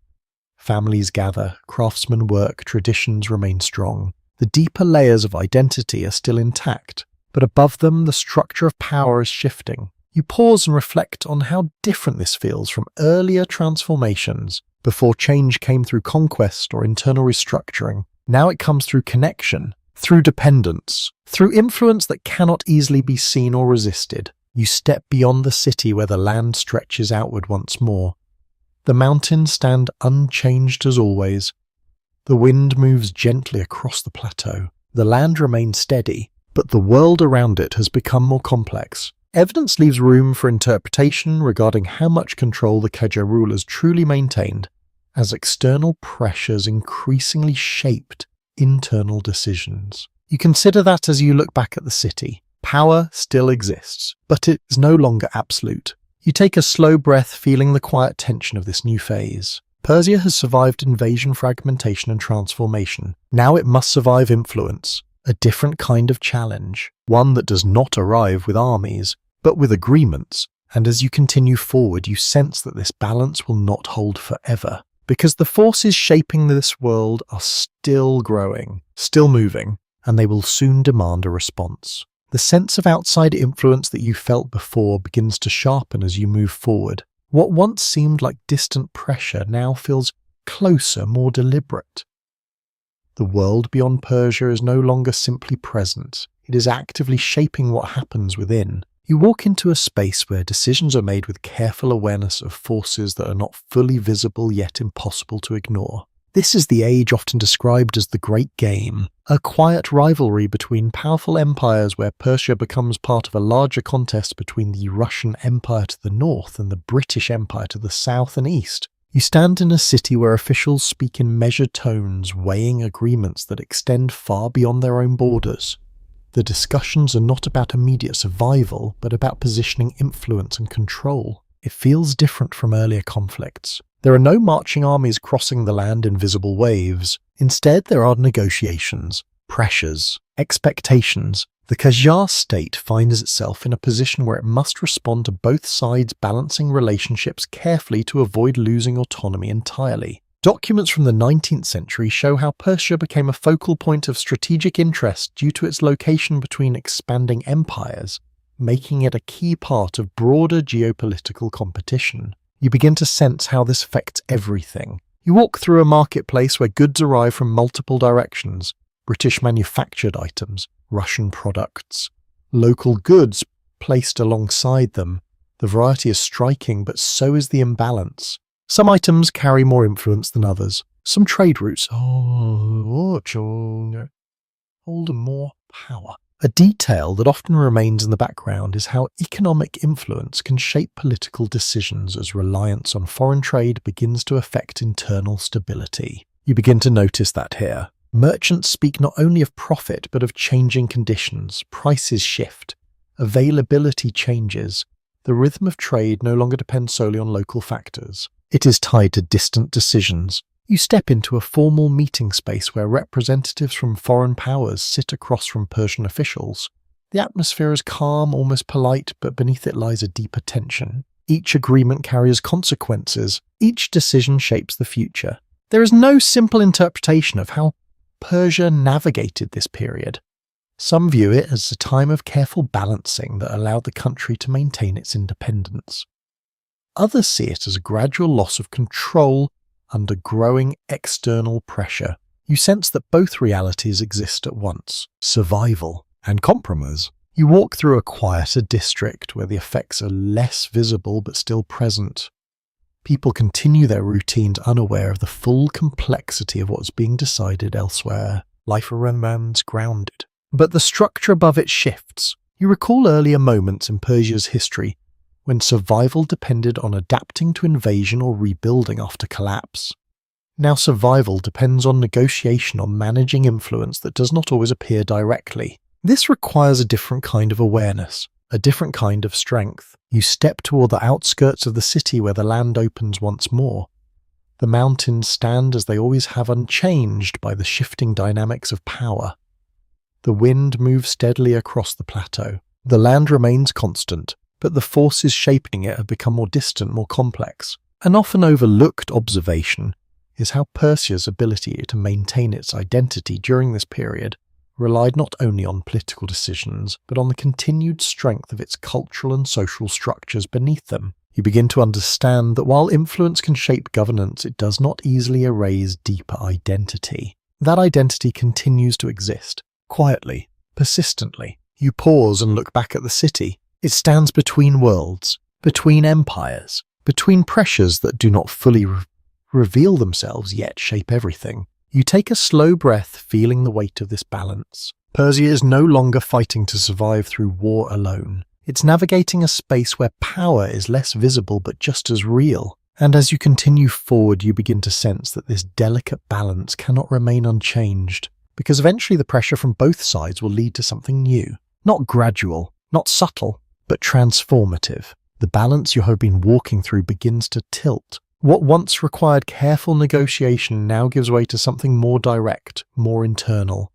Families gather, craftsmen work, traditions remain strong. The deeper layers of identity are still intact, but above them the structure of power is shifting. You pause and reflect on how different this feels from earlier transformations. Before change came through conquest or internal restructuring, now it comes through connection, through dependence, through influence that cannot easily be seen or resisted. You step beyond the city where the land stretches outward once more. The mountains stand unchanged as always. The wind moves gently across the plateau. The land remains steady, but the world around it has become more complex. Evidence leaves room for interpretation regarding how much control the Qajar rulers truly maintained, as external pressures increasingly shaped internal decisions. You consider that as you look back at the city. Power still exists, but it is no longer absolute. You take a slow breath, feeling the quiet tension of this new phase. Persia has survived invasion, fragmentation, and transformation. Now it must survive influence, a different kind of challenge, one that does not arrive with armies, but with agreements. And as you continue forward, you sense that this balance will not hold forever, because the forces shaping this world are still growing, still moving, and they will soon demand a response. The sense of outside influence that you felt before begins to sharpen as you move forward. What once seemed like distant pressure now feels closer, more deliberate. The world beyond Persia is no longer simply present. It is actively shaping what happens within. You walk into a space where decisions are made with careful awareness of forces that are not fully visible yet impossible to ignore. This is the age often described as the Great Game, a quiet rivalry between powerful empires where Persia becomes part of a larger contest between the Russian Empire to the north and the British Empire to the south and east. You stand in a city where officials speak in measured tones, weighing agreements that extend far beyond their own borders. The discussions are not about immediate survival, but about positioning influence and control. It feels different from earlier conflicts. There are no marching armies crossing the land in visible waves. Instead, there are negotiations, pressures, expectations. The Qajar state finds itself in a position where it must respond to both sides, balancing relationships carefully to avoid losing autonomy entirely. Documents from the 19th century show how Persia became a focal point of strategic interest due to its location between expanding empires, making it a key part of broader geopolitical competition. You begin to sense how this affects everything. You walk through a marketplace where goods arrive from multiple directions: British manufactured items, Russian products, local goods placed alongside them. The variety is striking, but so is the imbalance. Some items carry more influence than others. Some trade routes hold more power. A detail that often remains in the background is how economic influence can shape political decisions as reliance on foreign trade begins to affect internal stability. You begin to notice that here. Merchants speak not only of profit but of changing conditions. Prices shift. Availability changes. The rhythm of trade no longer depends solely on local factors. It is tied to distant decisions. You step into a formal meeting space where representatives from foreign powers sit across from Persian officials. The atmosphere is calm, almost polite, but beneath it lies a deeper tension. Each agreement carries consequences. Each decision shapes the future. There is no simple interpretation of how Persia navigated this period. Some view it as a time of careful balancing that allowed the country to maintain its independence. Others see it as a gradual loss of control under growing external pressure. You sense that both realities exist at once: survival and compromise. You walk through a quieter district where the effects are less visible but still present. People continue their routines unaware of the full complexity of what's being decided elsewhere. Life remains grounded. But the structure above it shifts. You recall earlier moments in Persia's history when survival depended on adapting to invasion or rebuilding after collapse. Now survival depends on negotiation, on managing influence that does not always appear directly. This requires a different kind of awareness, a different kind of strength. You step toward the outskirts of the city where the land opens once more. The mountains stand as they always have, unchanged by the shifting dynamics of power. The wind moves steadily across the plateau. The land remains constant, but the forces shaping it have become more distant, more complex. An often overlooked observation is how Persia's ability to maintain its identity during this period relied not only on political decisions, but on the continued strength of its cultural and social structures beneath them. You begin to understand that while influence can shape governance, it does not easily erase deeper identity. That identity continues to exist, quietly, persistently. You pause and look back at the city. It stands between worlds, between empires, between pressures that do not fully reveal themselves yet shape everything. You take a slow breath, feeling the weight of this balance. Persia is no longer fighting to survive through war alone. It's navigating a space where power is less visible but just as real. And as you continue forward, you begin to sense that this delicate balance cannot remain unchanged, because eventually the pressure from both sides will lead to something new. Not gradual, not subtle, but transformative. The balance you have been walking through begins to tilt. What once required careful negotiation now gives way to something more direct, more internal.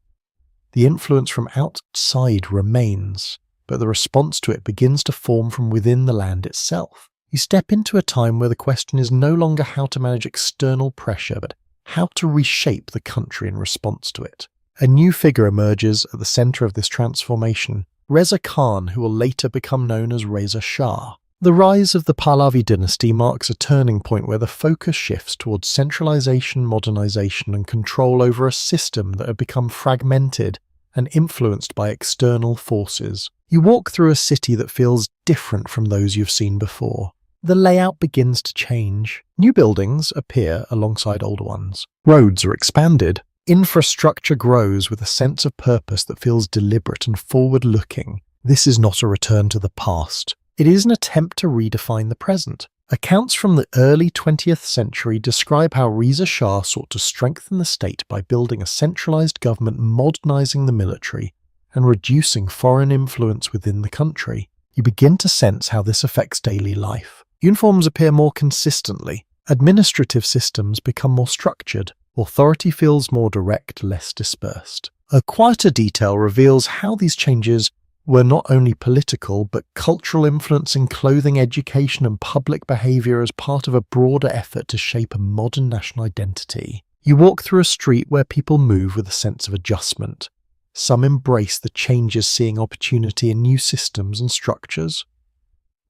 The influence from outside remains, but the response to it begins to form from within the land itself. You step into a time where the question is no longer how to manage external pressure, but how to reshape the country in response to it. A new figure emerges at the center of this transformation: Reza Khan, who will later become known as Reza Shah. The rise of the Pahlavi dynasty marks a turning point where the focus shifts towards centralization, modernization, and control over a system that had become fragmented and influenced by external forces. You walk through a city that feels different from those you've seen before. The layout begins to change. New buildings appear alongside older ones. Roads are expanded. Infrastructure grows with a sense of purpose that feels deliberate and forward-looking. This is not a return to the past. It is an attempt to redefine the present. Accounts from the early 20th century describe how Reza Shah sought to strengthen the state by building a centralized government, modernizing the military, and reducing foreign influence within the country. You begin to sense how this affects daily life. Uniforms appear more consistently. Administrative systems become more structured. Authority feels more direct, less dispersed. A quieter detail reveals how these changes were not only political but cultural, influencing clothing, education and public behaviour as part of a broader effort to shape a modern national identity. You walk through a street where people move with a sense of adjustment. Some embrace the changes, seeing opportunity in new systems and structures.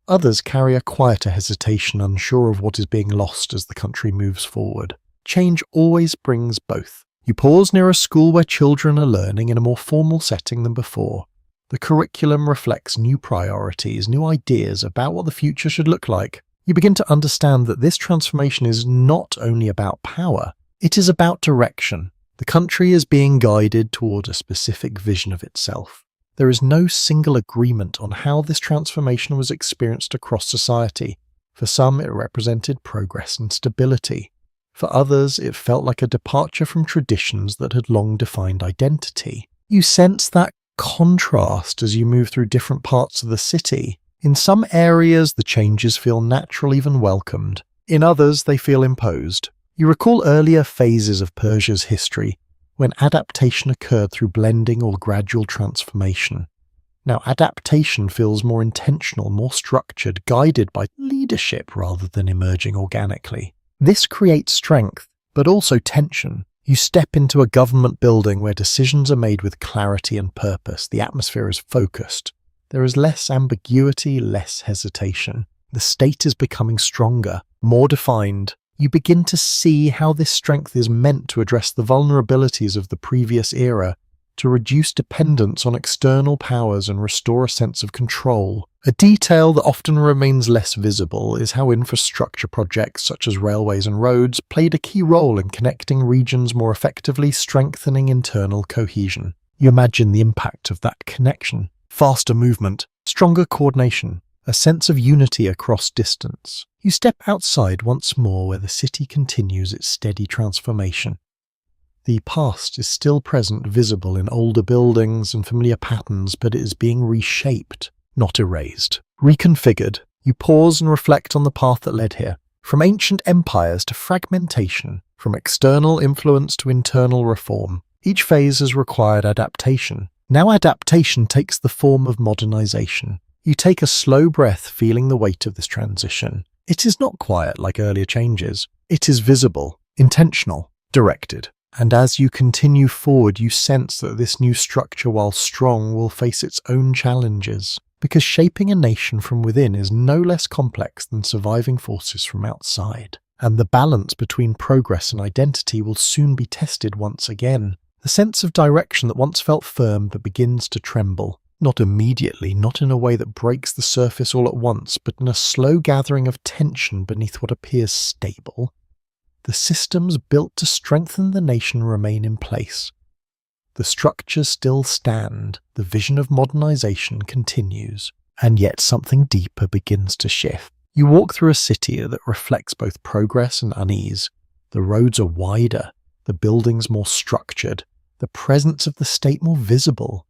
Others carry a quieter hesitation, unsure of what is being lost as the country moves forward. Change always brings both. You pause near a school where children are learning in a more formal setting than before. The curriculum reflects new priorities, new ideas about what the future should look like. You begin to understand that this transformation is not only about power, it is about direction. The country is being guided toward a specific vision of itself. There is no single agreement on how this transformation was experienced across society. For some, it represented progress and stability. For others, it felt like a departure from traditions that had long defined identity. You sense that contrast as you move through different parts of the city. In some areas, the changes feel natural, even welcomed. In others, they feel imposed. You recall earlier phases of Persia's history, when adaptation occurred through blending or gradual transformation. Now, adaptation feels more intentional, more structured, guided by leadership rather than emerging organically. This creates strength, but also tension. You step into a government building where decisions are made with clarity and purpose. The atmosphere is focused. There is less ambiguity, less hesitation. The state is becoming stronger, more defined. You begin to see how this strength is meant to address the vulnerabilities of the previous era, to reduce dependence on external powers and restore a sense of control. A detail that often remains less visible is how infrastructure projects such as railways and roads played a key role in connecting regions more effectively, strengthening internal cohesion. You imagine the impact of that connection. Faster movement, stronger coordination, a sense of unity across distance. You step outside once more where the city continues its steady transformation. The past is still present, visible in older buildings and familiar patterns, but it is being reshaped, not erased. Reconfigured, you pause and reflect on the path that led here. From ancient empires to fragmentation, from external influence to internal reform, each phase has required adaptation. Now adaptation takes the form of modernization. You take a slow breath, feeling the weight of this transition. It is not quiet like earlier changes. It is visible, intentional, directed. And as you continue forward, you sense that this new structure, while strong, will face its own challenges. Because shaping a nation from within is no less complex than surviving forces from outside. And the balance between progress and identity will soon be tested once again. The sense of direction that once felt firm but begins to tremble. Not immediately, not in a way that breaks the surface all at once, but in a slow gathering of tension beneath what appears stable. The systems built to strengthen the nation remain in place. The structures still stand, the vision of modernization continues, and yet something deeper begins to shift. You walk through a city that reflects both progress and unease. The roads are wider, the buildings more structured, the presence of the state more visible.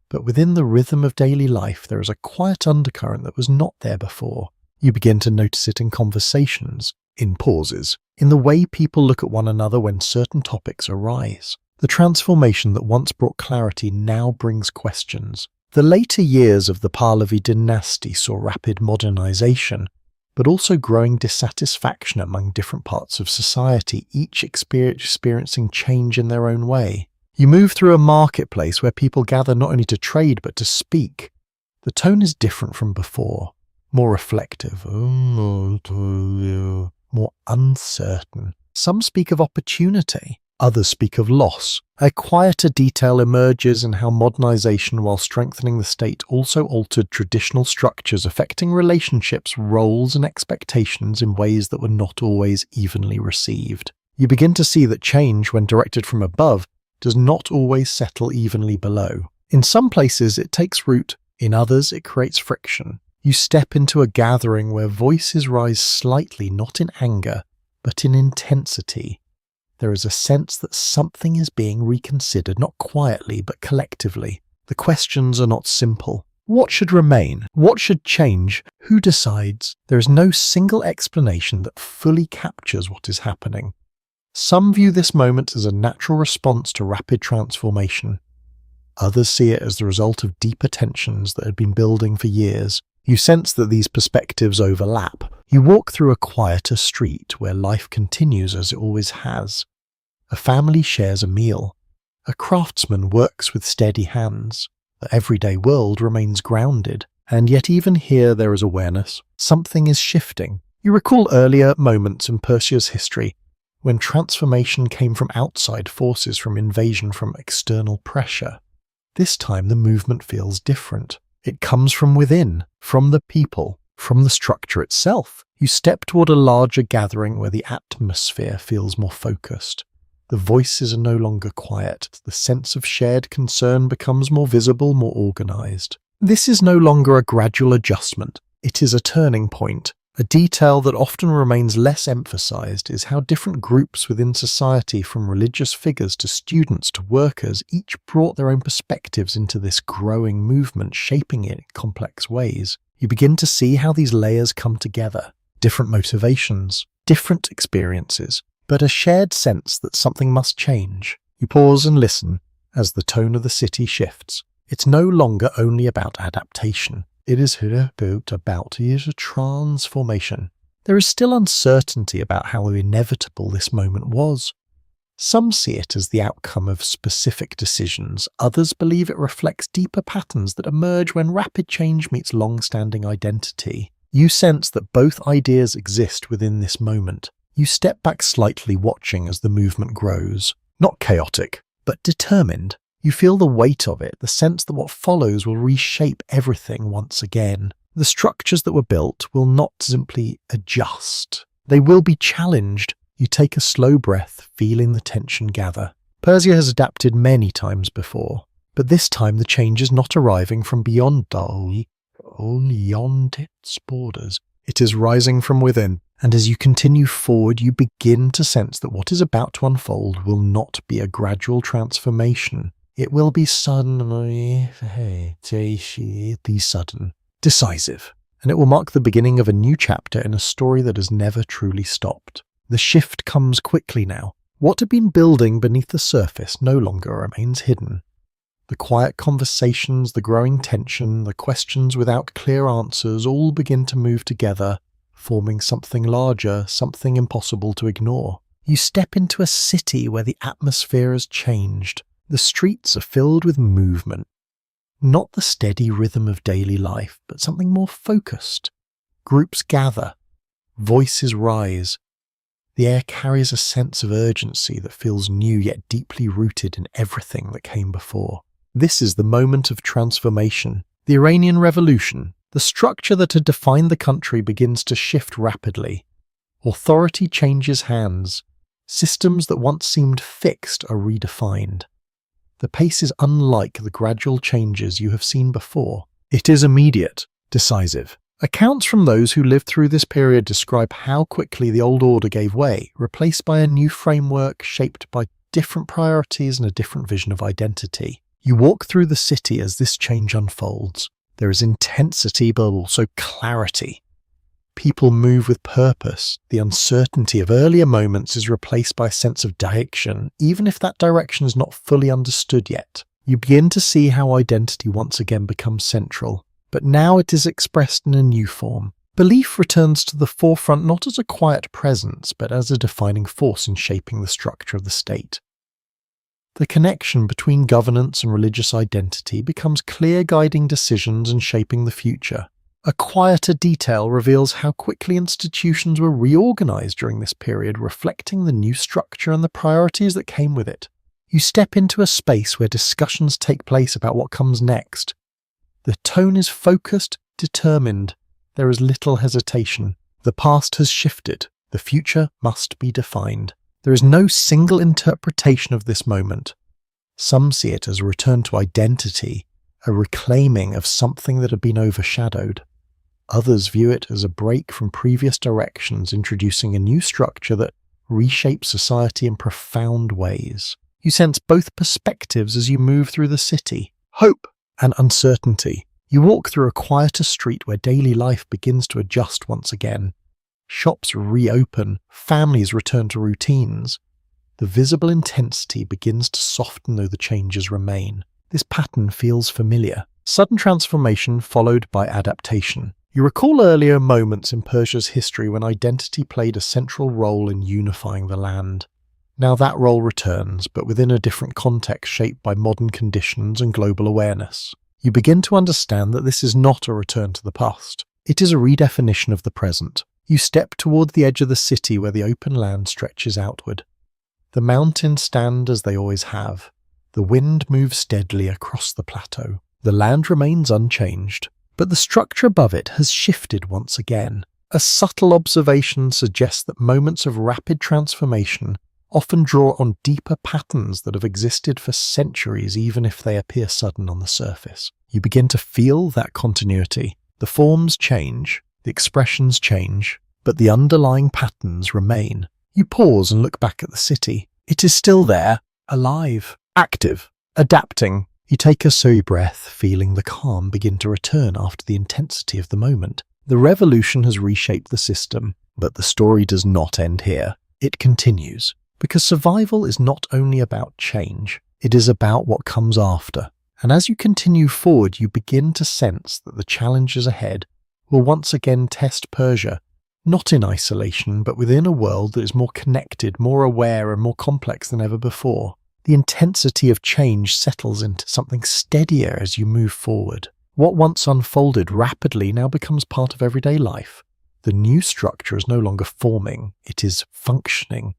But within the rhythm of daily life, there is a quiet undercurrent that was not there before. You begin to notice it in conversations, in pauses, in the way people look at one another when certain topics arise. The transformation that once brought clarity now brings questions. The later years of the Pahlavi dynasty saw rapid modernization, but also growing dissatisfaction among different parts of society, each experiencing change in their own way. You move through a marketplace where people gather not only to trade but to speak. The tone is different from before, more reflective, more uncertain. Some speak of opportunity, others speak of loss. A quieter detail emerges in how modernization, while strengthening the state, also altered traditional structures, affecting relationships, roles and expectations in ways that were not always evenly received. You begin to see that change, when directed from above, does not always settle evenly below. In some places it takes root, in others it creates friction. You step into a gathering where voices rise slightly, not in anger, but in intensity. There is a sense that something is being reconsidered, not quietly, but collectively. The questions are not simple. What should remain? What should change? Who decides? There is no single explanation that fully captures what is happening. Some view this moment as a natural response to rapid transformation. Others see it as the result of deeper tensions that had been building for years. You sense that these perspectives overlap. You walk through a quieter street where life continues as it always has. A family shares a meal. A craftsman works with steady hands. The everyday world remains grounded. And yet even here there is awareness. Something is shifting. You recall earlier moments in Persia's history when transformation came from outside forces, from invasion, from external pressure. This time the movement feels different. It comes from within, from the people, from the structure itself. You step toward a larger gathering where the atmosphere feels more focused. The voices are no longer quiet. The sense of shared concern becomes more visible, more organized. This is no longer a gradual adjustment. It is a turning point. A detail that often remains less emphasized is how different groups within society, from religious figures to students to workers, each brought their own perspectives into this growing movement, shaping it in complex ways. You begin to see how these layers come together. Different motivations, different experiences, but a shared sense that something must change. You pause and listen as the tone of the city shifts. It's no longer only about adaptation. It is about a transformation. There is still uncertainty about how inevitable this moment was. Some see it as the outcome of specific decisions. Others believe it reflects deeper patterns that emerge when rapid change meets long-standing identity. You sense that both ideas exist within this moment. You step back slightly, watching as the movement grows. Not chaotic, but determined. You feel the weight of it, the sense that what follows will reshape everything once again. The structures that were built will not simply adjust. They will be challenged. You take a slow breath, feeling the tension gather. Persia has adapted many times before, but this time the change is not arriving from beyond its borders. It is rising from within, and as you continue forward, you begin to sense that what is about to unfold will not be a gradual transformation. It will be sudden, decisive, and it will mark the beginning of a new chapter in a story that has never truly stopped. The shift comes quickly now. What had been building beneath the surface no longer remains hidden. The quiet conversations, the growing tension, the questions without clear answers all begin to move together, forming something larger, something impossible to ignore. You step into a city where the atmosphere has changed. The streets are filled with movement. Not the steady rhythm of daily life, but something more focused. Groups gather. Voices rise. The air carries a sense of urgency that feels new yet deeply rooted in everything that came before. This is the moment of transformation. The Iranian Revolution, the structure that had defined the country, begins to shift rapidly. Authority changes hands. Systems that once seemed fixed are redefined. The pace is unlike the gradual changes you have seen before. It is immediate, decisive. Accounts from those who lived through this period describe how quickly the old order gave way, replaced by a new framework shaped by different priorities and a different vision of identity. You walk through the city as this change unfolds. There is intensity, but also clarity. People move with purpose. The uncertainty of earlier moments is replaced by a sense of direction, even if that direction is not fully understood yet. You begin to see how identity once again becomes central, but now it is expressed in a new form. Belief returns to the forefront not as a quiet presence, but as a defining force in shaping the structure of the state. The connection between governance and religious identity becomes clear, guiding decisions and shaping the future. A quieter detail reveals how quickly institutions were reorganized during this period, reflecting the new structure and the priorities that came with it. You step into a space where discussions take place about what comes next. The tone is focused, determined. There is little hesitation. The past has shifted. The future must be defined. There is no single interpretation of this moment. Some see it as a return to identity, a reclaiming of something that had been overshadowed. Others view it as a break from previous directions, introducing a new structure that reshapes society in profound ways. You sense both perspectives as you move through the city, hope and uncertainty. You walk through a quieter street where daily life begins to adjust once again. Shops reopen, families return to routines. The visible intensity begins to soften though the changes remain. This pattern feels familiar. Sudden transformation followed by adaptation. You recall earlier moments in Persia's history when identity played a central role in unifying the land. Now that role returns, but within a different context shaped by modern conditions and global awareness. You begin to understand that this is not a return to the past. It is a redefinition of the present. You step toward the edge of the city where the open land stretches outward. The mountains stand as they always have. The wind moves steadily across the plateau. The land remains unchanged, but the structure above it has shifted once again. A subtle observation suggests that moments of rapid transformation often draw on deeper patterns that have existed for centuries, even if they appear sudden on the surface. You begin to feel that continuity. The forms change, the expressions change, but the underlying patterns remain. You pause and look back at the city. It is still there, alive, active, adapting. You take a slow breath, feeling the calm begin to return after the intensity of the moment. The revolution has reshaped the system, but the story does not end here. It continues. Because survival is not only about change, it is about what comes after. And as you continue forward, you begin to sense that the challenges ahead will once again test Persia, not in isolation, but within a world that is more connected, more aware, and more complex than ever before. The intensity of change settles into something steadier as you move forward. What once unfolded rapidly now becomes part of everyday life. The new structure is no longer forming, it is functioning.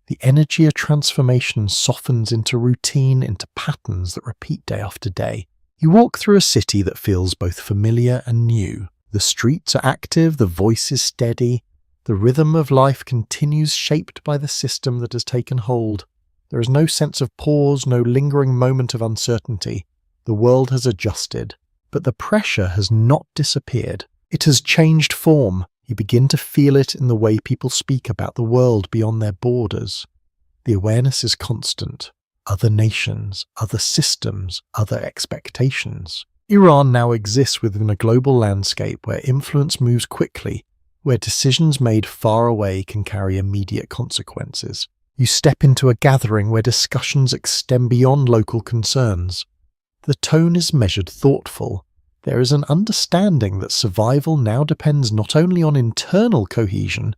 The energy of transformation softens into routine, into patterns that repeat day after day. You walk through a city that feels both familiar and new. The streets are active, the voice is steady. The rhythm of life continues, shaped by the system that has taken hold. There is no sense of pause, no lingering moment of uncertainty. The world has adjusted, but the pressure has not disappeared. It has changed form. You begin to feel it in the way people speak about the world beyond their borders. The awareness is constant. Other nations, other systems, other expectations. Iran now exists within a global landscape where influence moves quickly, where decisions made far away can carry immediate consequences. You step into a gathering where discussions extend beyond local concerns. The tone is measured, thoughtful. There is an understanding that survival now depends not only on internal cohesion,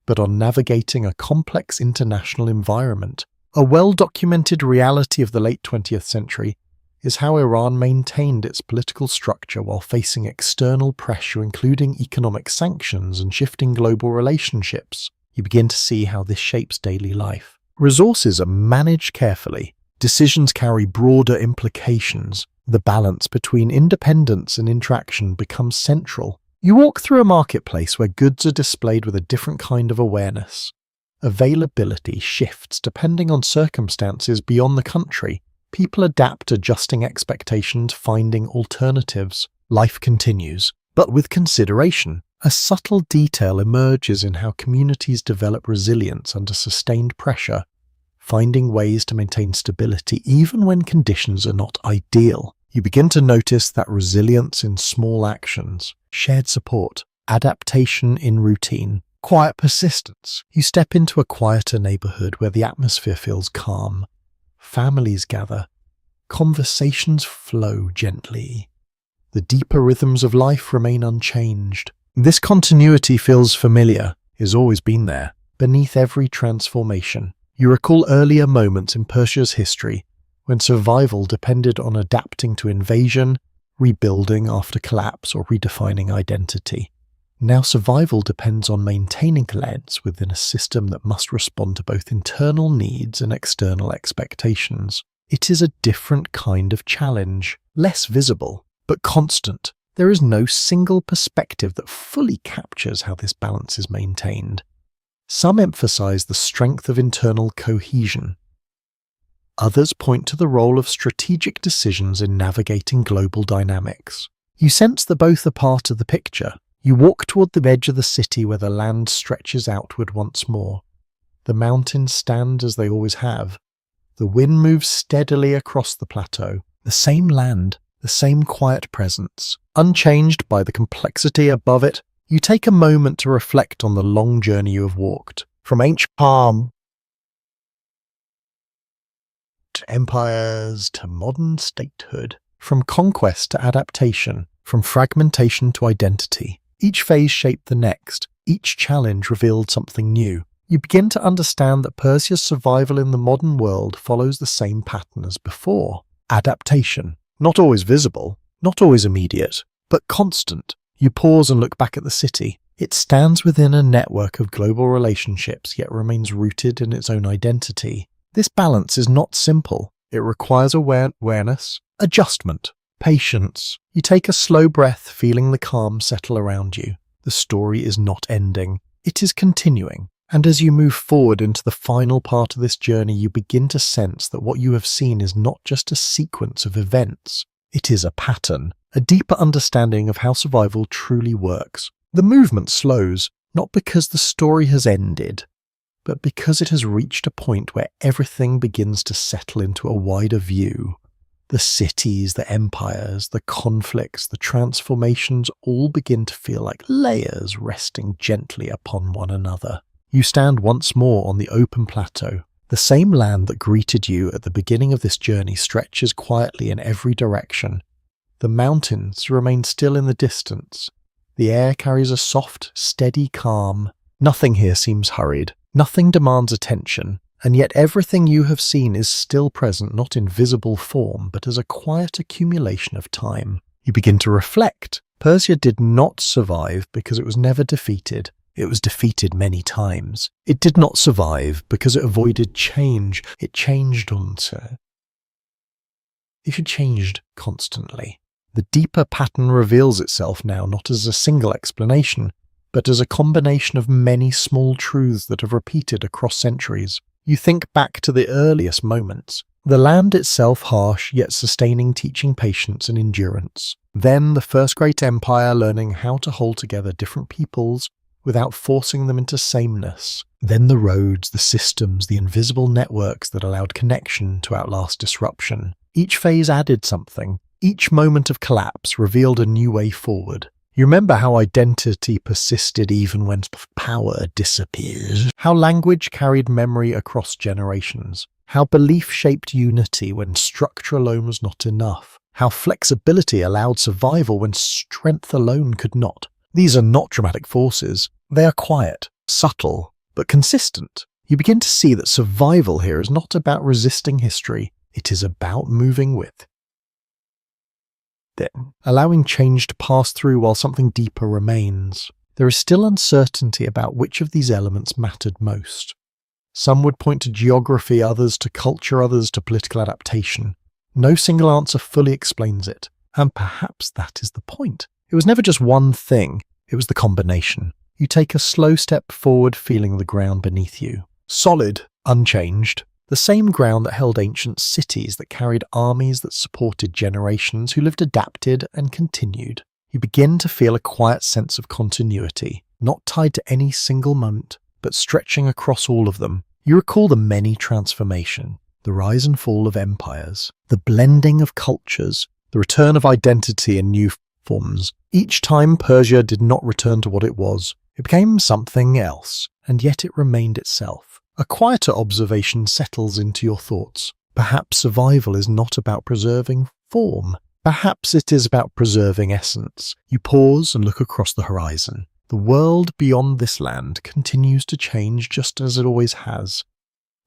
but on navigating a complex international environment. A well-documented reality of the late 20th century is how Iran maintained its political structure while facing external pressure, including economic sanctions and shifting global relationships. You begin to see how this shapes daily life. Resources are managed carefully. Decisions carry broader implications. The balance between independence and interaction becomes central. You walk through a marketplace where goods are displayed with a different kind of awareness. Availability shifts depending on circumstances beyond the country. People adapt, adjusting expectations, finding alternatives. Life continues, but with consideration. A subtle detail emerges in how communities develop resilience under sustained pressure, finding ways to maintain stability even when conditions are not ideal. You begin to notice that resilience in small actions, shared support, adaptation in routine, quiet persistence. You step into a quieter neighborhood where the atmosphere feels calm. Families gather. Conversations flow gently. The deeper rhythms of life remain unchanged. This continuity feels familiar, has always been there, beneath every transformation. You recall earlier moments in Persia's history when survival depended on adapting to invasion, rebuilding after collapse, or redefining identity. Now survival depends on maintaining lens within a system that must respond to both internal needs and external expectations. It is a different kind of challenge, less visible, but constant. There is no single perspective that fully captures how this balance is maintained. Some emphasize the strength of internal cohesion. Others point to the role of strategic decisions in navigating global dynamics. You sense that both are part of the picture. You walk toward the edge of the city where the land stretches outward once more. The mountains stand as they always have. The wind moves steadily across the plateau. The same land, the same quiet presence, unchanged by the complexity above it. You take a moment to reflect on the long journey you have walked. From ancient palm empires to modern statehood, from conquest to adaptation, from fragmentation to identity. Each phase shaped the next. Each challenge revealed something new. You begin to understand that Persia's survival in the modern world follows the same pattern as before. Adaptation. Not always visible, not always immediate, but constant. You pause and look back at the city. It stands within a network of global relationships, yet remains rooted in its own identity. This balance is not simple. It requires awareness, adjustment, patience. You take a slow breath, feeling the calm settle around you. The story is not ending. It is continuing. And as you move forward into the final part of this journey, you begin to sense that what you have seen is not just a sequence of events. It is a pattern, a deeper understanding of how survival truly works. The movement slows, not because the story has ended, but because it has reached a point where everything begins to settle into a wider view. The cities, the empires, the conflicts, the transformations all begin to feel like layers resting gently upon one another. You stand once more on the open plateau. The same land that greeted you at the beginning of this journey stretches quietly in every direction. The mountains remain still in the distance. The air carries a soft, steady calm. Nothing here seems hurried. Nothing demands attention. And yet everything you have seen is still present, not in visible form, but as a quiet accumulation of time. You begin to reflect. Persia did not survive because it was never defeated. It was defeated many times. It did not survive because it avoided change. It changed constantly. The deeper pattern reveals itself now not as a single explanation, but as a combination of many small truths that have repeated across centuries. You think back to the earliest moments. The land itself harsh, yet sustaining, teaching patience and endurance. Then the first great empire learning how to hold together different peoples without forcing them into sameness. Then the roads, the systems, the invisible networks that allowed connection to outlast disruption. Each phase added something. Each moment of collapse revealed a new way forward. You remember how identity persisted even when power disappeared. How language carried memory across generations. How belief shaped unity when structure alone was not enough. How flexibility allowed survival when strength alone could not. These are not dramatic forces. They are quiet, subtle, but consistent. You begin to see that survival here is not about resisting history. It is about moving with it, allowing change to pass through while something deeper remains. There is still uncertainty about which of these elements mattered most. Some would point to geography, others to culture, others to political adaptation. No single answer fully explains it, and perhaps that is the point. It was never just one thing, it was the combination. You take a slow step forward, feeling the ground beneath you. Solid, unchanged. The same ground that held ancient cities, that carried armies, that supported generations who lived adapted and continued. You begin to feel a quiet sense of continuity, not tied to any single moment, but stretching across all of them. You recall the many transformations, the rise and fall of empires, the blending of cultures, the return of identity in new forms. Each time Persia did not return to what it was. It became something else, and yet it remained itself. A quieter observation settles into your thoughts. Perhaps survival is not about preserving form. Perhaps it is about preserving essence. You pause and look across the horizon. The world beyond this land continues to change just as it always has.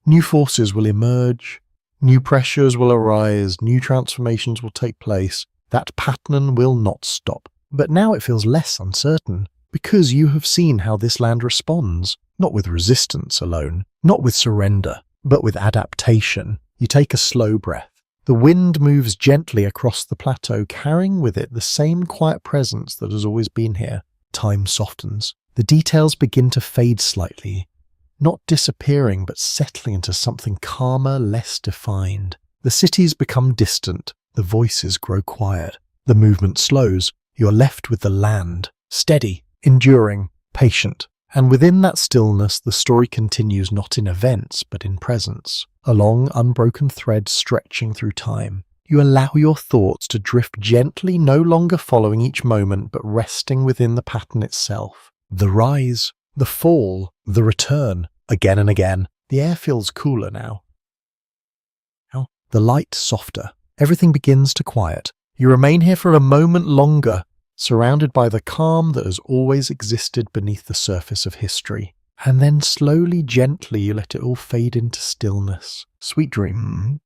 New forces will emerge, new pressures will arise, new transformations will take place. That pattern will not stop. But now it feels less uncertain, because you have seen how this land responds, not with resistance alone, not with surrender, but with adaptation. You take a slow breath. The wind moves gently across the plateau, carrying with it the same quiet presence that has always been here. Time softens. The details begin to fade slightly, not disappearing but settling into something calmer, less defined. The cities become distant. The voices grow quiet. The movement slows. You are left with the land, steady, enduring, patient. And within that stillness, the story continues not in events, but in presence. A long, unbroken thread stretching through time. You allow your thoughts to drift gently, no longer following each moment, but resting within the pattern itself. The rise, the fall, the return, again and again. The air feels cooler now. the light softer. Everything begins to quiet. You remain here for a moment longer, surrounded by the calm that has always existed beneath the surface of history. And then slowly, gently, you let it all fade into stillness. Sweet dream.